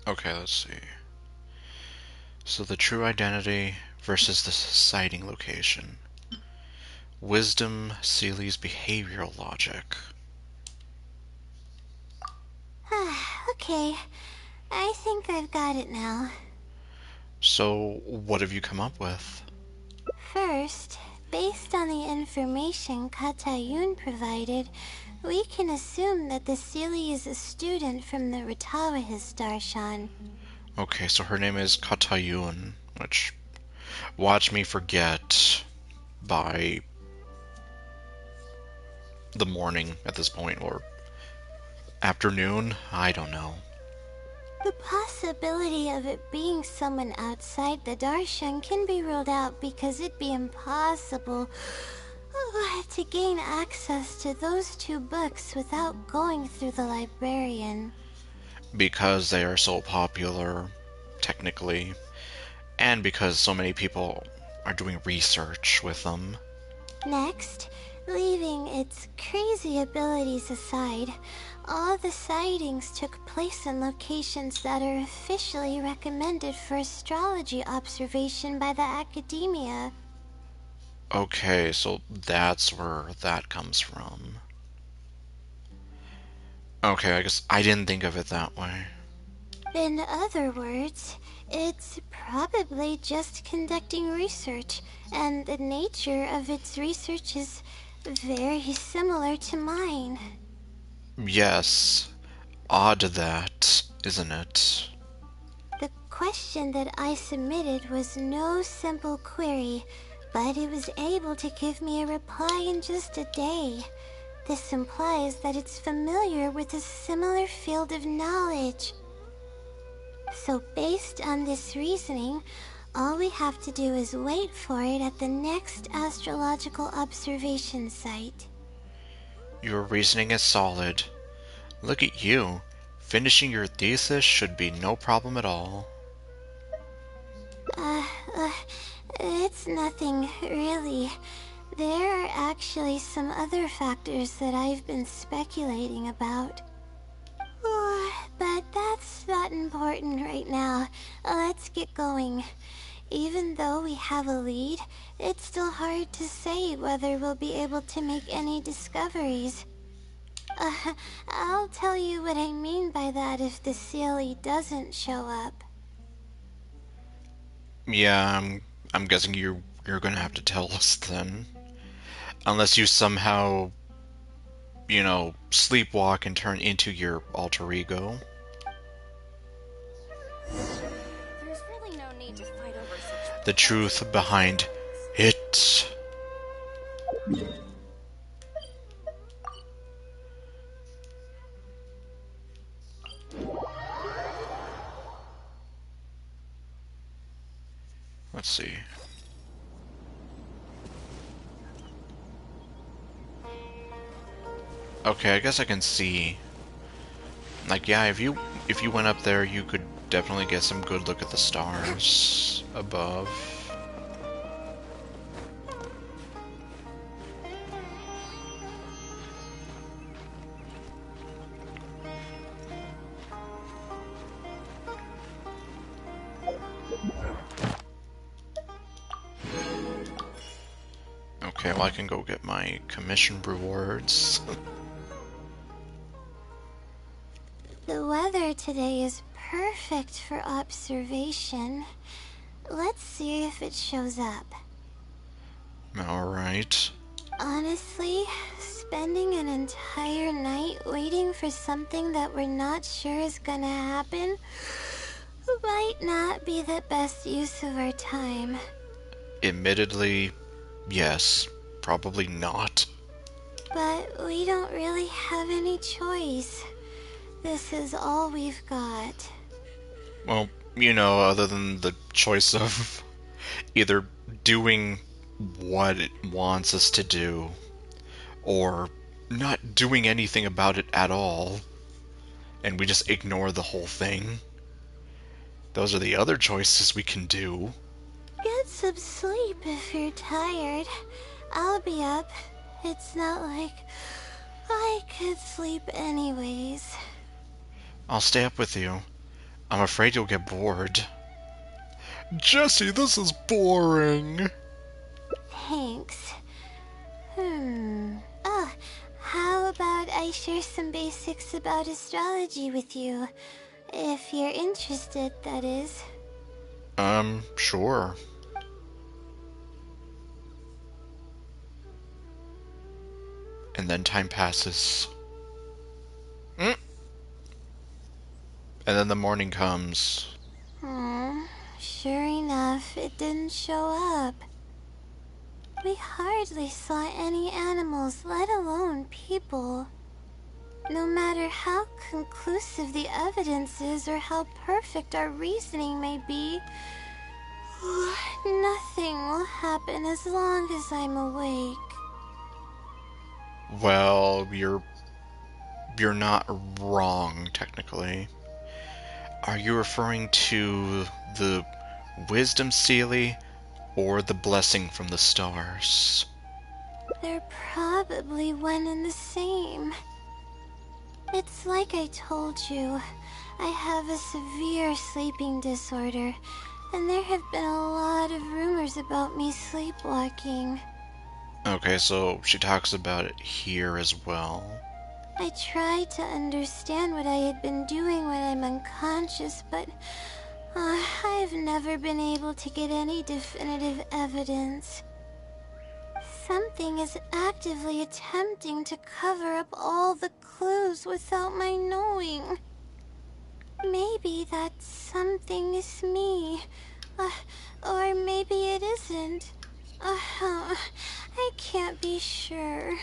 Okay, let's see. So the true identity versus the sighting location. Wisdom, Seelie's behavioral logic. Okay, I think I've got it now. So, what have you come up with? First, based on the information Katayun provided, we can assume that the Sealy is a student from the Ratawahis, Darshan. Okay, so her name is Katayun, which watch me forget by the morning at this point, or afternoon, I don't know. The possibility of it being someone outside the Darshan can be ruled out because it'd be impossible to gain access to those two books without going through the librarian. Because they are so popular, technically, and because so many people are doing research with them. Next, leaving its crazy abilities aside, all the sightings took place in locations that are officially recommended for astrology observation by the academia. Okay, so that's where that comes from. Okay, I guess I didn't think of it that way. In other words, it's probably just conducting research, and the nature of its research is very similar to mine. Yes, odd that, isn't it? The question that I submitted was no simple query, but it was able to give me a reply in just a day. This implies that it's familiar with a similar field of knowledge. So based on this reasoning, all we have to do is wait for it at the next astrological observation site. Your reasoning is solid. Look at you. Finishing your thesis should be no problem at all. It's nothing, really. There are actually some other factors that I've been speculating about. But that's not important right now. Let's get going. Even though we have a lead, it's still hard to say whether we'll be able to make any discoveries. I'll tell you what I mean by that if the Sealy doesn't show up. Yeah, I'm guessing you're gonna have to tell us then. Unless you somehow, sleepwalk and turn into your alter ego. There's really no need to fight over such The truth behind it. Let's see. Okay, I guess I can see. Like, yeah, if you went up there, you could definitely get some good look at the stars above. Okay, well I can go get my commission rewards. The weather today is perfect for observation. Let's see if it shows up. Alright. Honestly, spending an entire night waiting for something that we're not sure is gonna happen might not be the best use of our time. Admittedly, yes. Probably not. But we don't really have any choice. This is all we've got. Well, other than the choice of either doing what it wants us to do, or not doing anything about it at all, and we just ignore the whole thing. Those are the other choices we can do. Get some sleep if you're tired. I'll be up. It's not like I could sleep anyways. I'll stay up with you. I'm afraid you'll get bored. Jesse, this is boring. Thanks. Oh, how about I share some basics about astrology with you? If you're interested, that is. Sure. And then time passes. And then the morning comes. Sure enough, it didn't show up. We hardly saw any animals, let alone people. No matter how conclusive the evidence is or how perfect our reasoning may be, nothing will happen as long as I'm awake. Well, you're not wrong, technically. Are you referring to the Wisdom Sealy or the Blessing from the Stars? They're probably one and the same. It's like I told you, I have a severe sleeping disorder, and there have been a lot of rumors about me sleepwalking. Okay, so she talks about it here as well. I tried to understand what I had been doing when I'm unconscious, but I've never been able to get any definitive evidence. Something is actively attempting to cover up all the clues without my knowing. Maybe that something is me. Or maybe it isn't. I can't be sure.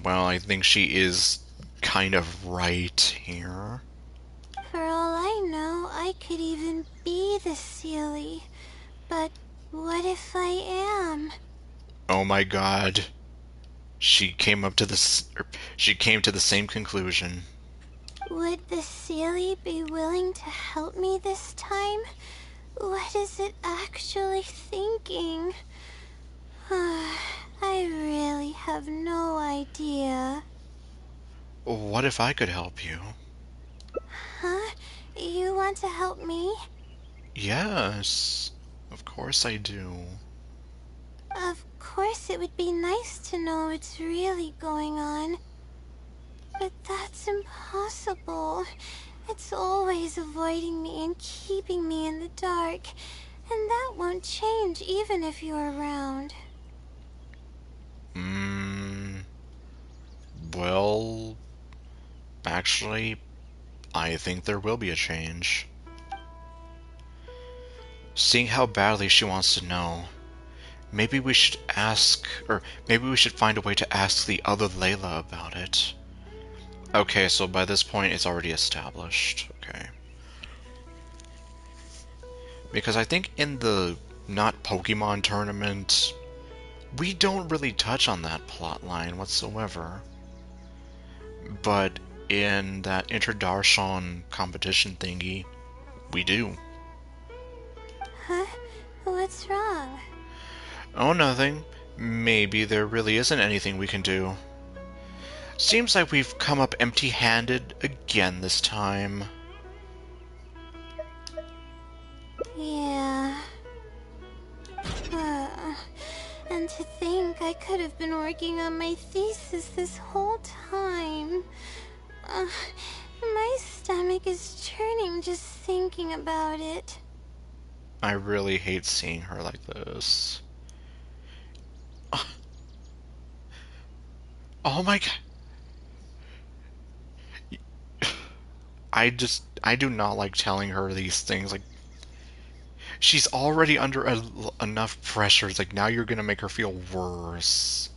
Well, I think she is kind of right here. For all I know, I could even be the Sealy. But what if I am? Oh my god. She came to the same conclusion. Would the Sealy be willing to help me this time? What is it actually thinking? I really have no idea. What if I could help you? Huh? You want to help me? Yes, of course I do. Of course it would be nice to know what's really going on. But that's impossible. It's always avoiding me and keeping me in the dark. And that won't change even if you're around. Well, actually, I think there will be a change. Seeing how badly she wants to know, maybe we should find a way to ask the other Layla about it. Okay, so by this point it's already established. Okay. Because I think in the not Pokemon tournament, we don't really touch on that plot line whatsoever. But in that Interdarshan competition thingy, we do. Huh? What's wrong? Oh, nothing. Maybe there really isn't anything we can do. Seems like we've come up empty-handed again this time. Yeah. And to think I could have been working on my thesis this whole time. My stomach is churning just thinking about it. I really hate seeing her like this. Oh my god. I do not like telling her these things. Like, she's already under enough pressure. It's like, now you're gonna make her feel worse.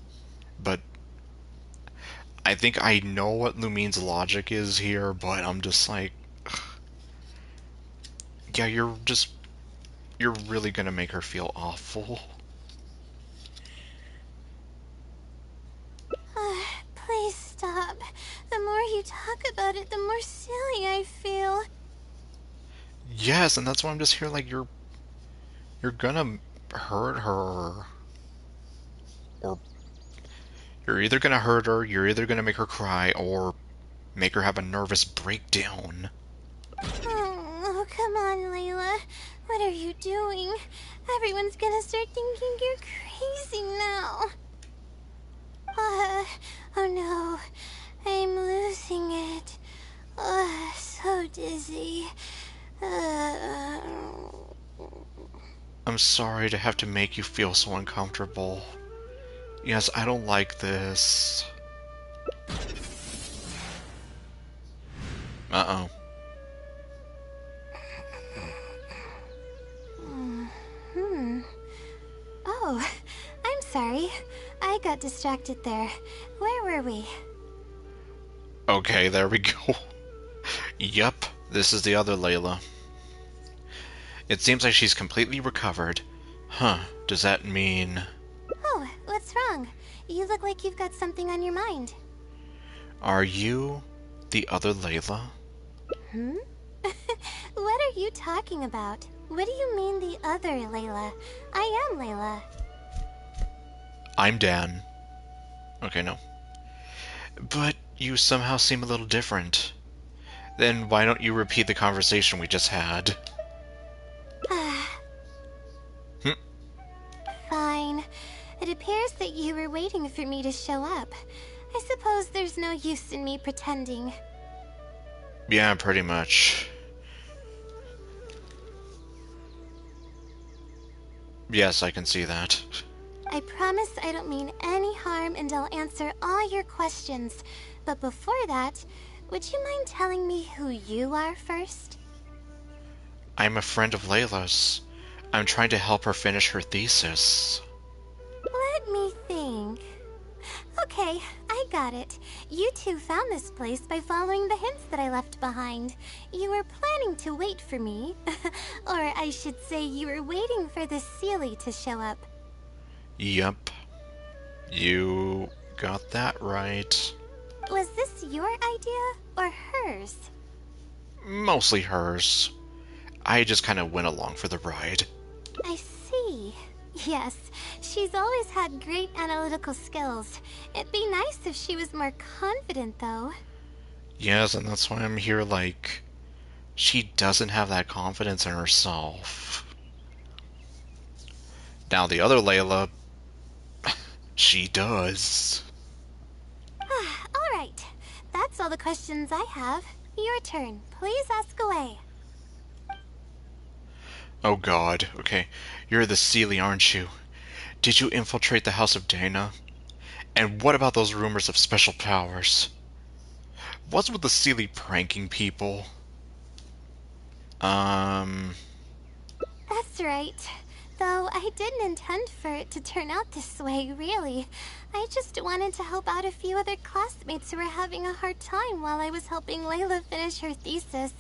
But I think I know what Lumine's logic is here, but I'm just like, yeah, you're really gonna make her feel awful. Please stop. The more you talk about it, the more silly I feel. Yes, and that's why I'm just here like, you're gonna hurt her. Or you're either gonna hurt her, you're either gonna make her cry, or make her have a nervous breakdown. Oh, come on, Layla. What are you doing? Everyone's gonna start thinking you're crazy now. Oh no. I'm losing it. So dizzy. I'm sorry to have to make you feel so uncomfortable. Yes, I don't like this. Uh-oh. Oh, I'm sorry. I got distracted there. Where were we? Okay, there we go. Yup, this is the other Layla. It seems like she's completely recovered. Huh, does that mean... Oh, what's wrong? You look like you've got something on your mind. Are you the other Layla? Hmm? What are you talking about? What do you mean the other Layla? I am Layla. I'm Dan. Okay, no. But you somehow seem a little different. Then why don't you repeat the conversation we just had? Fine. It appears that you were waiting for me to show up. I suppose there's no use in me pretending. Yeah, pretty much. Yes, I can see that. I promise I don't mean any harm and I'll answer all your questions. But before that, would you mind telling me who you are first? I'm a friend of Layla's. I'm trying to help her finish her thesis. Let me think. Okay, I got it. You two found this place by following the hints that I left behind. You were planning to wait for me. Or I should say you were waiting for the Seelie to show up. Yup. You got that right. Was this your idea or hers? Mostly hers. I just kind of went along for the ride. I see. Yes, she's always had great analytical skills. It'd be nice if she was more confident, though. Yes, and that's why I'm here, like... She doesn't have that confidence in herself. Now the other Layla... she does. Alright, that's all the questions I have. Your turn. Please ask away. Oh god, okay. You're the Seelie, aren't you? Did you infiltrate the House of Dana? And what about those rumors of special powers? What's with the Seelie pranking people? That's right. Though I didn't intend for it to turn out this way, really. I just wanted to help out a few other classmates who were having a hard time while I was helping Layla finish her thesis.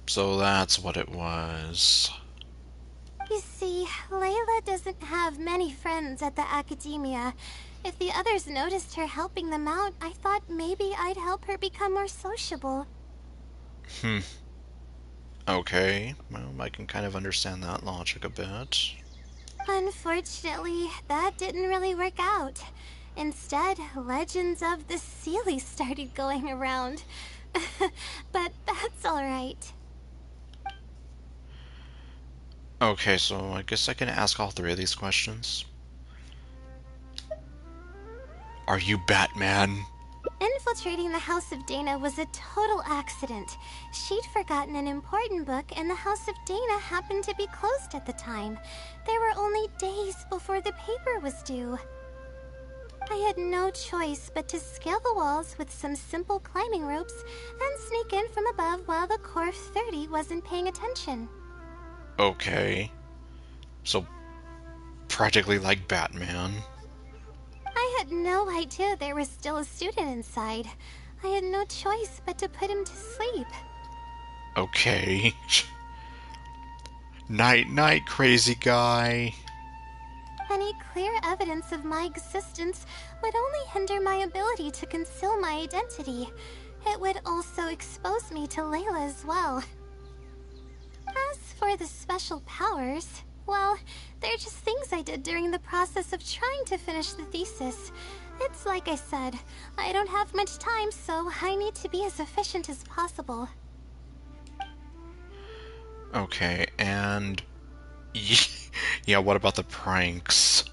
So that's what it was. You see, Layla doesn't have many friends at the academia. If the others noticed her helping them out, I thought maybe I'd help her become more sociable. Okay, well, I can kind of understand that logic a bit. Unfortunately, that didn't really work out. Instead, legends of the Seelie started going around. But that's alright. Okay, so I guess I can ask all three of these questions. Are you Batman? Infiltrating the House of Dana was a total accident. She'd forgotten an important book, and the House of Dana happened to be closed at the time. There were only days before the paper was due. I had no choice but to scale the walls with some simple climbing ropes and sneak in from above while the Core 30 wasn't paying attention. Okay. So, practically like Batman. I had no idea there was still a student inside. I had no choice but to put him to sleep. Okay. Night, night, crazy guy. Any clear evidence of my existence would only hinder my ability to conceal my identity. It would also expose me to Layla as well. As for the special powers, well, they're just things I did during the process of trying to finish the thesis. It's like I said, I don't have much time, so I need to be as efficient as possible. Okay, and... yeah, what about the pranks?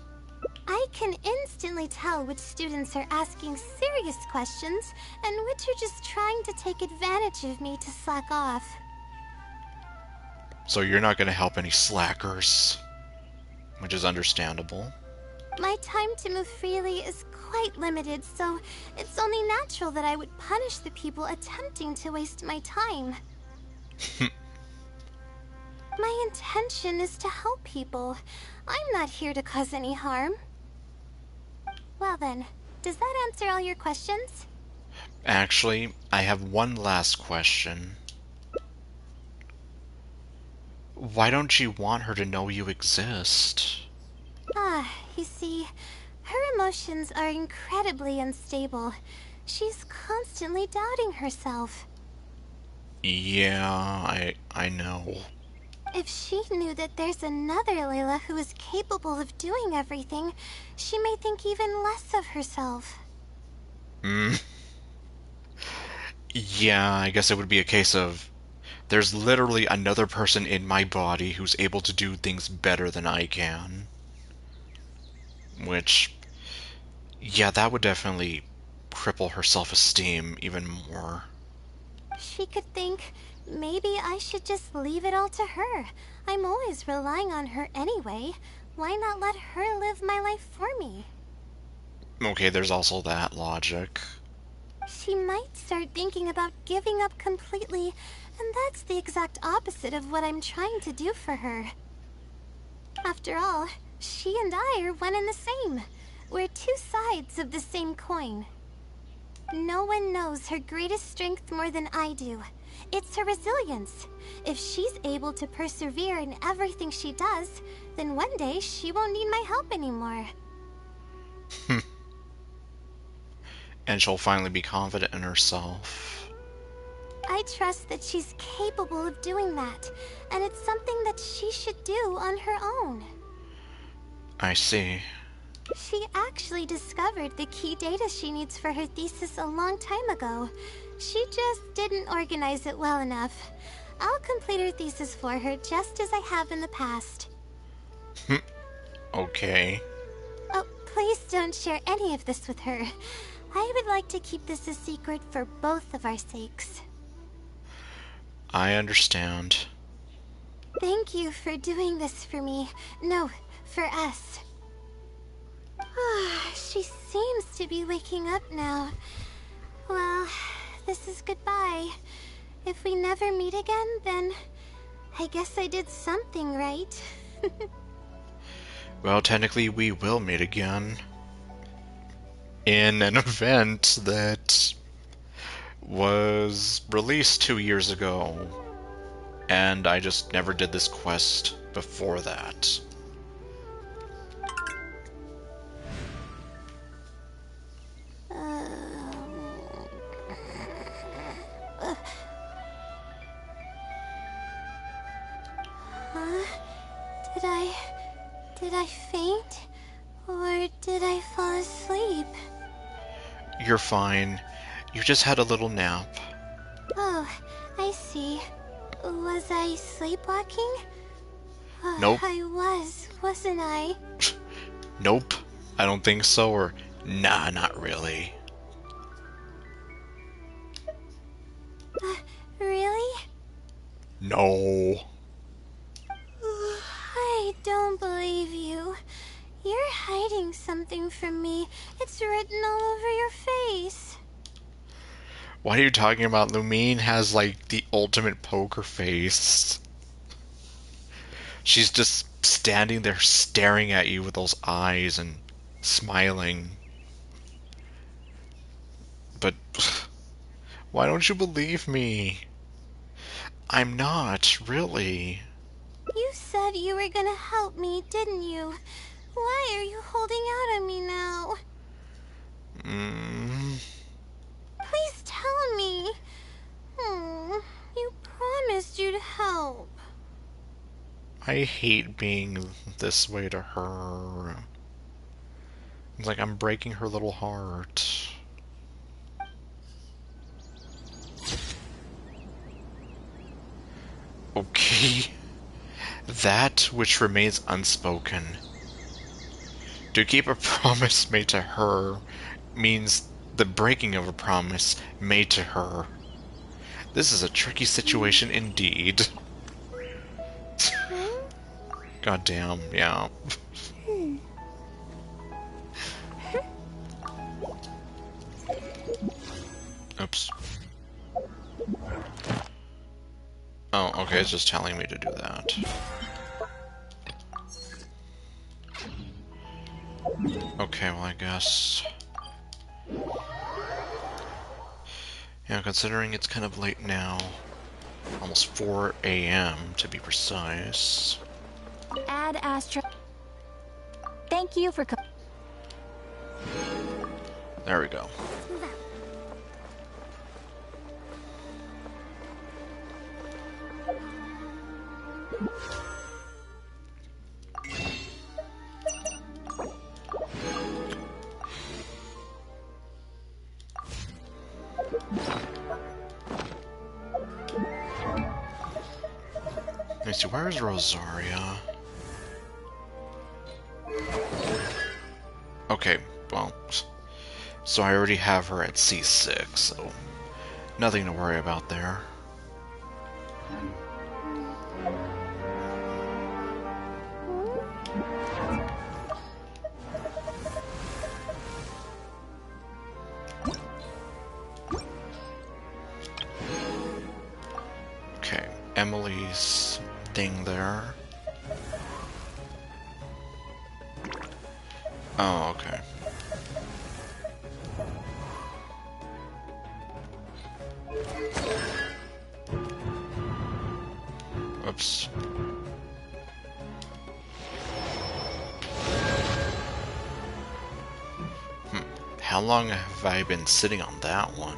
I can instantly tell which students are asking serious questions and which are just trying to take advantage of me to slack off. So you're not going to help any slackers, which is understandable. My time to move freely is quite limited, so it's only natural that I would punish the people attempting to waste my time. My intention is to help people. I'm not here to cause any harm. Well then, does that answer all your questions? Actually, I have one last question. Why don't you want her to know you exist? You see, her emotions are incredibly unstable. She's constantly doubting herself. Yeah, I know. If she knew that there's another Layla who is capable of doing everything, she may think even less of herself. Yeah, I guess it would be a case of there's literally another person in my body who's able to do things better than I can. Which, yeah, that would definitely cripple her self-esteem even more. She could think, maybe I should just leave it all to her. I'm always relying on her anyway. Why not let her live my life for me? Okay, there's also that logic. She might start thinking about giving up completely, and that's the exact opposite of what I'm trying to do for her. After all, she and I are one and the same. We're two sides of the same coin. No one knows her greatest strength more than I do. It's her resilience. If she's able to persevere in everything she does, then one day she won't need my help anymore. And she'll finally be confident in herself. I trust that she's capable of doing that, and it's something that she should do on her own. I see. She actually discovered the key data she needs for her thesis a long time ago. She just didn't organize it well enough. I'll complete her thesis for her just as I have in the past. Okay. Oh, please don't share any of this with her. I would like to keep this a secret for both of our sakes. I understand. Thank you for doing this for me. No, for us. She seems to be waking up now. Well, this is goodbye. If we never meet again, then I guess I did something right. Well, technically we will meet again. In an event that was released 2 years ago. And I just never did this quest before that. Did I faint? Or did I fall asleep? You're fine. You just had a little nap. Oh, I see. Was I sleepwalking? Nope. I was, wasn't I? Nope. I don't think so, or nah, not really. Really? No. I don't believe you. You're hiding something from me. It's written all over your face. What are you talking about? Lumine has, like, the ultimate poker face. She's just standing there staring at you with those eyes and smiling. But why don't you believe me? I'm not, really. You said you were gonna help me, didn't you? Why are you holding out on me now? Please tell me. You promised you'd help. I hate being this way to her. It's like I'm breaking her little heart. Okay. That which remains unspoken. To keep a promise made to her means the breaking of a promise made to her. This is a tricky situation indeed. God damn, yeah. Oops. Oh, okay, it's just telling me to do that. Okay, well, I guess... Yeah, considering it's kind of late now, almost 4 a.m. to be precise. Ad Astra. Thank you for There we go. Let me see, where is Rosaria? Okay, well, so I already have her at C6, so nothing to worry about there. Okay, Emily's thing there. Oh, okay. Oops. How long have I been sitting on that one?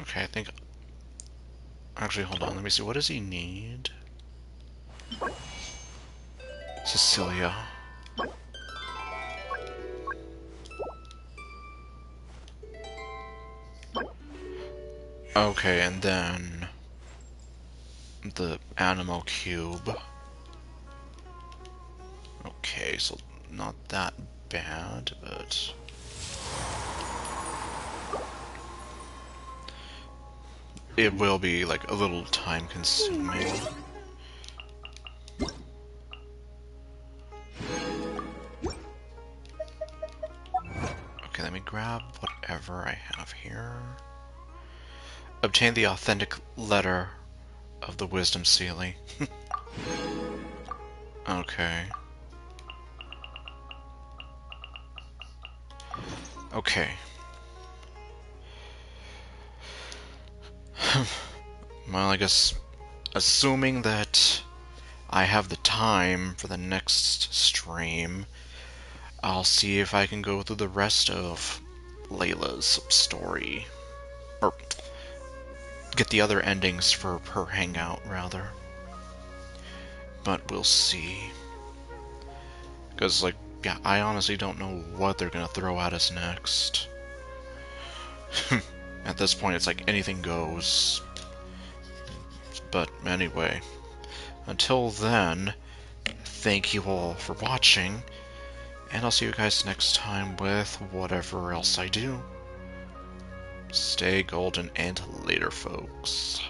Okay, I think... Actually, hold on, let me see. What does he need? Cecilia. Okay, and then... the animal cube. Okay, so not that bad, but... it will be, like, a little time-consuming. Okay, let me grab whatever I have here. Obtain the authentic letter of the Wisdom Sealy. Okay. Okay. Well, I guess, assuming that I have the time for the next stream, I'll see if I can go through the rest of Layla's story. Or, get the other endings for her hangout, rather. But we'll see. Because, like, yeah, I honestly don't know what they're gonna throw at us next. At this point, it's like anything goes. But anyway, until then, thank you all for watching, and I'll see you guys next time with whatever else I do. Stay golden and later, folks.